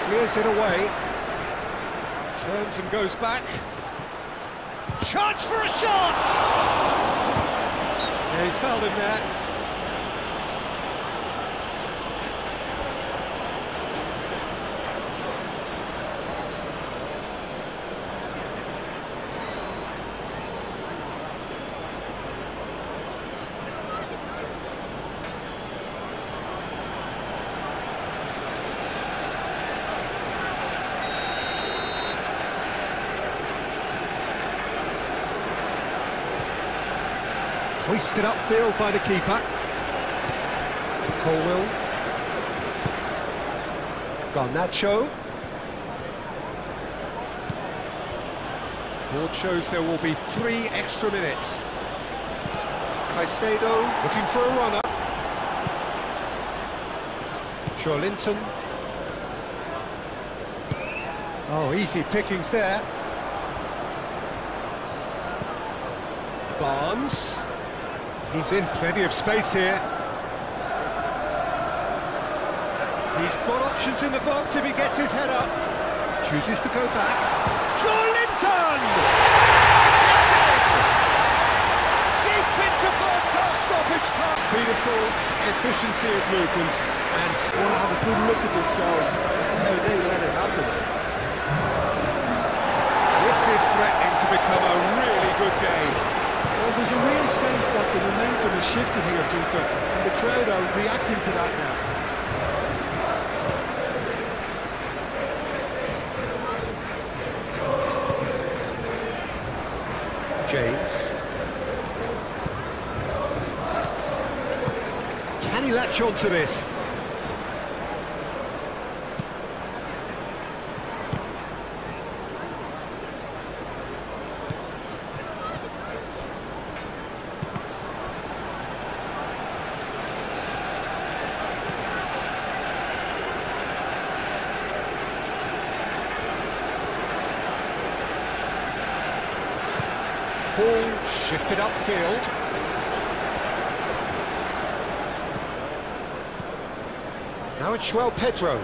Clears it away, turns and goes back. Chance for a shot! Yeah, he's fouled him there. Hoisted upfield by the keeper. Colwell. Garnacho. Board shows there will be 3 extra minutes. Caicedo looking for a runner. Joelinton. Oh, easy pickings there. Barnes. He's in plenty of space here. He's got options in the box if he gets his head up. Chooses to go back. Joelinton! Deep into first half stoppage time. Speed of thought, efficiency of movement, and They want to have a good look at themselves as to how they let it happen. this is threatening to become a really good game. Well, there's a real sense that the momentum has shifted here, Peter, and the crowd are reacting to that now. James. Can he latch on to this? Paul shifted upfield. Now it's João Pedro.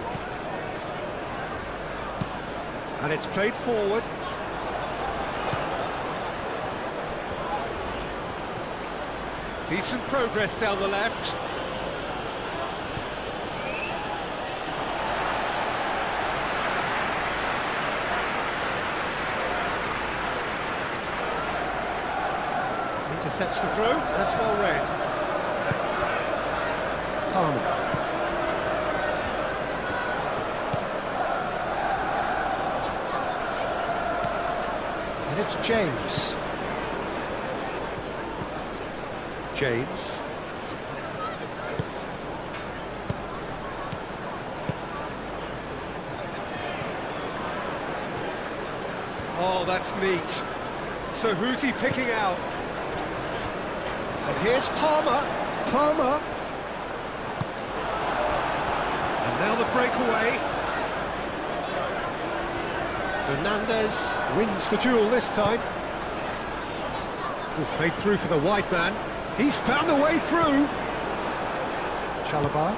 And it's played forward. Decent progress down the left. Intercepts the throw, that's well read. Palmer. And it's James. James. Oh, that's neat. So who's he picking out? And here's Palmer. Palmer. And now the breakaway. Fernandez wins the duel this time. Good play through for the wide man. He's found a way through. Chalobah,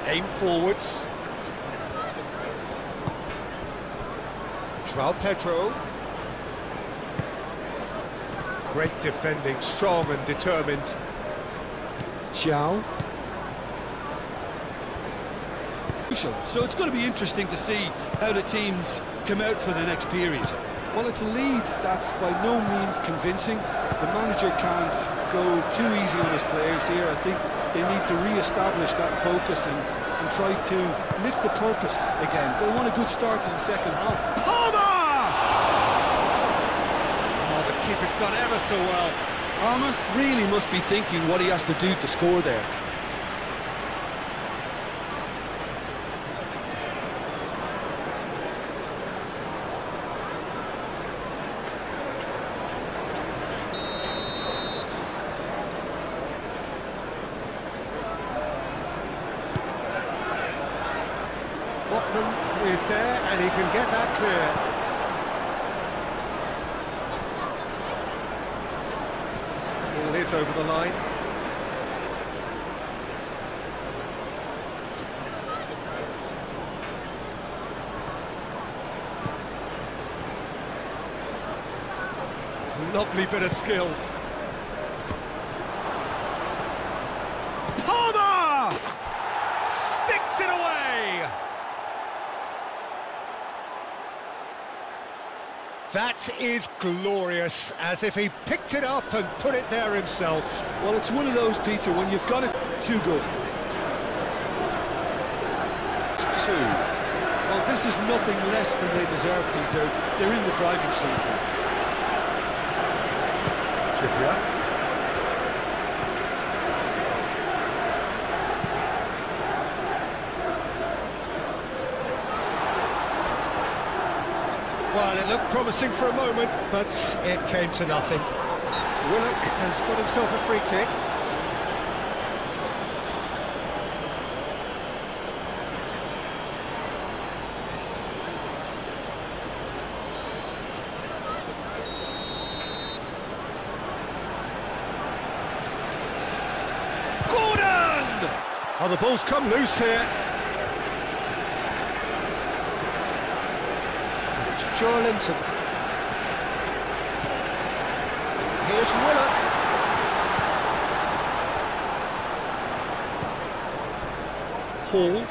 aim forwards. João Pedro. Great defending, strong and determined. Xiao. So it's going to be interesting to see how the teams come out for the next period. Well, it's a lead that's by no means convincing. The manager can't go too easy on his players here. I think they need to re-establish that focus and try to lift the purpose again. They want a good start to the second half. Palmer! Oh, the keeper's done ever so well. Palmer really must be thinking what he has to do to score there. Botman is there and he can get that clear. Ball is over the line. Lovely bit of skill. Palmer! Sticks it away! That is glorious, as if he picked it up and put it there himself. Well, it's one of those, Peter, when you've got it too good. It's 2. Well, this is nothing less than they deserve, Peter. They're in the driving seat now. Trippier. Well, it looked promising for a moment, but it came to nothing. Willock has got himself a free kick. Gordon! Oh, the ball's come loose here. Joelinton. Here's Willock. Hall.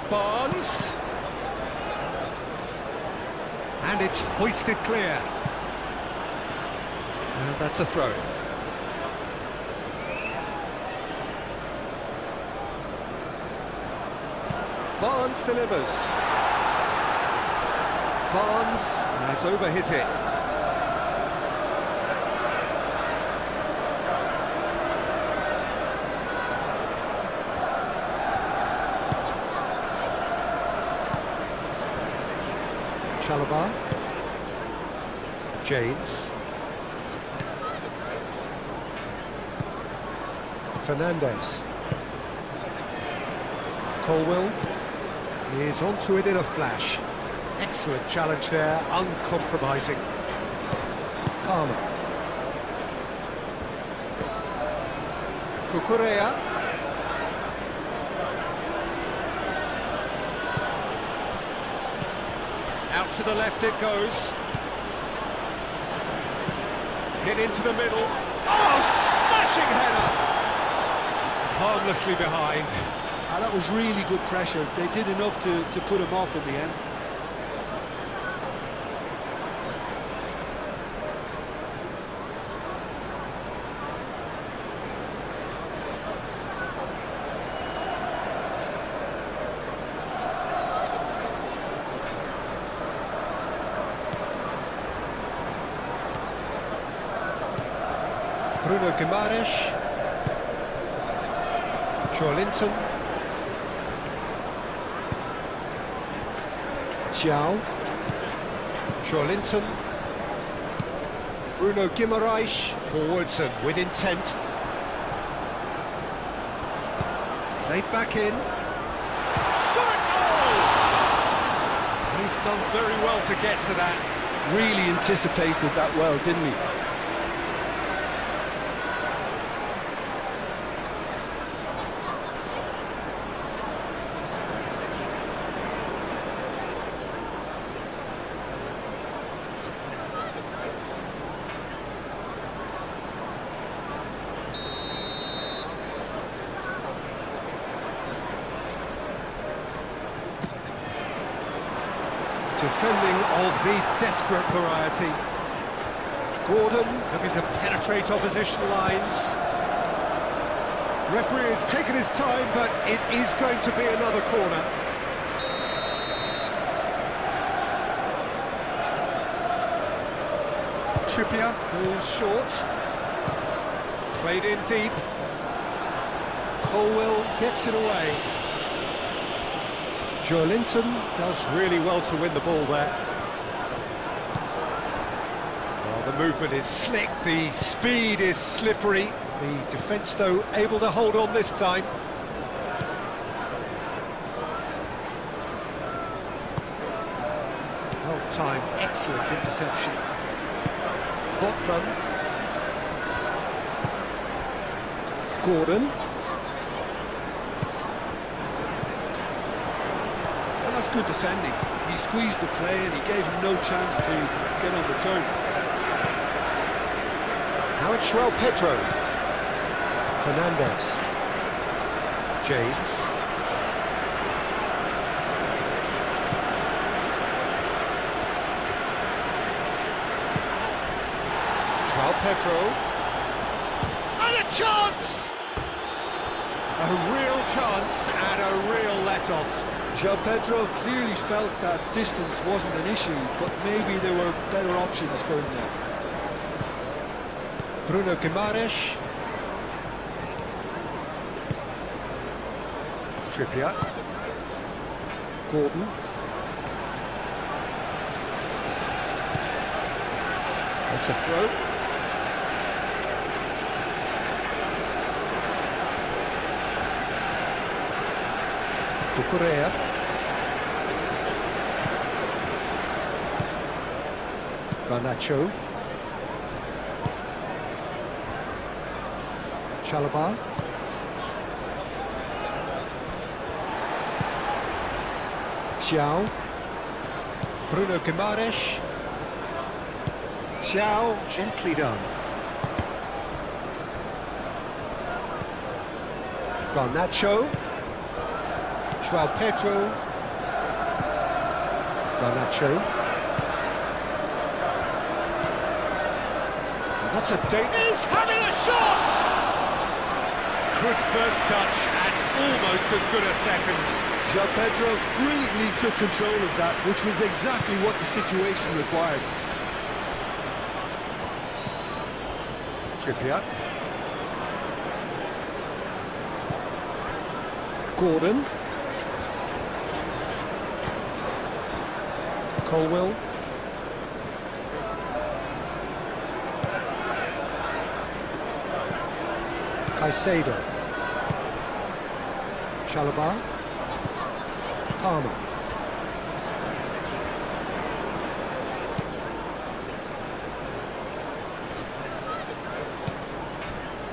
Barnes. And it's hoisted clear. And that's a throw. Barnes delivers. Barnes is over his hit. Chalobah. James. Fernandez. Colwell is onto it in a flash. Excellent challenge there, uncompromising. Palmer. Cucurella. Out to the left it goes. Hit into the middle. Oh, smashing header! Harmlessly behind. That was really good pressure. They did enough to put him off in the end. Bruno Guimaraes. Linton. Xiao. Linton. Bruno Guimaraes. Forwards and with intent. Played back in. Shot at goal! He's done very well to get to that. Really anticipated that well, didn't he? Defending of the desperate variety. Gordon looking to penetrate opposition lines. Referee has taken his time, but it is going to be another corner. Trippier goes short. Played in deep. Colwell gets it away. Linton does really well to win the ball there. Well, the movement is slick, the speed is slippery. The defence, though, able to hold on this time. Well timed, excellent interception. Botman. Gordon. That's good defending. He squeezed the play and he gave him no chance to get on the turn. Now it's João Pedro. Fernandes. James. João Pedro. And a chance! A real chance and a real let-off. João Pedro clearly felt that distance wasn't an issue, but maybe there were better options for him there. Bruno Guimaraes. Trippier. Gordon. That's a throw. Cucurella. Garnacho. Chalobah. Xiao. Bruno Guimaraes. Xiao, gently done. Garnacho. João Pedro. Garnacho. And that's a date. He's having a shot! Good first touch and almost as good a second. João Pedro brilliantly took control of that, which was exactly what the situation required. Trippier. Gordon. Colwell. Caicedo. Chalobah. Palmer.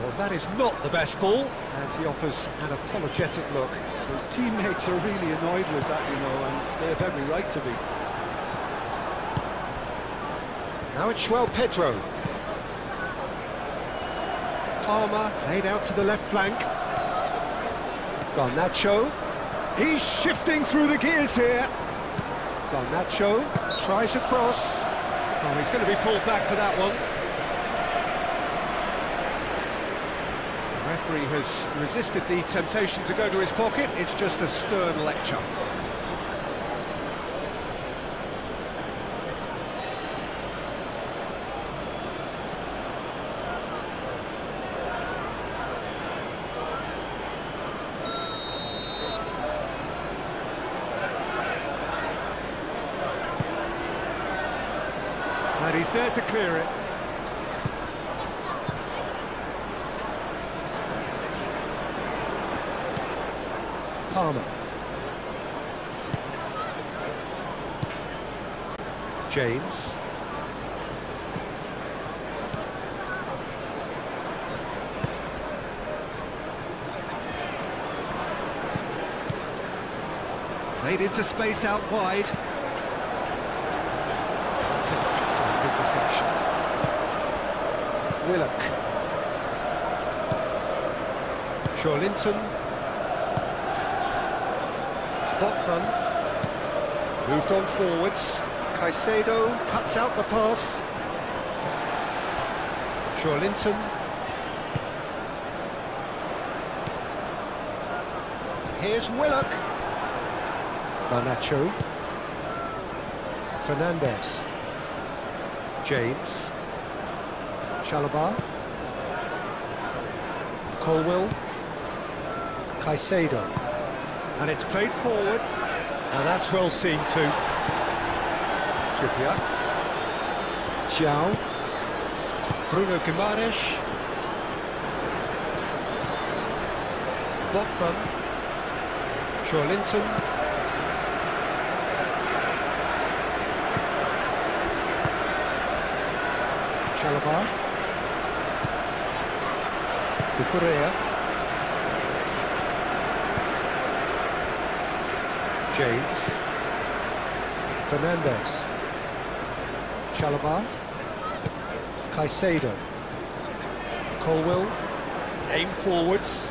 Well, that is not the best ball, and he offers an apologetic look. His teammates are really annoyed with that, you know, and they have every right to be. Now it's João Pedro. Palmer played out to the left flank. Garnacho. He's shifting through the gears here. Garnacho tries a cross. Oh, he's going to be pulled back for that one. The referee has resisted the temptation to go to his pocket. It's just a stern lecture. He's there to clear it. Palmer. James. Played into space out wide. That's an excellent interception. Willock. Shawlinton. Botman. Moved on forwards. Caicedo cuts out the pass. Shawlinton. Here's Willock. Garnacho. Fernandez. James. Chalobah. Colwill. Caicedo. And it's played forward. And that's well seen too. Trippier. Thiaw. Bruno Guimaraes. Botman. Shawlinton. Chalobah. Cucurella. James. Fernandez. Chalobah. Caicedo. Colwill. Aim forwards.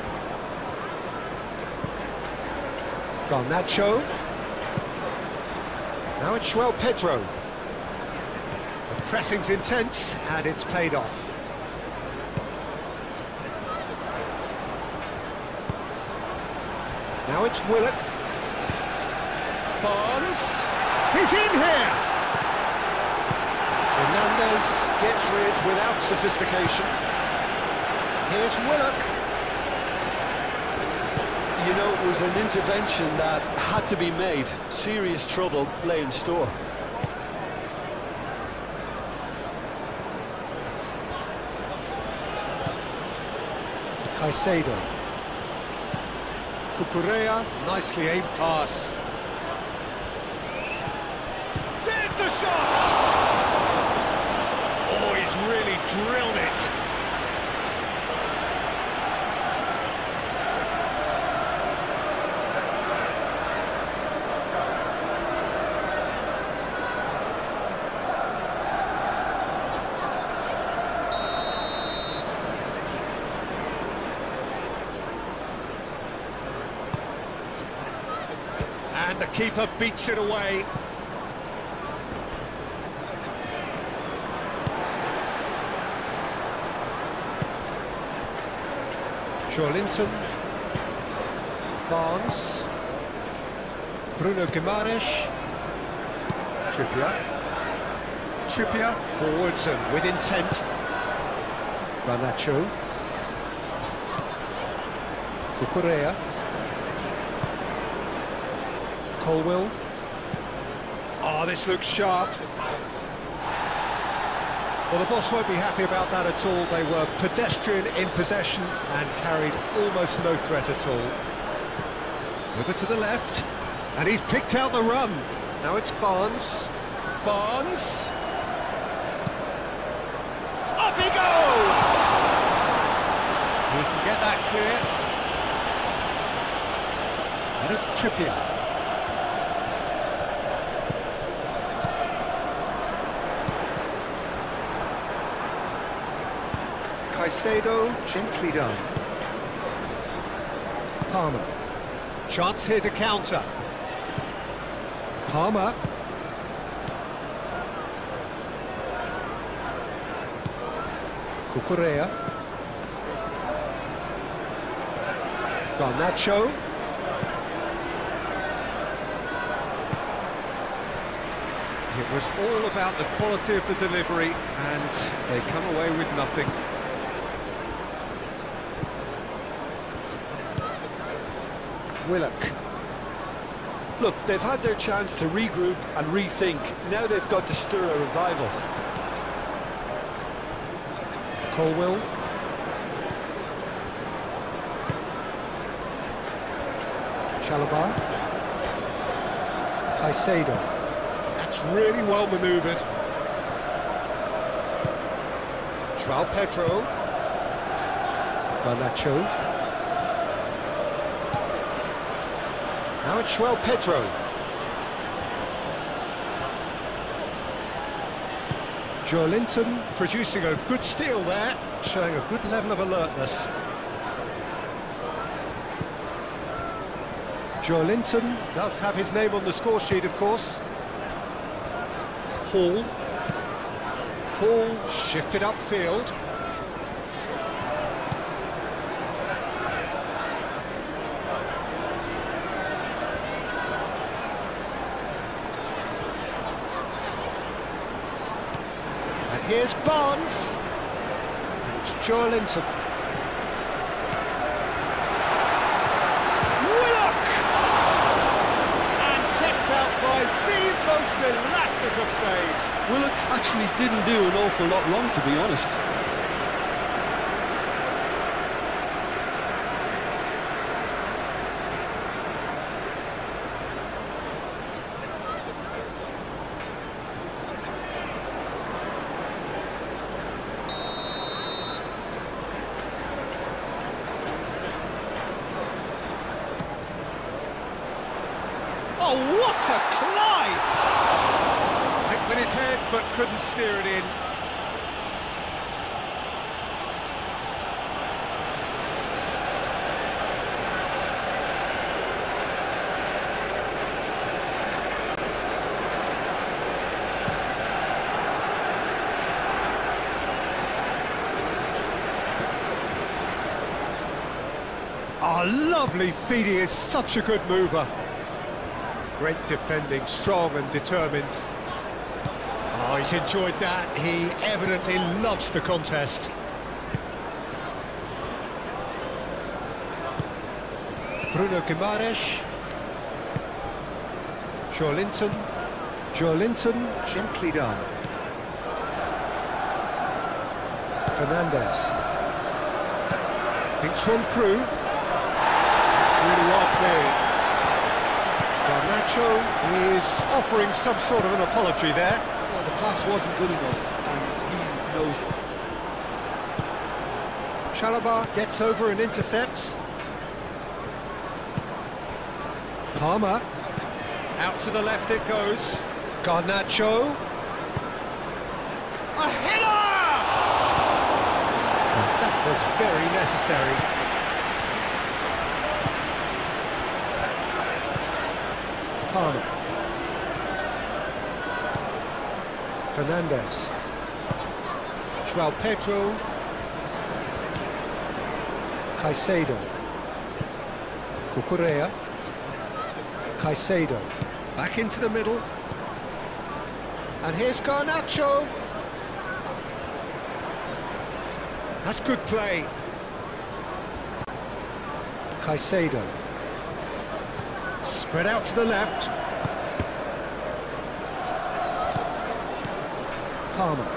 Garnacho. Now it's João Pedro. The pressing's intense and it's paid off. Now it's Willock. Barnes. He's in here! Fernandez gets rid without sophistication. Here's Willock. You know, it was an intervention that had to be made. Serious trouble lay in store. Caicedo. Cucurella, nicely aimed pass. There's the shot! Oh, he's really drilled it. And the keeper beats it away. Shawlinton. Barnes. Bruno Guimaraes. Trippier forwards and with intent. Garnacho. Cucurella. Colwill. Oh, this looks sharp. Well, the boss won't be happy about that at all. They were pedestrian in possession and carried almost no threat at all. Over to the left, and he's picked out the run. Now it's Barnes. Barnes. Up he goes! He can get that clear. And it's Trippier. Caicedo, gently done. Palmer. Chance here to counter. Palmer. Cucurella. Garnacho. It was all about the quality of the delivery, and they come away with nothing. Willock. Look, they've had their chance to regroup and rethink. Now they've got to stir a revival. Colwill. Chalobah. Caicedo. That's really well manoeuvred. João Pedro. Garnacho. Now it's João Pedro. Joelinton producing a good steal there, showing a good level of alertness. Joelinton does have his name on the score sheet, of course. Hall. Hall shifted upfield. And here's Barnes. And it's Joelinton. By the most elastic of saves. Willock actually didn't do an awful lot wrong, to be honest. Oh, what a climb! Hit with his head, but couldn't steer it in. Oh, lovely feet, he is such a good mover. Great defending, strong and determined. Oh, he's enjoyed that. He evidently loves the contest. Bruno Guimaraes. Joelinton. Joelinton, gently done. Fernandes. Thinks one through. It's really well played. Garnacho is offering some sort of an apology there. Well, the pass wasn't good enough, and he knows it. Chalobah gets over and intercepts. Palmer. Out to the left it goes. Garnacho. A header! And that was very necessary. Palmer. Fernandes. João Pedro. Caicedo. Cucurella. Caicedo. Back into the middle. And here's Garnacho. That's good play. Caicedo. Spread out to the left. Palmer.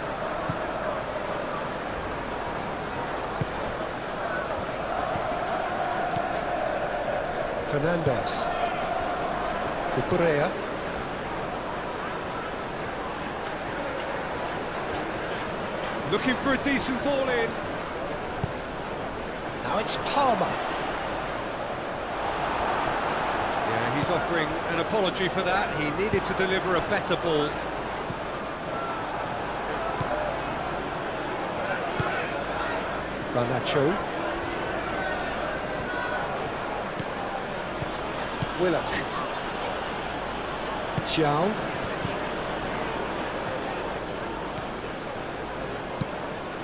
Fernandes. Cucurella. Looking for a decent ball in. Now it's Palmer. He's offering an apology for that. He needed to deliver a better ball. Garnacho. Willock. João.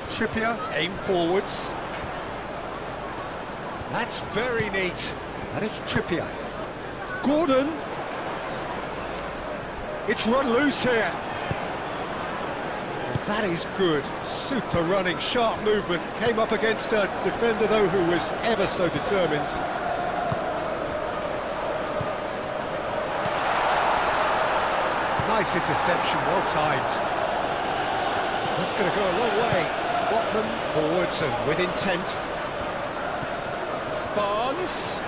Trippier, aim forwards. That's very neat. And it's Trippier. Gordon. It's run loose here. And that is good. Super running, sharp movement. Came up against a defender, though, who was ever so determined. Nice interception, well timed. That's going to go a long way. Botman Forwards and with intent. Barnes.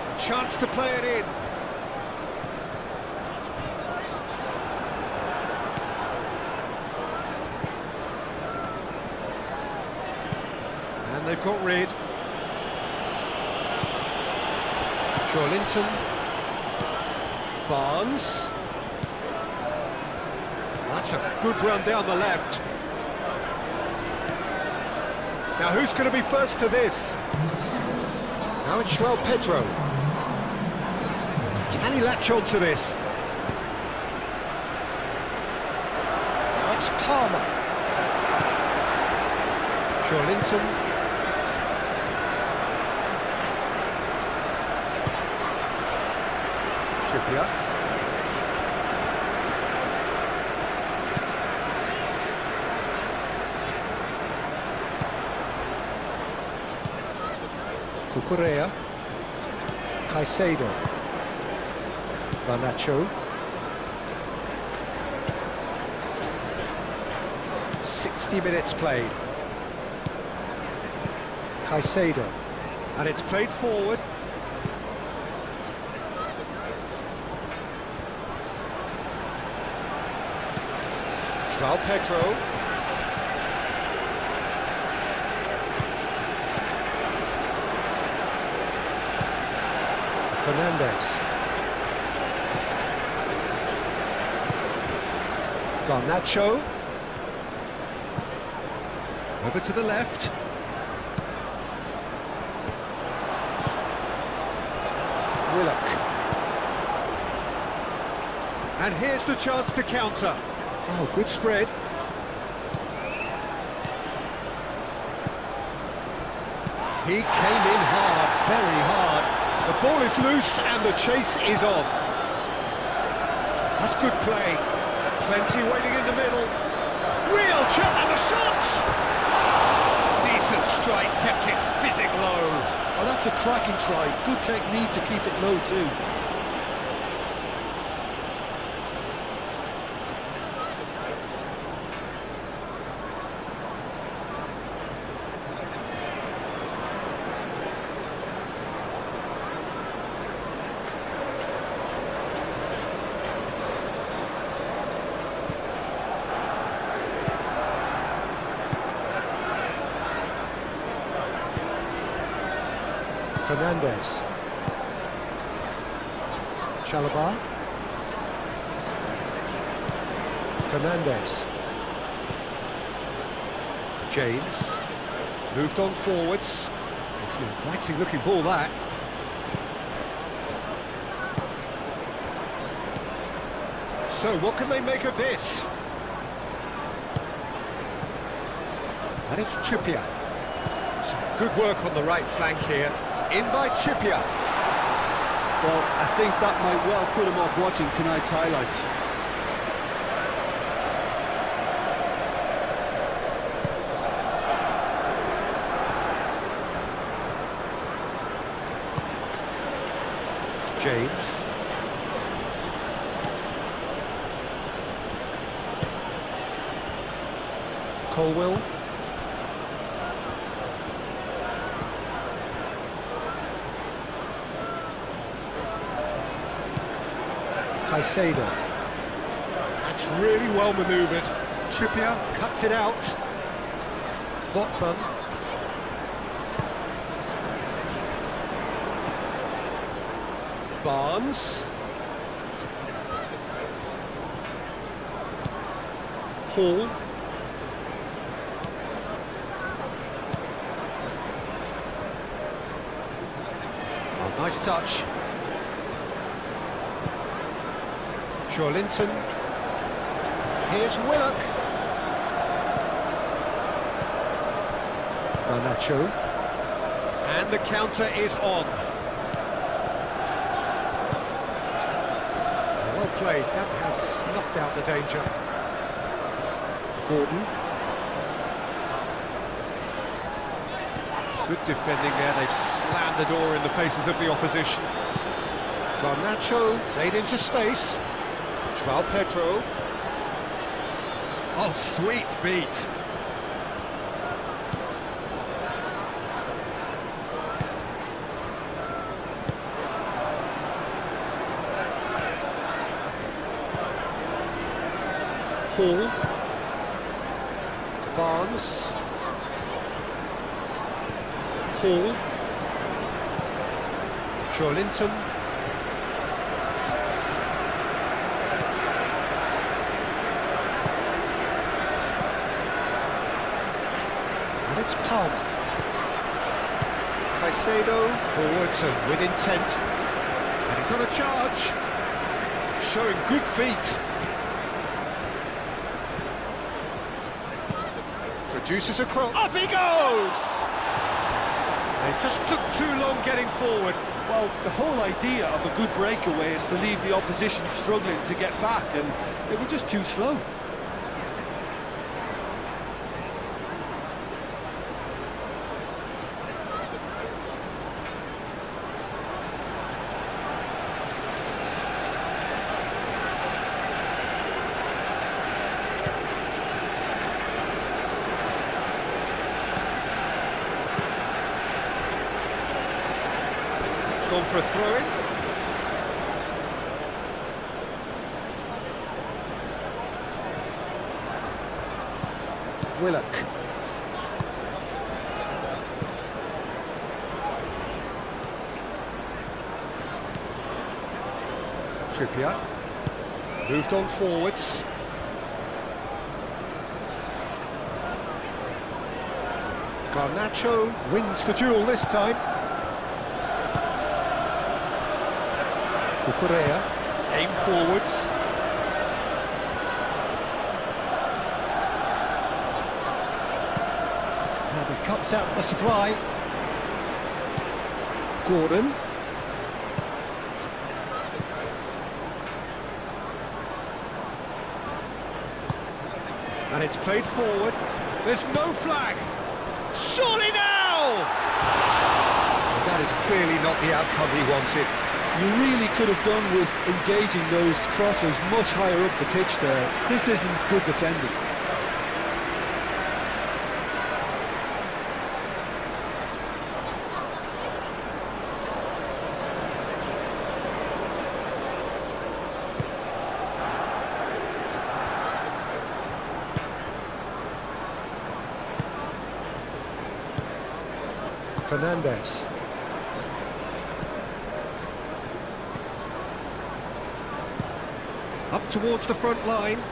A chance to play it in. And they've got rid. Linton. Barnes. That's a good run down the left. Now who's going to be first to this? Now it's João Pedro. Can he latch on to this? Now it's Palmer. Linton. Trippier. Cucurella. Caicedo. Garnacho. 60 minutes played. Caicedo. And it's played forward. João Pedro. Fernandes. Garnacho. Over to the left. Willock. And here's the chance to counter. Oh, good spread. He came in hard, very hard. The ball is loose and the chase is on. That's good play. Plenty waiting in the middle. Real chance and the shots! Decent strike, kept it fizzing low. Oh, that's a cracking try. Good technique to keep it low too. Fernandes. Chalobah. Fernandes. James. Moved on forwards. It's an inviting looking ball, that. So what can they make of this? And it's Trippier. Some good work on the right flank here. In by Trippier. Well, I think that might well put him off watching tonight's highlights. James. Colwill. Caicedo. That's really well manoeuvred. Trippier cuts it out. Botman. Barnes. Hall. Oh, nice touch. Linton. Here's Willock. Garnacho. And the counter is on. Well played. That has snuffed out the danger. Gordon. Good defending there. They've slammed the door in the faces of the opposition. Garnacho played into space. João Pedro. Oh, sweet feet. Hall. Barnes. Hall. Linton. And it's Palmer. Caicedo forwards and with intent. And he's on a charge. Showing good feet. Produces a cross. Up he goes! They just took too long getting forward. Well, the whole idea of a good breakaway is to leave the opposition struggling to get back, and they were just too slow. Gone for a throw-in. Willock. Trippier. Moved on forwards. Garnacho wins the duel this time. Cucurella, aim forwards. And he cuts out the supply. Gordon. And it's played forward. There's no flag. Surely now! And that is clearly not the outcome he wanted. You really could have done with engaging those crosses much higher up the pitch there. This isn't good defending. Fernandes. Up towards the front line.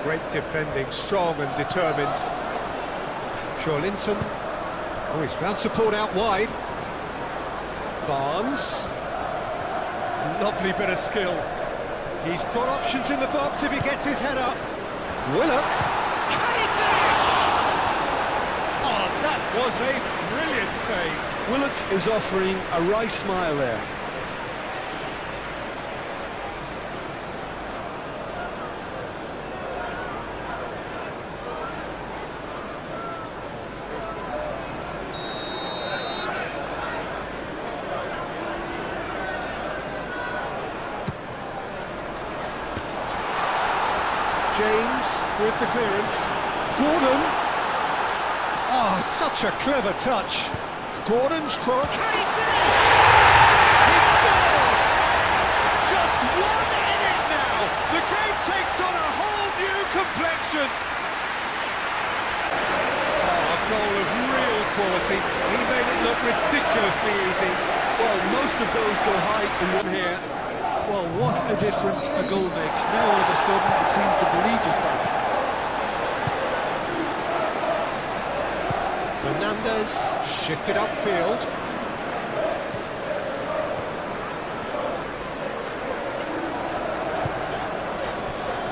Great defending, strong and determined. Linton. Oh, he's found support out wide. Barnes. Lovely bit of skill. He's got options in the box if he gets his head up. Willock. Can he finish? Oh, that was a brilliant save. Willock is offering a wry smile there. James with the clearance. Gordon. Oh, such a clever touch. Gordon's cross. Can he finish? He scored! Just 1 minute now. The game takes on a whole new complexion. Oh, a goal of real quality. He made it look ridiculously easy. Well, most of those go high in one here. Well, what a difference a goal makes. Now all of a sudden it seems the belief is back. Fernandes shifted upfield.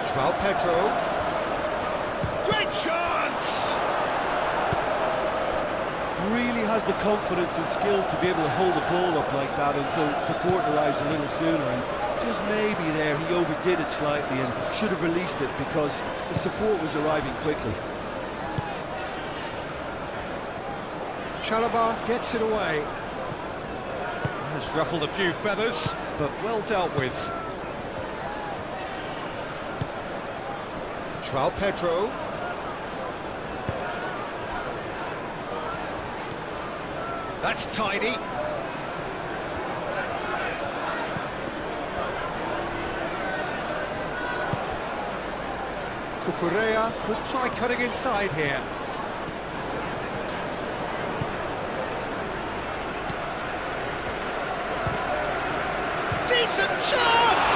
João Pedro. Great chance! Really has the confidence and skill to be able to hold the ball up like that until support arrives a little sooner, and just maybe there he overdid it slightly and should have released it because the support was arriving quickly. Chalobah gets it away. Has ruffled a few feathers, but well dealt with. João Pedro. That's tidy. Cucurella could try cutting inside here. Decent chance!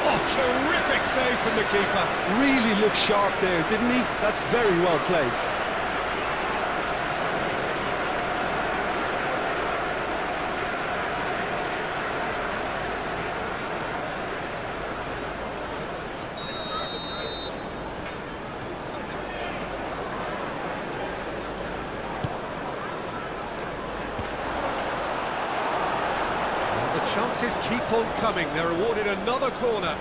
Oh, terrific save from the keeper. Really looked sharp there, didn't he? That's very well played. The chances keep on coming. They're awarded another corner.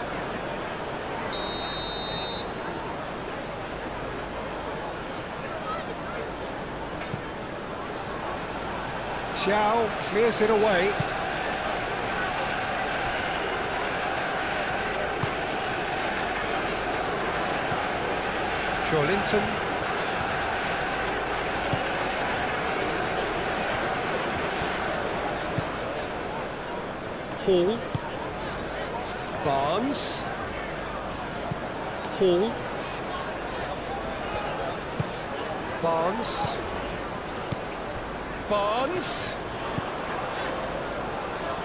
Thiaw clears it away. Joelinton. Hall. Barnes. Hall. Barnes. Barnes.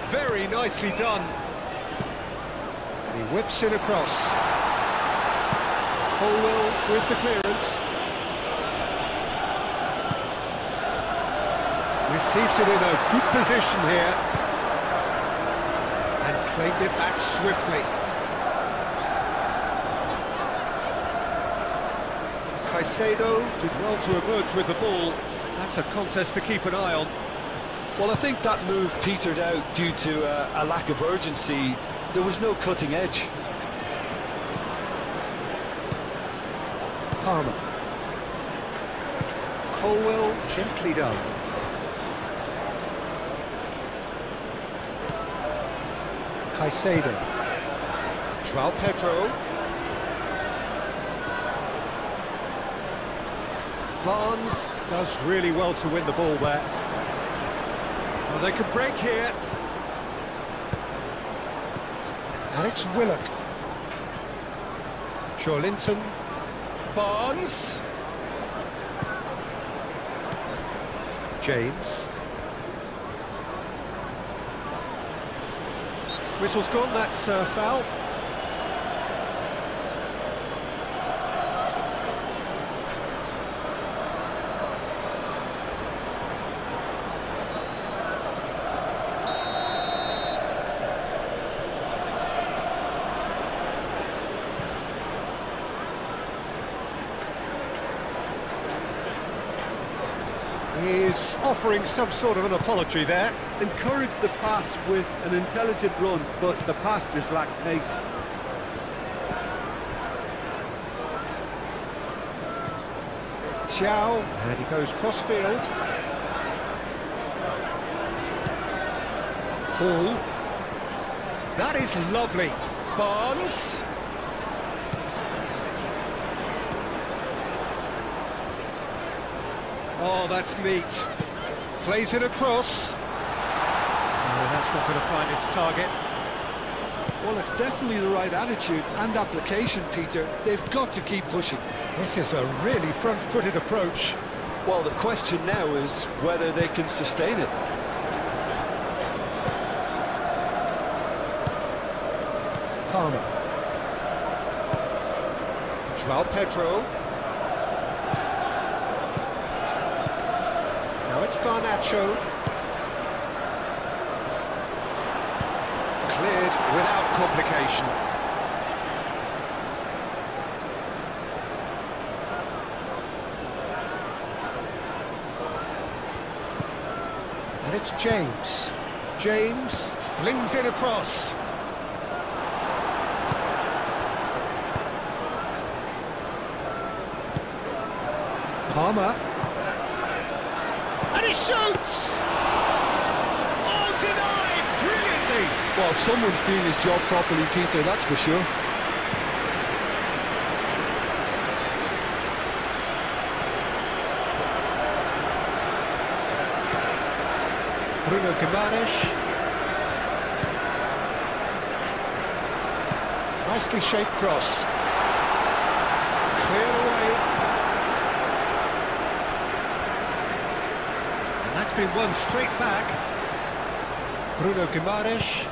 Very nicely done. And he whips it across. Colwell with the clearance. Receives it in a good position here. And claimed it back swiftly. Caicedo did well to emerge with the ball. That's a contest to keep an eye on. Well, I think that move petered out due to a lack of urgency. There was no cutting edge. Palmer. Colwell gently done. Caicedo. João Pedro. Barnes does really well to win the ball there. Well, they could break here. And it's Willock. Joelinton. Barnes. James. Whistle's gone, that's foul. He's offering some sort of an apology there. Encouraged the pass with an intelligent run, but the pass just lacked pace. Thiaw, and he goes cross-field. Hall. That is lovely. Barnes. Oh, that's neat. Plays it across. Oh, that's not going to find its target. Well, it's definitely the right attitude and application, Peter. They've got to keep pushing. This is a really front-footed approach. Well, the question now is whether they can sustain it. Palmer. João Pedro. Now it's Garnacho. Cleared without complication. And it's James. James flings it across. Palmer. And he shoots! Oh, denied! Brilliantly! Well, someone's doing his job properly, Peter, that's for sure. Bruno Guimaraes. Nicely shaped cross. Cleared away. And that's been won straight back. Bruno Guimaraes.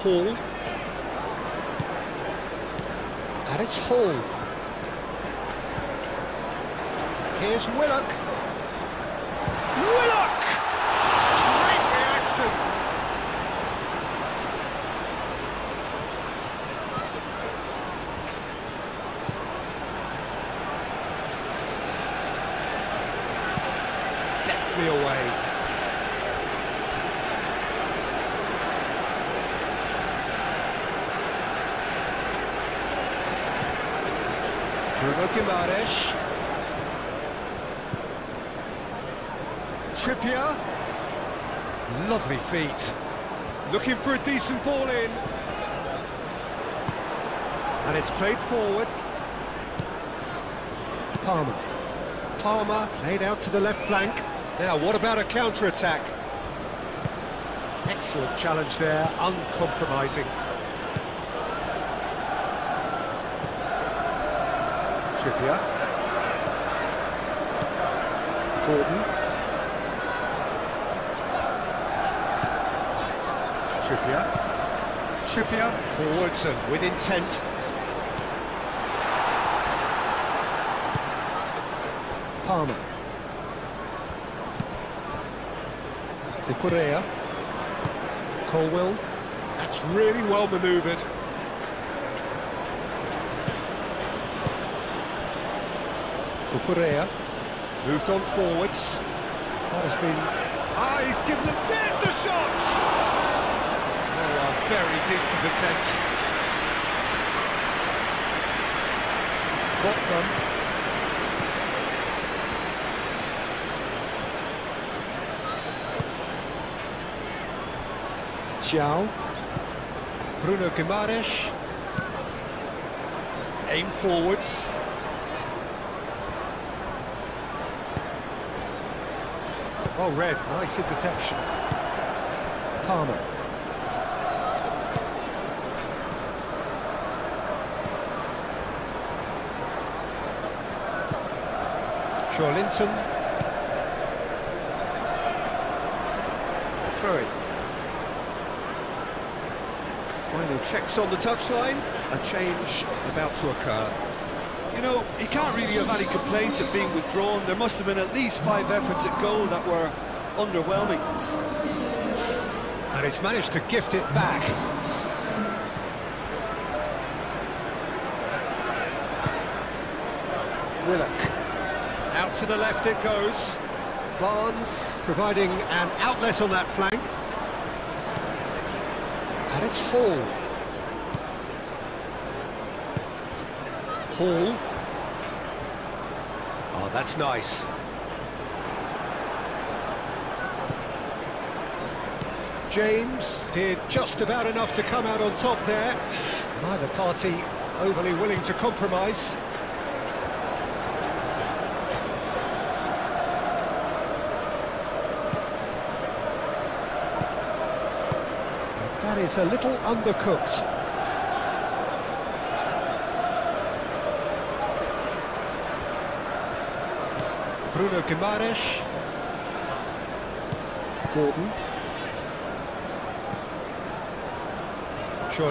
Hall. And it's Hall. Here's Willock. Willock! Great reaction. Deftly away. Bruno Guimaraes. Trippier. Lovely feet. Looking for a decent ball in. And it's played forward. Palmer played out to the left flank. Now, what about a counter-attack? Excellent challenge there, uncompromising. Trippier. Gordon. Trippier forwards and with intent. Palmer. De Correa. Colwell. That's really well manoeuvred. Correa moved on forwards. That has been... he's given them... There's the shot! Very decent attempt. Botman. Thiaw. Bruno Guimaraes. Aim forwards. Oh, red. Nice interception. Palmer. Linton. Throw it. Final checks on the touchline. A change about to occur. You know, he can't really have any complaints of being withdrawn. There must have been at least 5 efforts at goal that were underwhelming. And he's managed to gift it back. Willock. Out to the left it goes. Barnes providing an outlet on that flank. And it's Hall. Oh, that's nice. James did just about enough to come out on top there. Neither party overly willing to compromise. That is a little undercooked. Bruno Guimaraes. Gordon.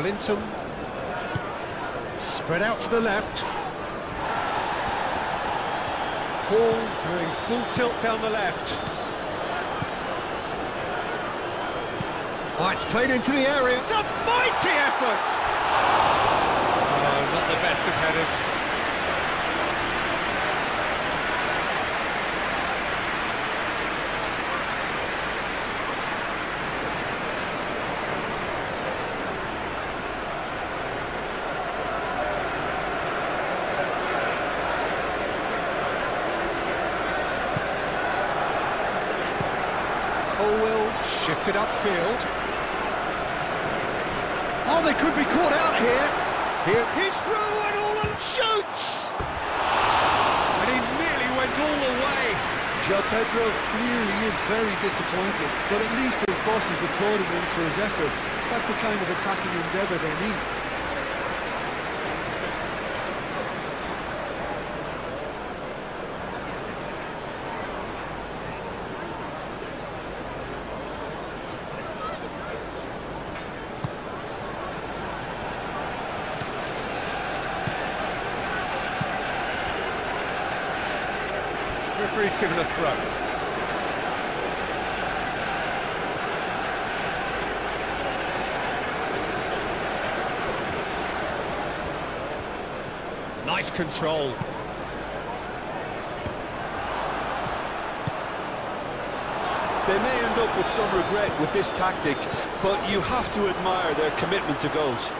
Linton. Spread out to the left. Hall doing full tilt down the left. Oh, it's played into the area. It's a mighty effort! Oh, not the best of headers. Colwell shifted upfield. Oh, they could be caught out here. He's through and all and shoots! And he nearly went all the way. João Pedro clearly is very disappointed, but at least his bosses applauded him for his efforts. That's the kind of attacking endeavour they need. Referee's given a throw. Nice control. They may end up with some regret with this tactic, but you have to admire their commitment to goals.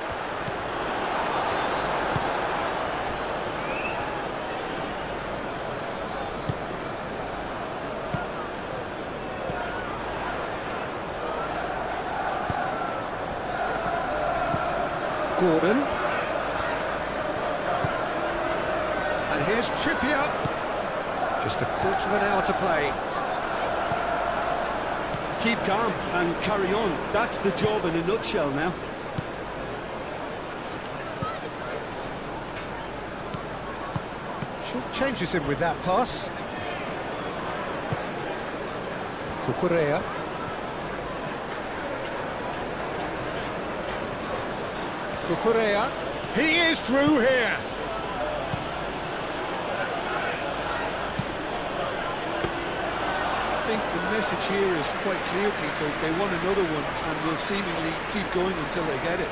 Gordon. And here's Trippier. Just a quarter of an hour to play. Keep calm and carry on. That's the job in a nutshell now. Short changes him with that pass. Cucurella. Cucurella. He is through here. I think the message here is quite clear, Peter. They want another one and will seemingly keep going until they get it.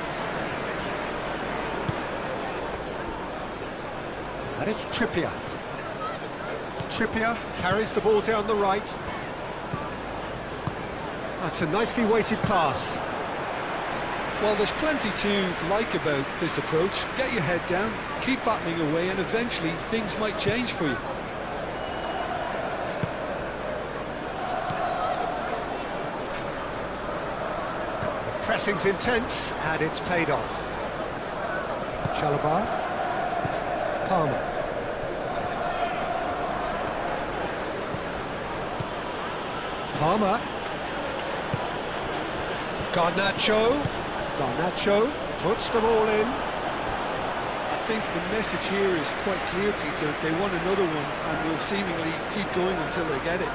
And it's Trippier. Trippier carries the ball down the right. That's a nicely weighted pass. Well, there's plenty to like about this approach. Get your head down, keep battling away, and eventually things might change for you. The pressing's intense, and it's paid off. Chalobah. Palmer. Palmer. Garnacho puts them all in. I think the message here is quite clear, Peter. They want another one and will seemingly keep going until they get it.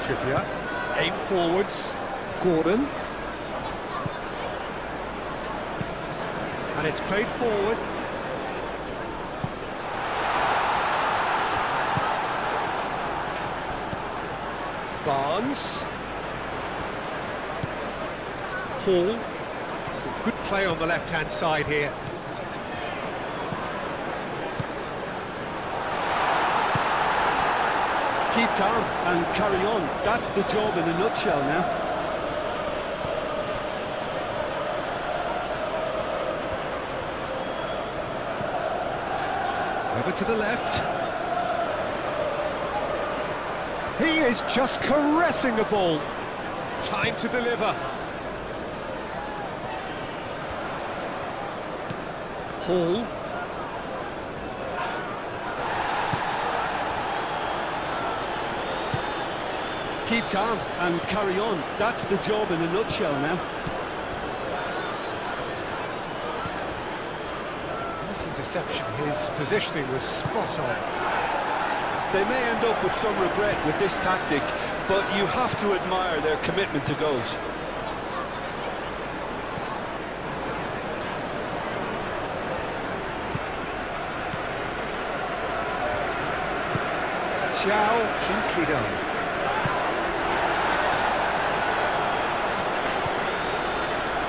Trippier, aim forwards. Gordon. And it's played forward. Barnes. Hall. Good play on the left-hand side here. Keep calm and carry on. That's the job in a nutshell now. Over to the left. He is just caressing the ball. Time to deliver. Hall. Keep calm and carry on. That's the job in a nutshell now. Nice interception. His positioning was spot on. They may end up with some regret with this tactic, but you have to admire their commitment to goals. Xiao, gently done.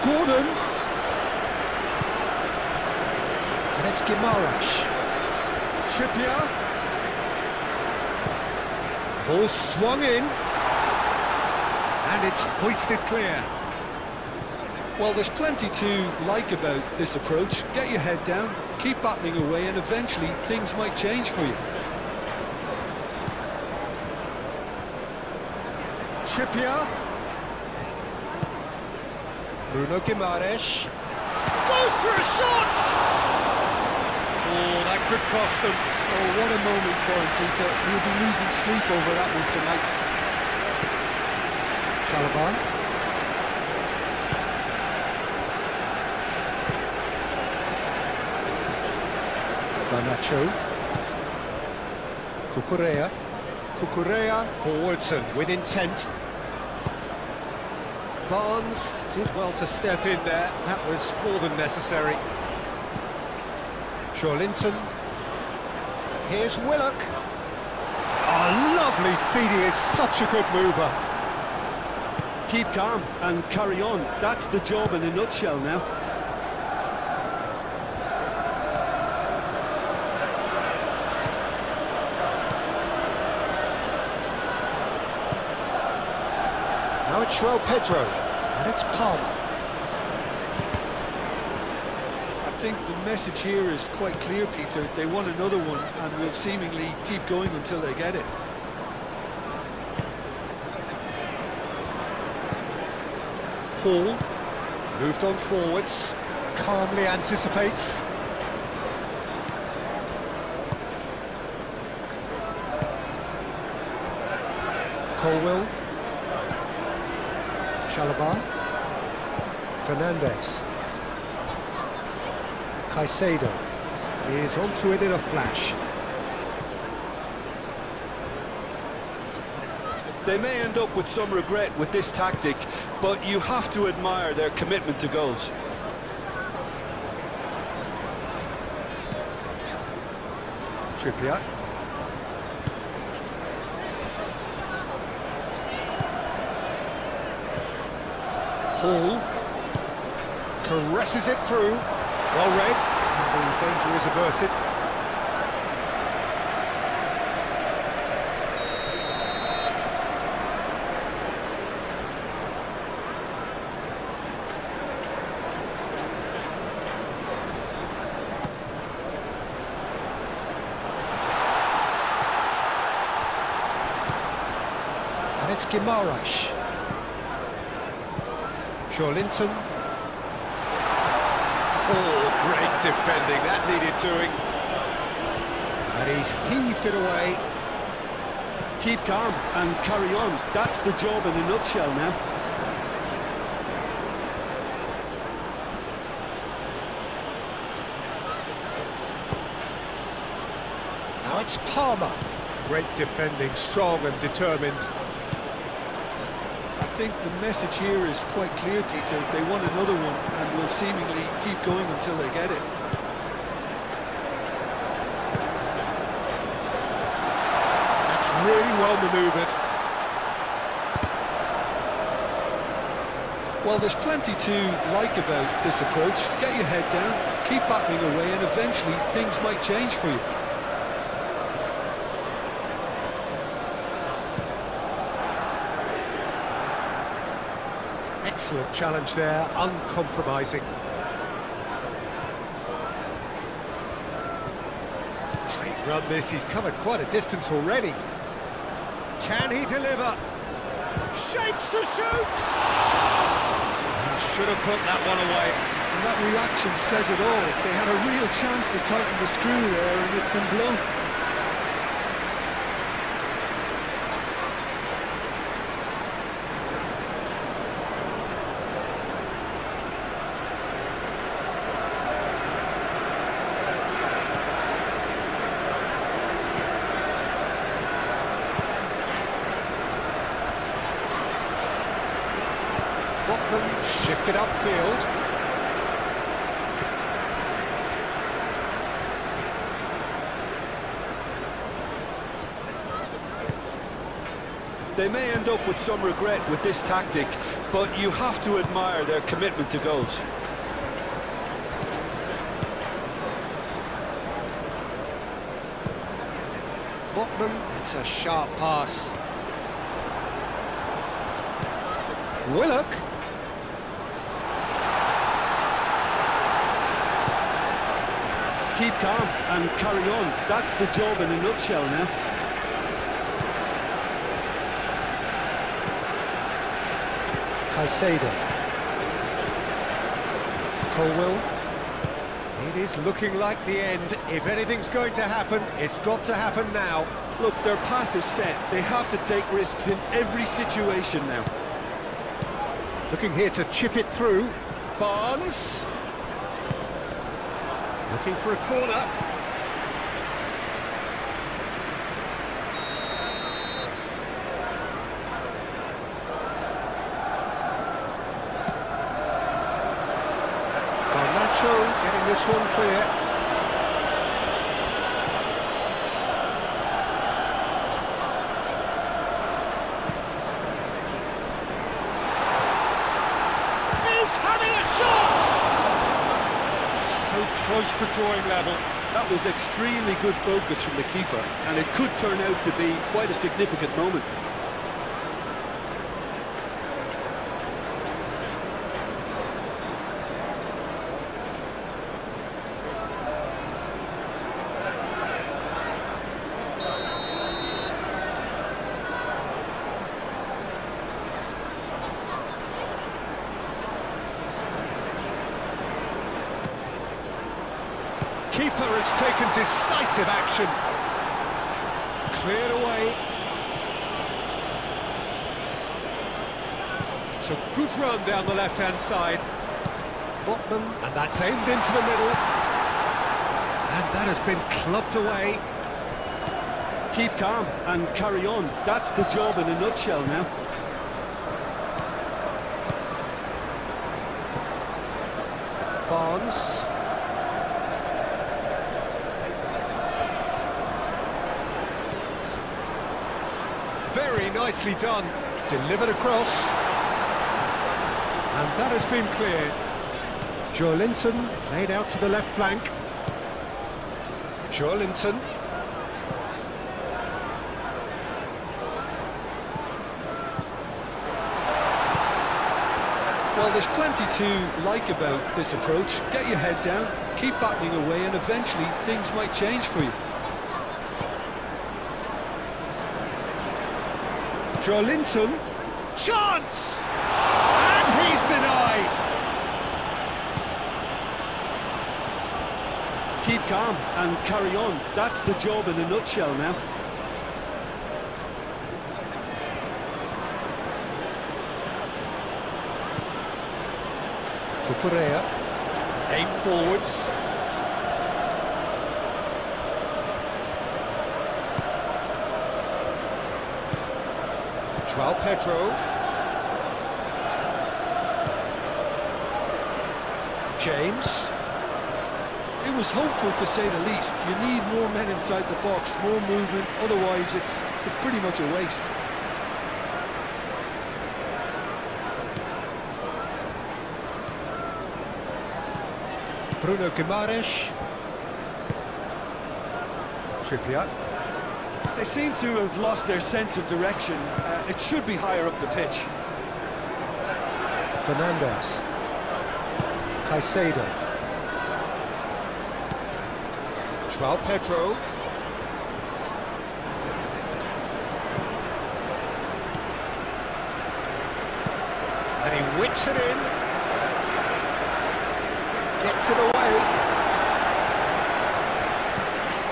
Gordon. And it's Guimaraes. Trippier. Ball swung in. And it's hoisted clear. Well, there's plenty to like about this approach. Get your head down, keep battling away, and eventually things might change for you. Trippier. Bruno Guimaraes. Goes for a shot! Oh, that could cost them. Oh, what a moment for him, Peter. He'll be losing sleep over that one tonight. Chalobah. Garnacho. Cucurella forwards and with intent. Barnes did well to step in there. That was more than necessary. Linton. Here's Willock. Oh, lovely feed. He is such a good mover. Keep calm and carry on. That's the job in a nutshell now. Now it's João Pedro, and it's Palmer. I think the message here is quite clear, Peter. They want another one and will seemingly keep going until they get it. Hall, moved on forwards, calmly anticipates. Colwell. Chalobah. Fernandez. Caicedo is onto it in a flash. They may end up with some regret with this tactic, but you have to admire their commitment to goals. Trippier. Hall caresses it through. Well read. The danger is averted. And it's Guimaraes. Linton. Oh, great defending, that needed doing. And he's heaved it away. Keep calm and carry on. That's the job in a nutshell now. Now it's Palmer. Great defending, strong and determined. I think the message here is quite clear, Peter. They want another one and will seemingly keep going until they get it. That's really well manoeuvred. Well, there's plenty to like about this approach. Get your head down, keep battling away, and eventually things might change for you. Excellent challenge there, uncompromising. Great run this, he's covered quite a distance already. Can he deliver? Shapes to shoot! He should have put that one away. And that reaction says it all. They had a real chance to tighten the screw there, and it's been blown. Shifted upfield. They may end up with some regret with this tactic, but you have to admire their commitment to goals. Botman, it's a sharp pass. Willock. Keep calm and carry on. That's the job in a nutshell now. Caicedo. Colwell. is looking like the end. If anything's going to happen, it's got to happen now. Look, their path is set. They have to take risks in every situation now. Looking here to chip it through. Barnes. Looking for a corner. Getting this one clear. He's having a shot! So close to drawing level. That was extremely good focus from the keeper, and it could turn out to be quite a significant moment. Keeper has taken decisive action. Cleared away. It's a good run down the left-hand side. Botman, and that's aimed into the middle. And that has been clubbed away. Keep calm and carry on. That's the job in a nutshell now. Barnes. Very nicely done. Delivered across. And that has been cleared. Joelinton played out to the left flank. Joelinton. Well, there's plenty to like about this approach. Get your head down, keep battling away, and eventually things might change for you. Joelinton, chance! And he's denied! Keep calm and carry on. That's the job in a nutshell now. Cucurella, aim forwards. João Pedro. James. It was hopeful, to say the least. You need more men inside the box, more movement, otherwise it's pretty much a waste. Bruno Guimaraes. Trippier. They seem to have lost their sense of direction. It should be higher up the pitch. Fernandes. Caicedo. João Pedro. And he whips it in. Gets it away.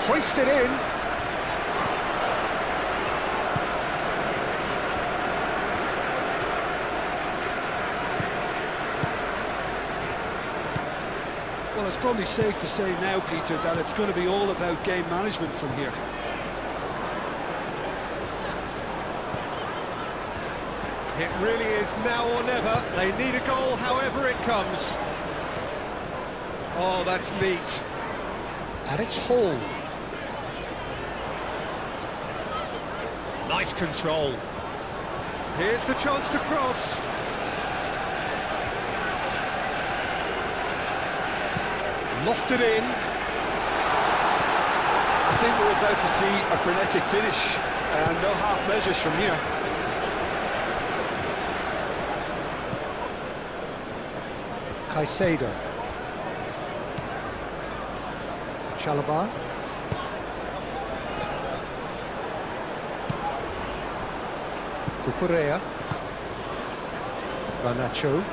Hoisted in. Well, it's probably safe to say now, Peter, that it's going to be all about game management from here. It really is now or never. They need a goal however it comes. Oh, that's neat. And it's Hall. Nice control. Here's the chance to cross. Lofted in. I think we're about to see a frenetic finish, and no half measures from here. Caicedo. Chalobah. Cucurella. Garnacho.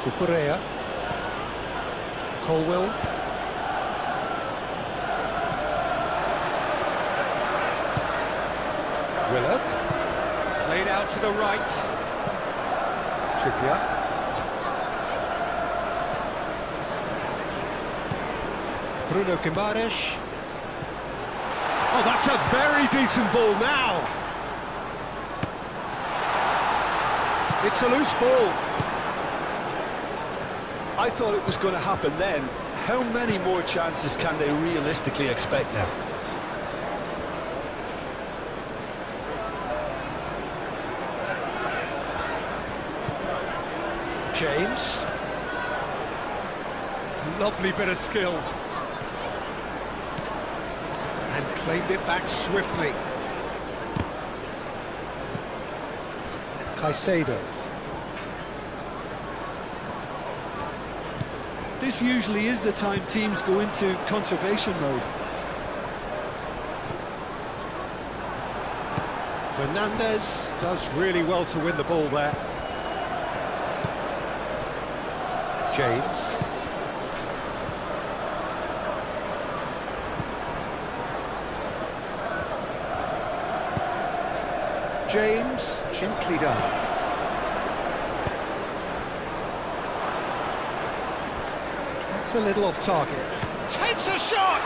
Cucurella. Colwill. Willock. Played out to the right. Trippier. Bruno Guimaraes. Oh, that's a very decent ball now. It's a loose ball. I thought it was going to happen then. How many more chances can they realistically expect now? James. Lovely bit of skill. And claimed it back swiftly. Caicedo. This usually is the time teams go into conservation mode. Fernandez does really well to win the ball there. James. James, gently done. That's a little off target. Takes a shot!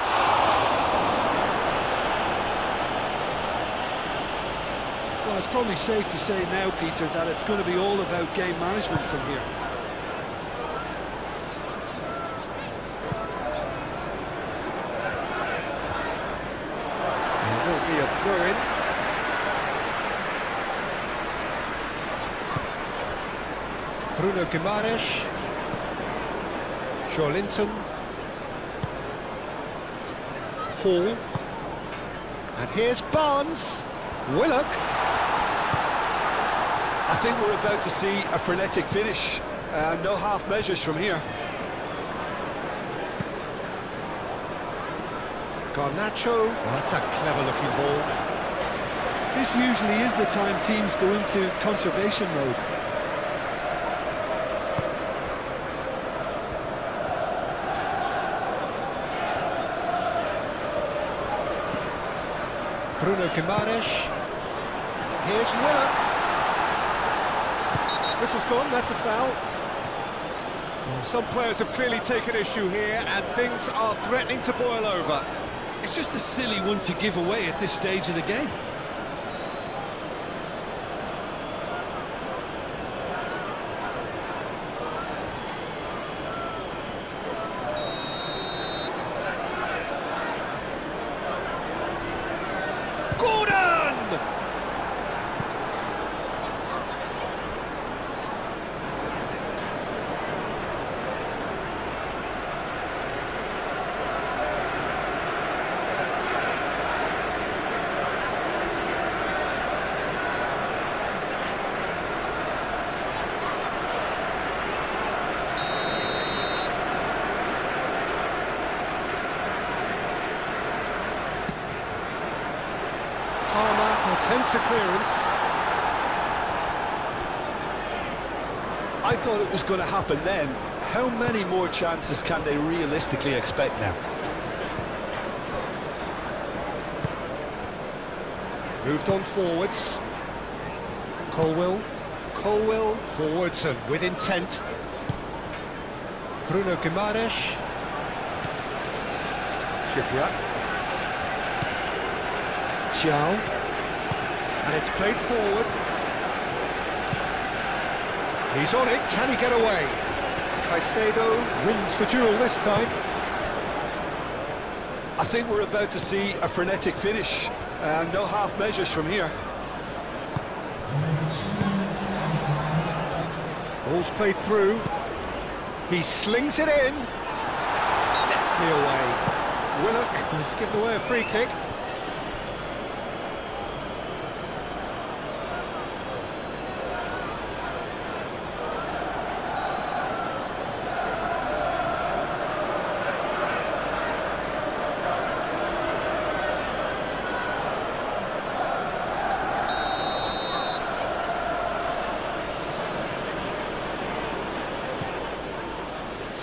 Well, it's probably safe to say now, Peter, that it's going to be all about game management from here. There will be a throw-in. Bruno Guimaraes. Joelinton. Hall. And here's Barnes. Willock. I think we're about to see a frenetic finish. No half measures from here. Garnacho. Well, that's a clever-looking ball. This usually is the time teams go into conservation mode. Bruno Guimaraes. Here's Willock. Whistle's gone, that's a foul. Well, some players have clearly taken issue here, and things are threatening to boil over. It's just a silly one to give away at this stage of the game. Attempts a clearance. I thought it was going to happen then. How many more chances can they realistically expect now? Moved on forwards. Colwill. Colwill forwards and with intent. Bruno Guimaraes. Trippier. Xiao. And it's played forward. He's on it, can he get away? Caicedo wins the duel this time. I think we're about to see a frenetic finish. No half measures from here. Ball's played through. He slings it in. Deftly away. Willock has given away a free kick.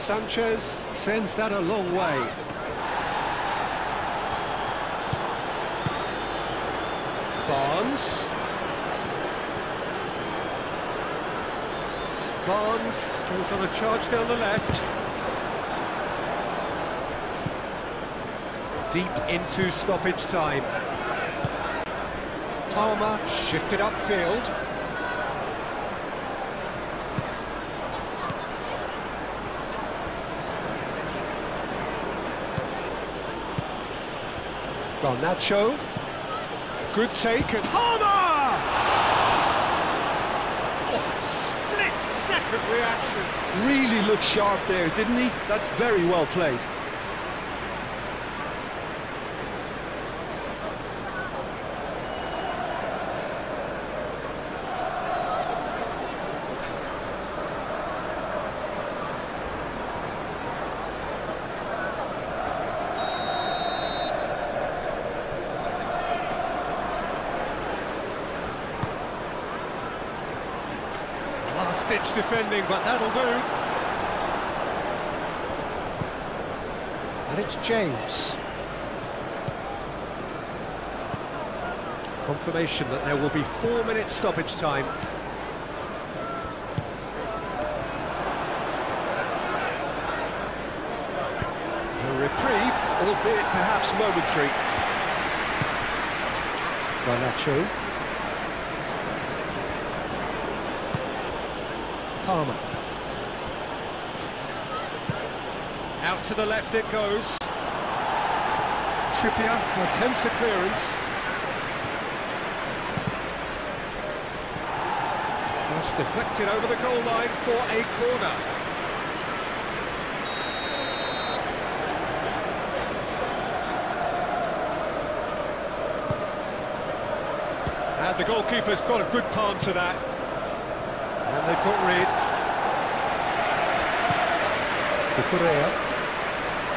Sanchez sends that a long way. Barnes goes on a charge down the left. Deep into stoppage time. Palmer shifted upfield. Garnacho. Good take and Palmer! Oh, split-second reaction. Really looked sharp there, didn't he? That's very well played. Last-ditch defending, but that'll do. And it's James. Confirmation that there will be 4 minutes stoppage time. A reprieve, albeit perhaps momentary. Garnacho. Palmer. Out to the left it goes. Trippier attempts a clearance. Cross deflected over the goal line for a corner. And the goalkeeper's got a good palm to that. And they've got rid. Correa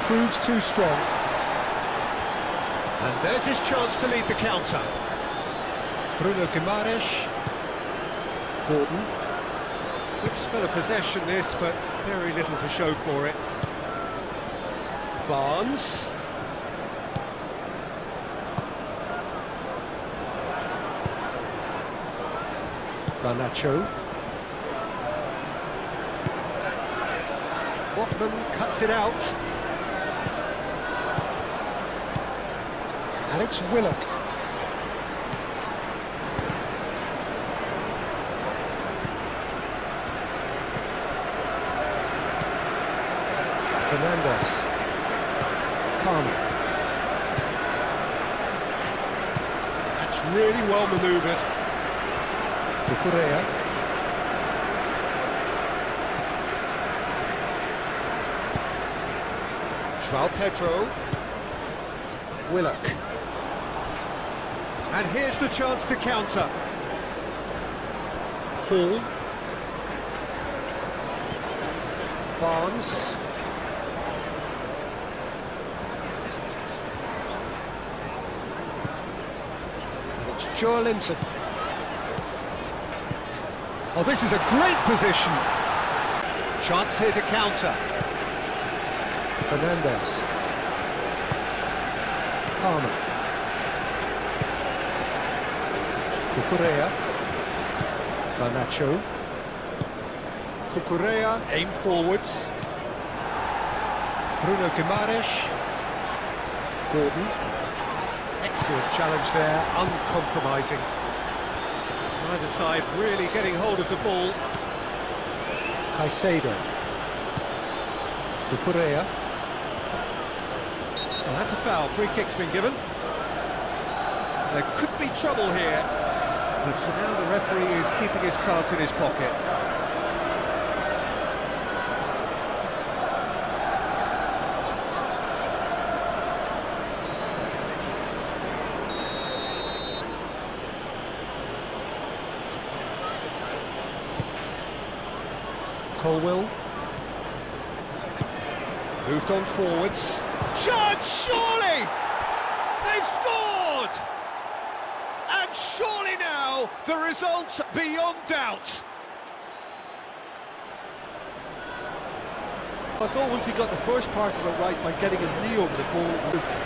proves too strong. And there's his chance to lead the counter. Bruno Guimaraes. Gordon. Good spell of possession this, but very little to show for it. Barnes. Garnacho. Botman cuts it out. And it's Willock. Fernandez. Palmer. That's really well manoeuvred. Correa. João Pedro. Willock. And here's the chance to counter. Hall. Barnes. And it's Joe Linton. Oh, this is a great position. Chance here to counter. Fernandez. Palmer. Correa. Garnacho. Correa aim forwards. Bruno Guimaraes. Gordon. Excellent challenge there, uncompromising. Neither side really getting hold of the ball. Caicedo. Correa. Well, that's a foul. Free kick's been given. There could be trouble here, but for now the referee is keeping his cards in his pocket. Colwill. Moved on forwards. Chance, surely! They've scored! And surely now, the result beyond doubt. I thought once he got the first part of it right by getting his knee over the ball, it moved.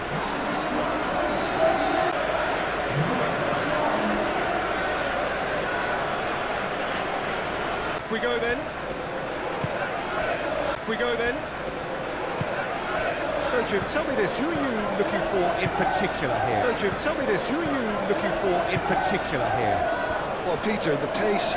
If we go then. So Jim, tell me this, who are you looking for in particular here? Well, Peter, the pace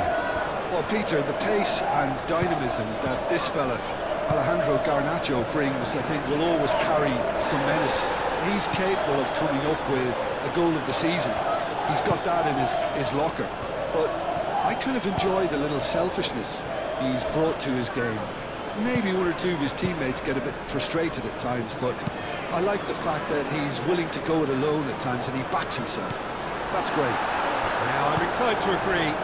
and dynamism that this fella, Alejandro Garnacho, brings, I think, will always carry some menace. He's capable of coming up with a goal of the season. He's got that in his locker. But I kind of enjoy the little selfishness he's brought to his game. Maybe one or two of his teammates get a bit frustrated at times, but I like the fact that he's willing to go it alone at times and he backs himself. That's great. Now, I'm inclined to agree.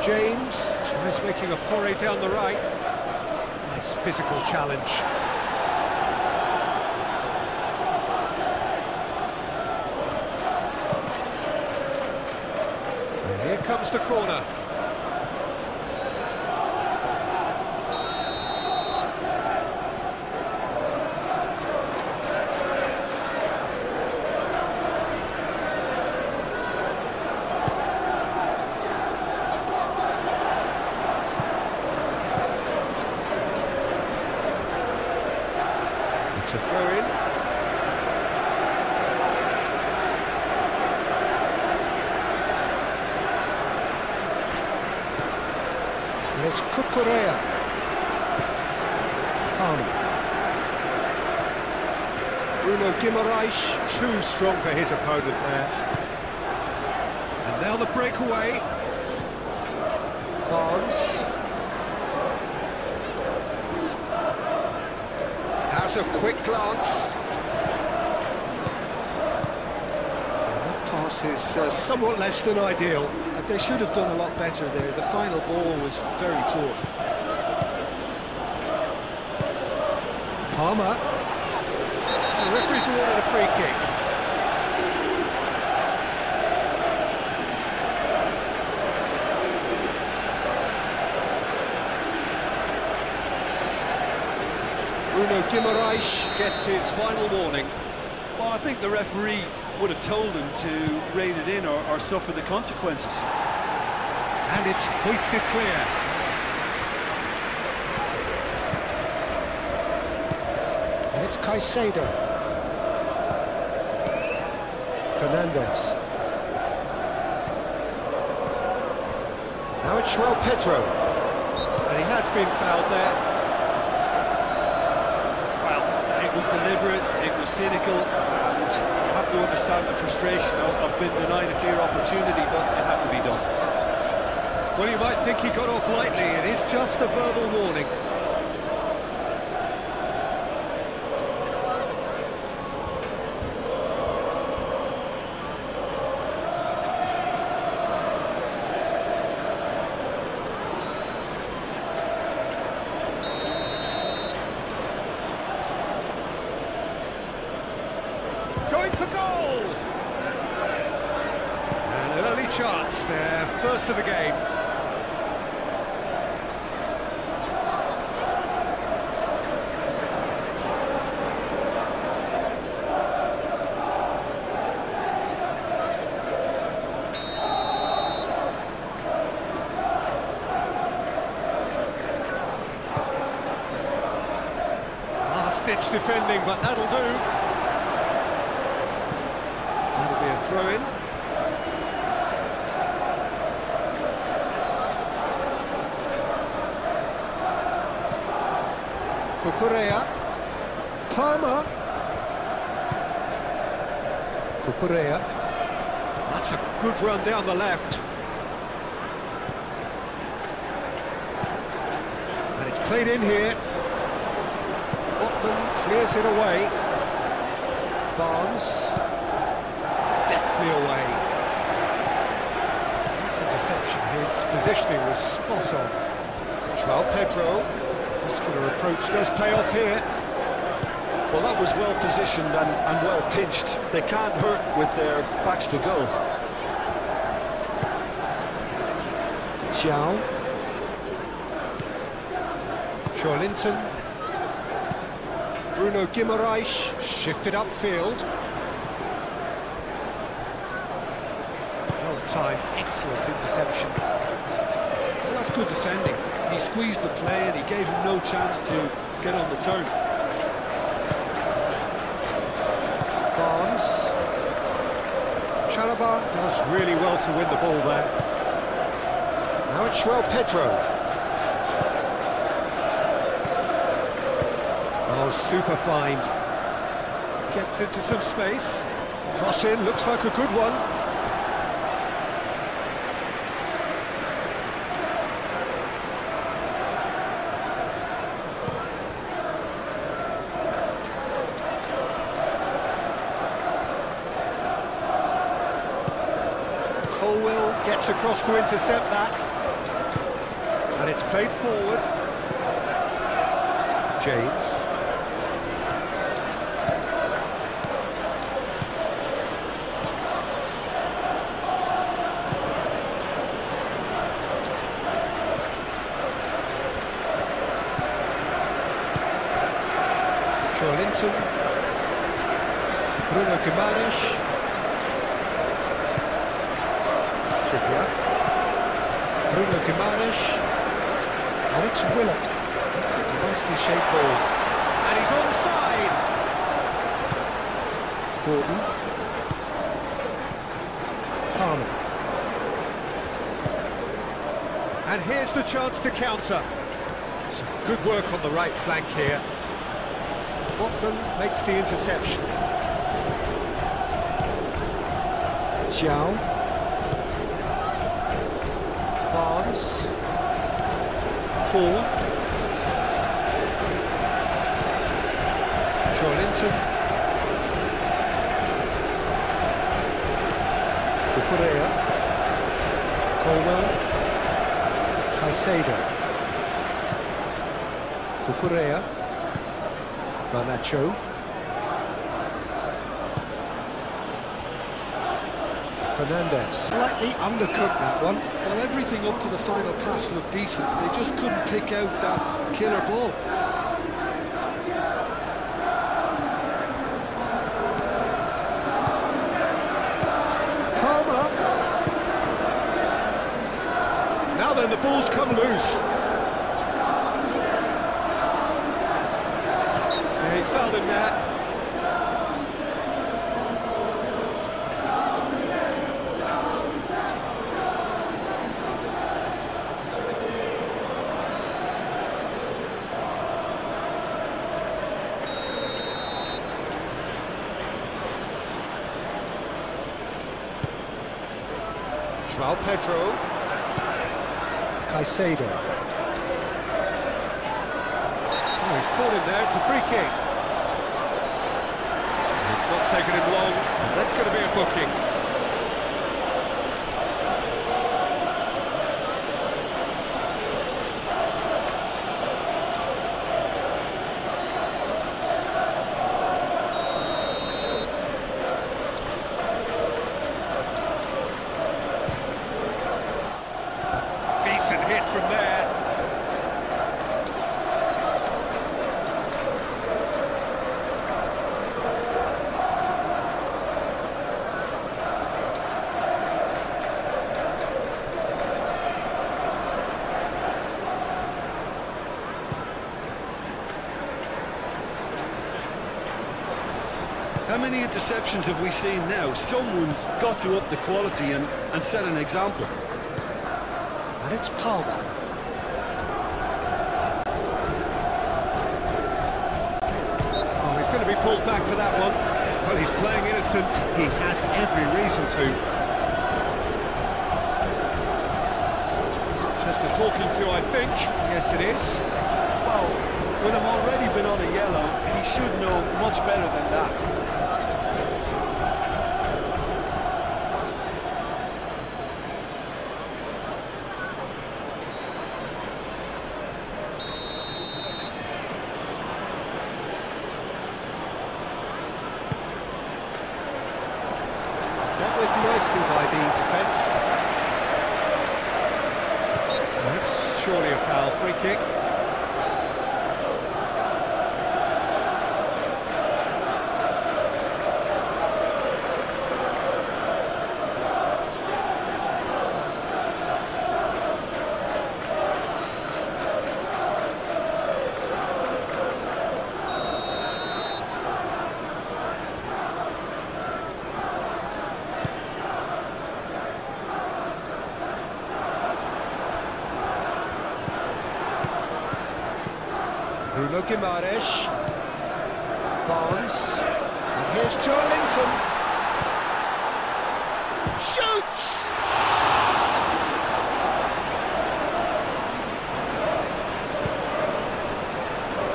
James tries making a foray down the right. Nice physical challenge. And here comes the corner. It's a throw-in. It's Cucurella. Palmer. Bruno Guimaraes, too strong for his opponent there. And now the breakaway. Barnes. Has a quick glance. And that pass is somewhat less than ideal. They should have done a lot better there. The final ball was very poor. Palmer. The referee's awarded a free kick. Bruno Guimaraes gets his final warning. Well, I think the referee would have told him to rein it in or suffer the consequences. And it's hoisted clear. And it's Caicedo. Fernandez. Now it's João Pedro. And he has been fouled there. It was deliberate, it was cynical, and you have to understand the frustration of being denied a clear opportunity, but it had to be done. Well, you might think he got off lightly. It is just a verbal warning. Going for goal! An early chance there, first of the game. Last-ditch defending, but that'll do. That'll be a throw-in. Cucurella. Palmer. Cucurella. That's a good run down the left. And it's played in here. Botman clears it away. Barnes. Deftly away. Nice interception. His positioning was spot on. João Pedro. Muscular approach does pay off here. Well, that was well positioned and well pinched. They can't hurt with their backs to goal. João. Linton. Bruno Guimaraes shifted upfield. Well timed, excellent interception. Well, that's good defending. He squeezed the play and he gave him no chance to get on the turn. Barnes. Chalobah does really well to win the ball there. Now it's João Pedro. Oh, super find. Gets into some space. Cross in, looks like a good one. Colwell gets across to intercept that. And it's played forward. James. Linton, Bruno Guimaraes, Trippier, Bruno Guimaraes, and it's Willock. That's a nicely shaped ball, and he's onside. Gordon, Palmer, and here's the chance to counter. Some good work on the right flank here. Botman makes the interception. João. Barnes. Hall. Linton. Cucurella. Colwell. Caicedo. Cucurella. Nacho. Fernandez. Slightly undercooked that one. Well, everything up to the final pass looked decent. They just couldn't pick out that killer ball. Palmer. Now then, the ball's come loose. He's fouled him there. João Pedro. Caicedo. Oh, he's caught him there, it's a free kick. It's not taken him long, that's going to be a booking. Decent hit from there. How many interceptions have we seen now? Someone's got to up the quality and set an example. And it's Palmer. Oh, he's going to be pulled back for that one. Well, he's playing innocent. He has every reason to. Just a talking to, I think. Yes, it is. Well, with him already been on a yellow, he should know much better than that. nicely by the defence. That's surely a foul, free kick. Bruno Guimaraes, Barnes, and here's Joe Linton. Shoots!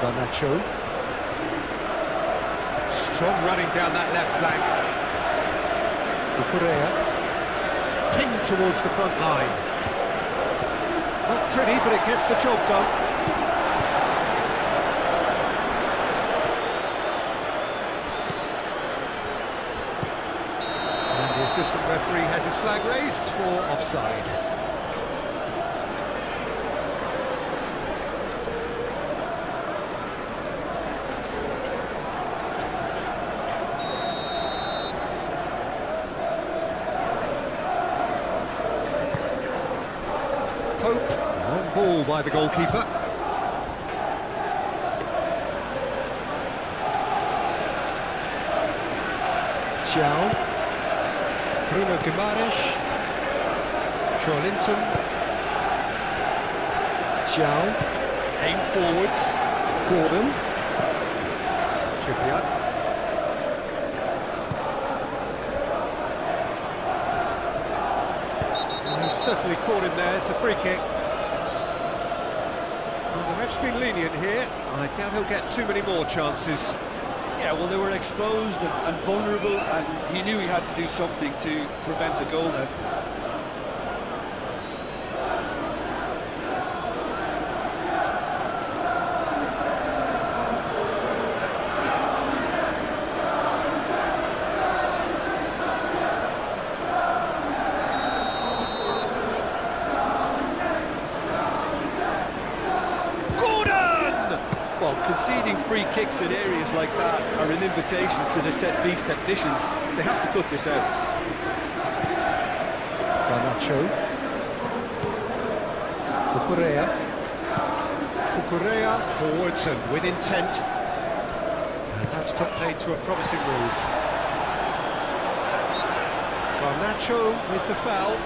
Garnacho. Strong running down that left flank. Cucurella. Pinged towards the front line. Not pretty, but it gets the job done. The assistant referee has his flag raised for offside. Pope, long ball by the goalkeeper. Chow. Bruno Guimaraes, Joe Linton, Chow, aim forwards, Gordon, Trippier, and he's certainly caught him there. It's a free kick. Well, the ref's been lenient here. I doubt he'll get too many more chances. Yeah, well, they were exposed and vulnerable, and he knew he had to do something to prevent a goal then. Well, conceding free kicks in areas like that are an invitation to the set-piece technicians. They have to cut this out. Garnacho. Cucurella forwards and with intent. And that's played to a promising move. Garnacho with the foul.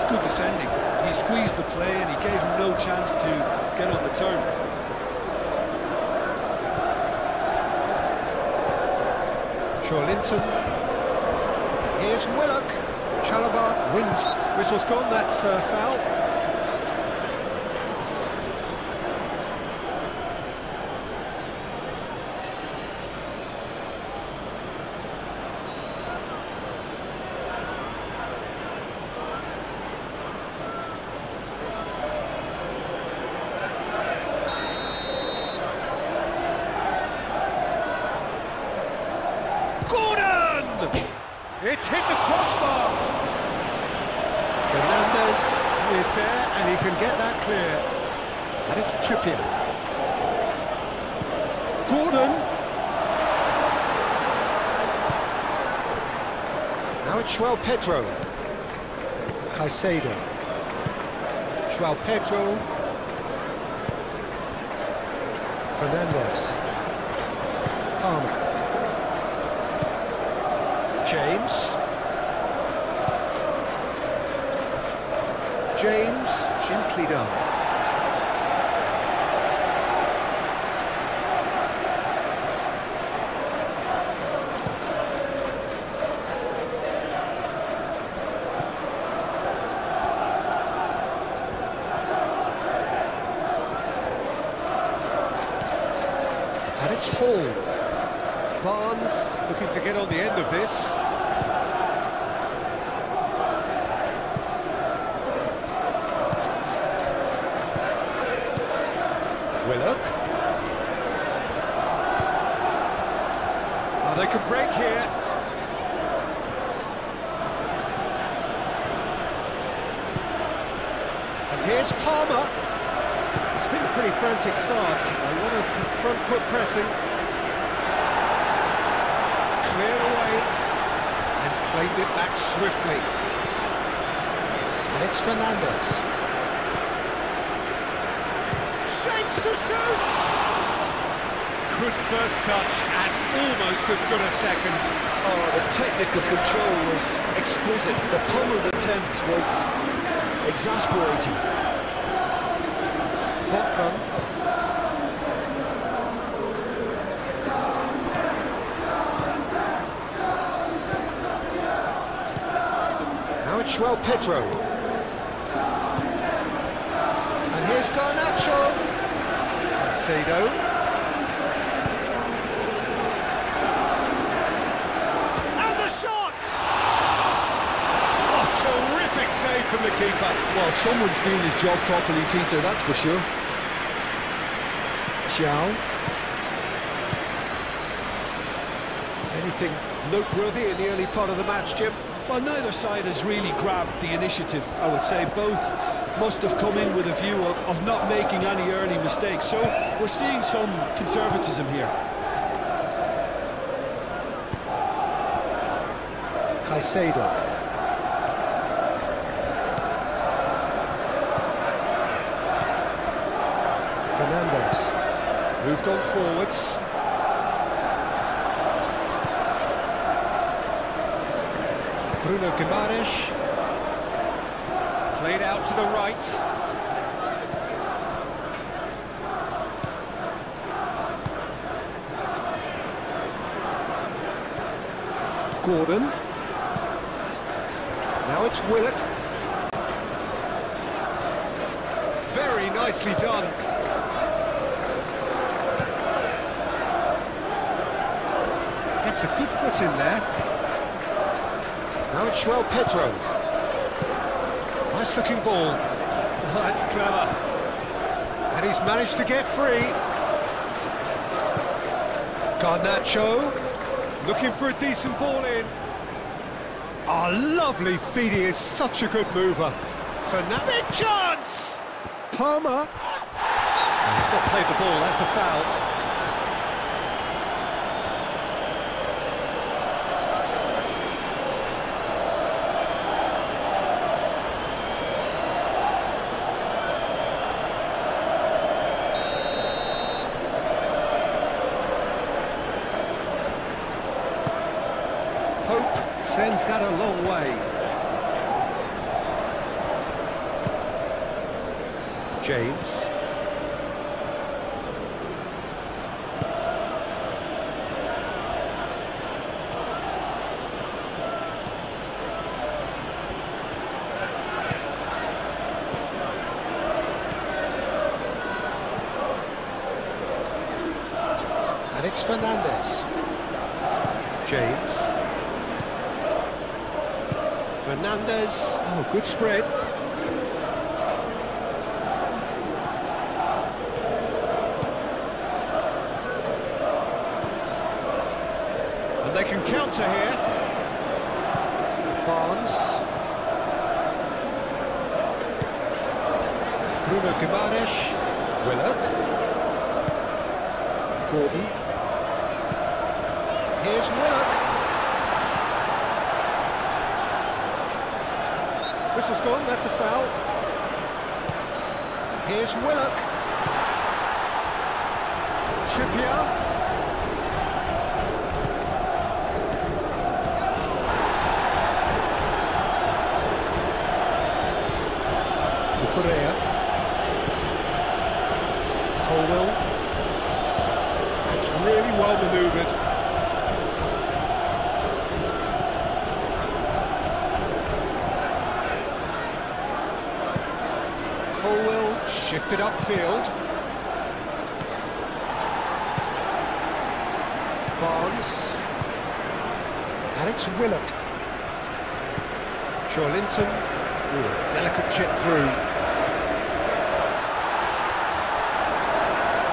Good defending. He squeezed the play and he gave him no chance to get on the turn. Joe Linton. Here's Willock. Chalobah wins. Whistle's gone, that's foul. It's hit the crossbar. Fernandes is there and he can get that clear. And it's Trippier. Gordon. Now it's João Pedro. Caicedo. João Pedro. Fernandes. Palmer. James gently done. It's Hall. Barnes looking to get on the end of this. Willock. Oh, they could break here. And here's Palmer. It's been a pretty frantic start. A lot of front foot pressing. Cleared away and claimed it back swiftly. And it's Fernandes. Shapes to shoot! Good first touch and almost as good a second. Oh, the technical control was exquisite. The pummeled attempt was exasperating. Botman. Now it's João Pedro. And here's Garnacho. Caicedo. Terrific save from the keeper. Well, someone's doing his job properly, Peter, that's for sure. Xiao. Anything noteworthy in the early part of the match, Jim? Well, neither side has really grabbed the initiative, I would say. Both must have come in with a view of not making any early mistakes. So we're seeing some conservatism here. Caicedo. Fernandes moved on forwards. Bruno Guimaraes played out to the right. Gordon. Now it's Willock. Very nicely done. It's a good foot in there. Now it's João Pedro. Nice looking ball. Oh, that's clever. And he's managed to get free. Garnacho looking for a decent ball in. Oh, lovely feed. He is such a good mover. Fernandes. Big chance! Palmer. Oh, he's not played the ball, that's a foul. Sends that a long way. James. And it's Fernandes. James. Fernandes, oh, good spread. And they can counter here. Barnes. Bruno Guimaraes. Willock. Gordon. Here's Willock. Whistle's gone, that's a foul. Here's Willock. Trippier. Correa. Colwell. That's really well manoeuvred. Colwell shifted upfield. And it's Willock. Linton. Ooh, delicate chip through.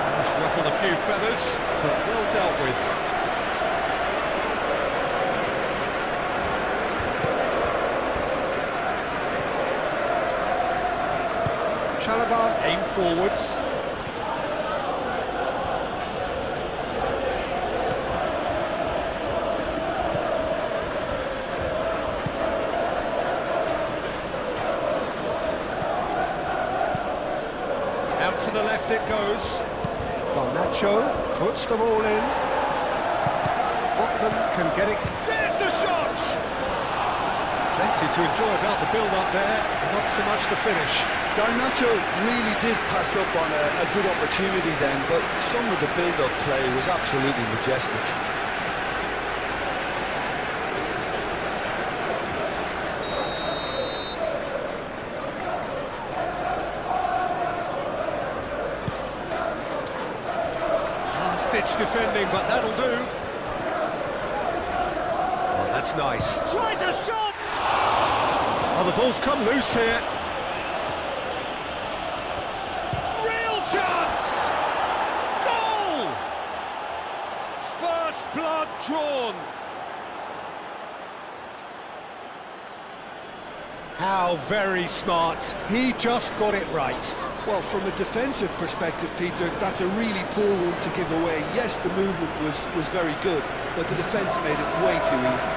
That's ruffled a few feathers, but well dealt with. Chalobah aim forwards. Out to the left it goes. Garnacho puts them all in. Botman can get it. There's the shot! Plenty to enjoy about the build-up there, not so much the finish. Garnacho really did pass up on a good opportunity then, but some of the build-up play was absolutely majestic. Last-ditch defending, but that'll do. Oh, that's nice. Tries a shot! Oh, the ball's come loose here. Chance! Goal! First blood drawn. How very smart. He just got it right. Well, from a defensive perspective, Peter, that's a really poor one to give away. Yes, the movement was very good, but the defence made it way too easy.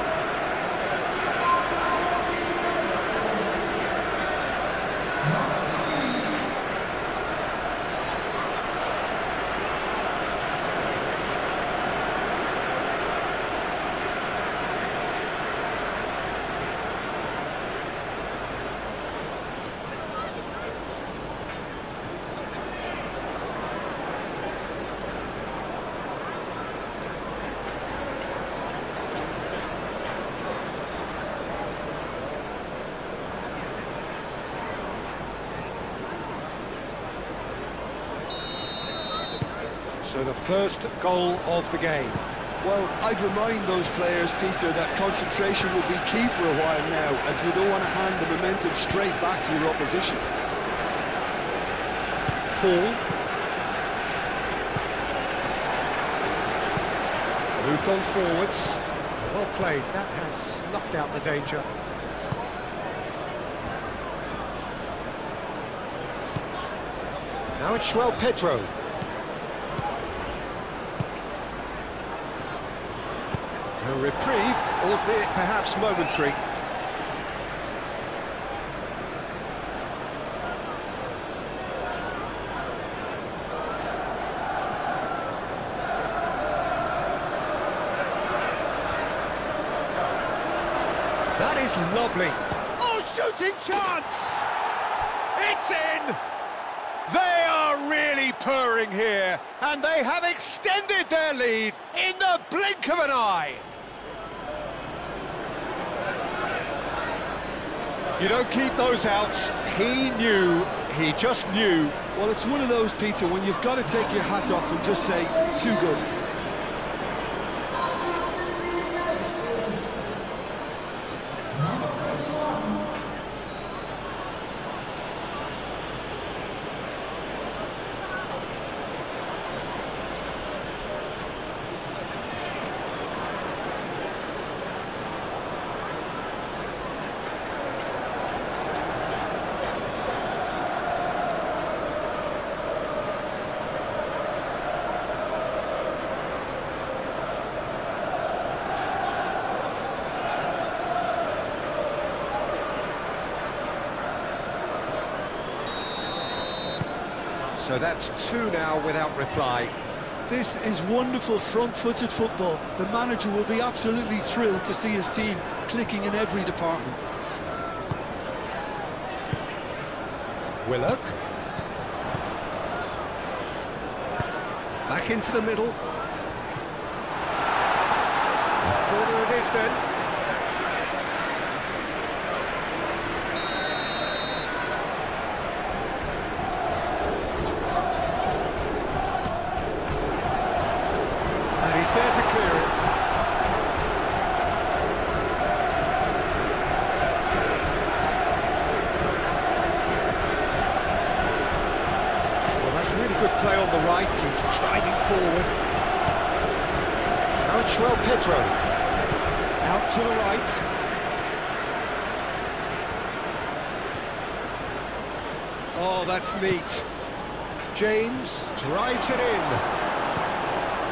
So the first goal of the game. Well, I'd remind those players, Peter, that concentration will be key for a while now, as you don't want to hand the momentum straight back to your opposition. Hall. Moved on forwards. Well played. That has snuffed out the danger. Now it's João Pedro. A reprieve, albeit perhaps momentary. That is lovely. Oh, shooting chance! It's in! They are really purring here, and they have extended their lead in the blink of an eye. You don't keep those outs. He knew, he just knew. Well, it's one of those, Peter, when you've got to take your hat off and just say, too good. So that's two now without reply. This is wonderful front-footed football. The manager will be absolutely thrilled to see his team clicking in every department. Willock. Back into the middle. Corner it is then. And he's there to clear it. João Pedro. Out to the right. Oh, that's neat. James drives it in.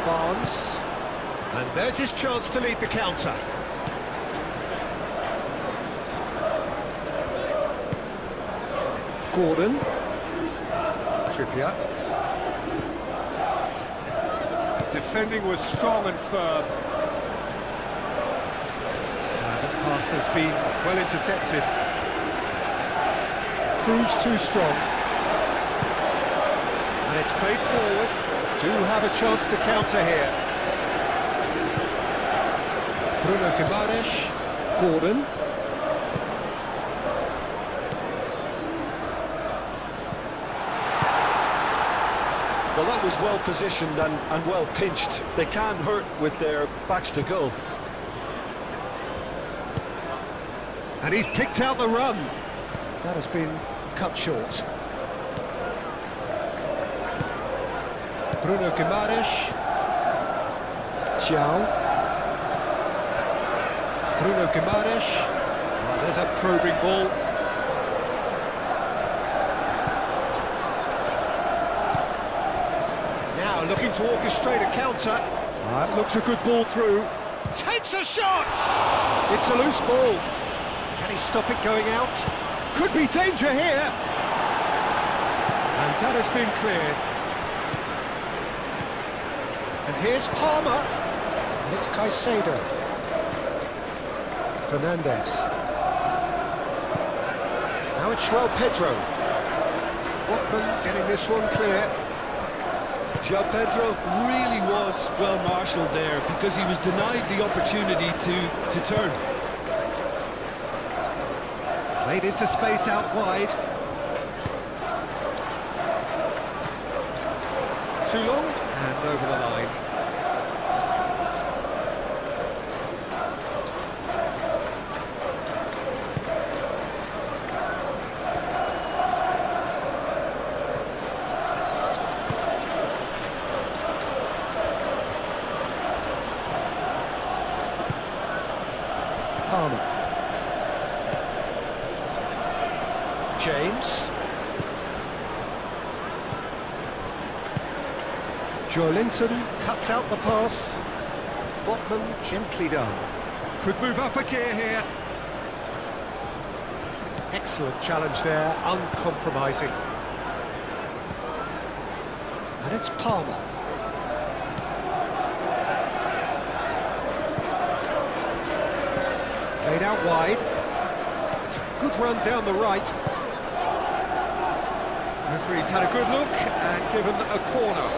Barnes. And there's his chance to lead the counter. Gordon. Trippier. Defending was strong and firm. That pass has been well intercepted. Proves too strong. And it's played forward. Do have a chance to counter here. Bruno Guimaraes. Gordon. Well, that was well positioned and well pinched. They can't hurt with their backs to goal. And he's picked out the run. That has been cut short. Bruno Guimaraes. João. Bruno Guimaraes. Oh, there's a probing ball. Now looking to orchestrate a counter. That looks a good ball through. Takes a shot! It's a loose ball. Can he stop it going out? Could be danger here. And that has been cleared. And here's Palmer. And it's Caicedo. Fernandes. Now it's João Pedro. Botman getting this one clear. João Pedro really was well marshalled there because he was denied the opportunity to turn. Played into space out wide. Too long and over the line. Palmer. James. Joelinton cuts out the pass. Botman gently done. Could move up a gear here. Excellent challenge there, uncompromising. And it's Palmer. Played out wide. It's a good run down the right. Referee's had a good look and given a corner.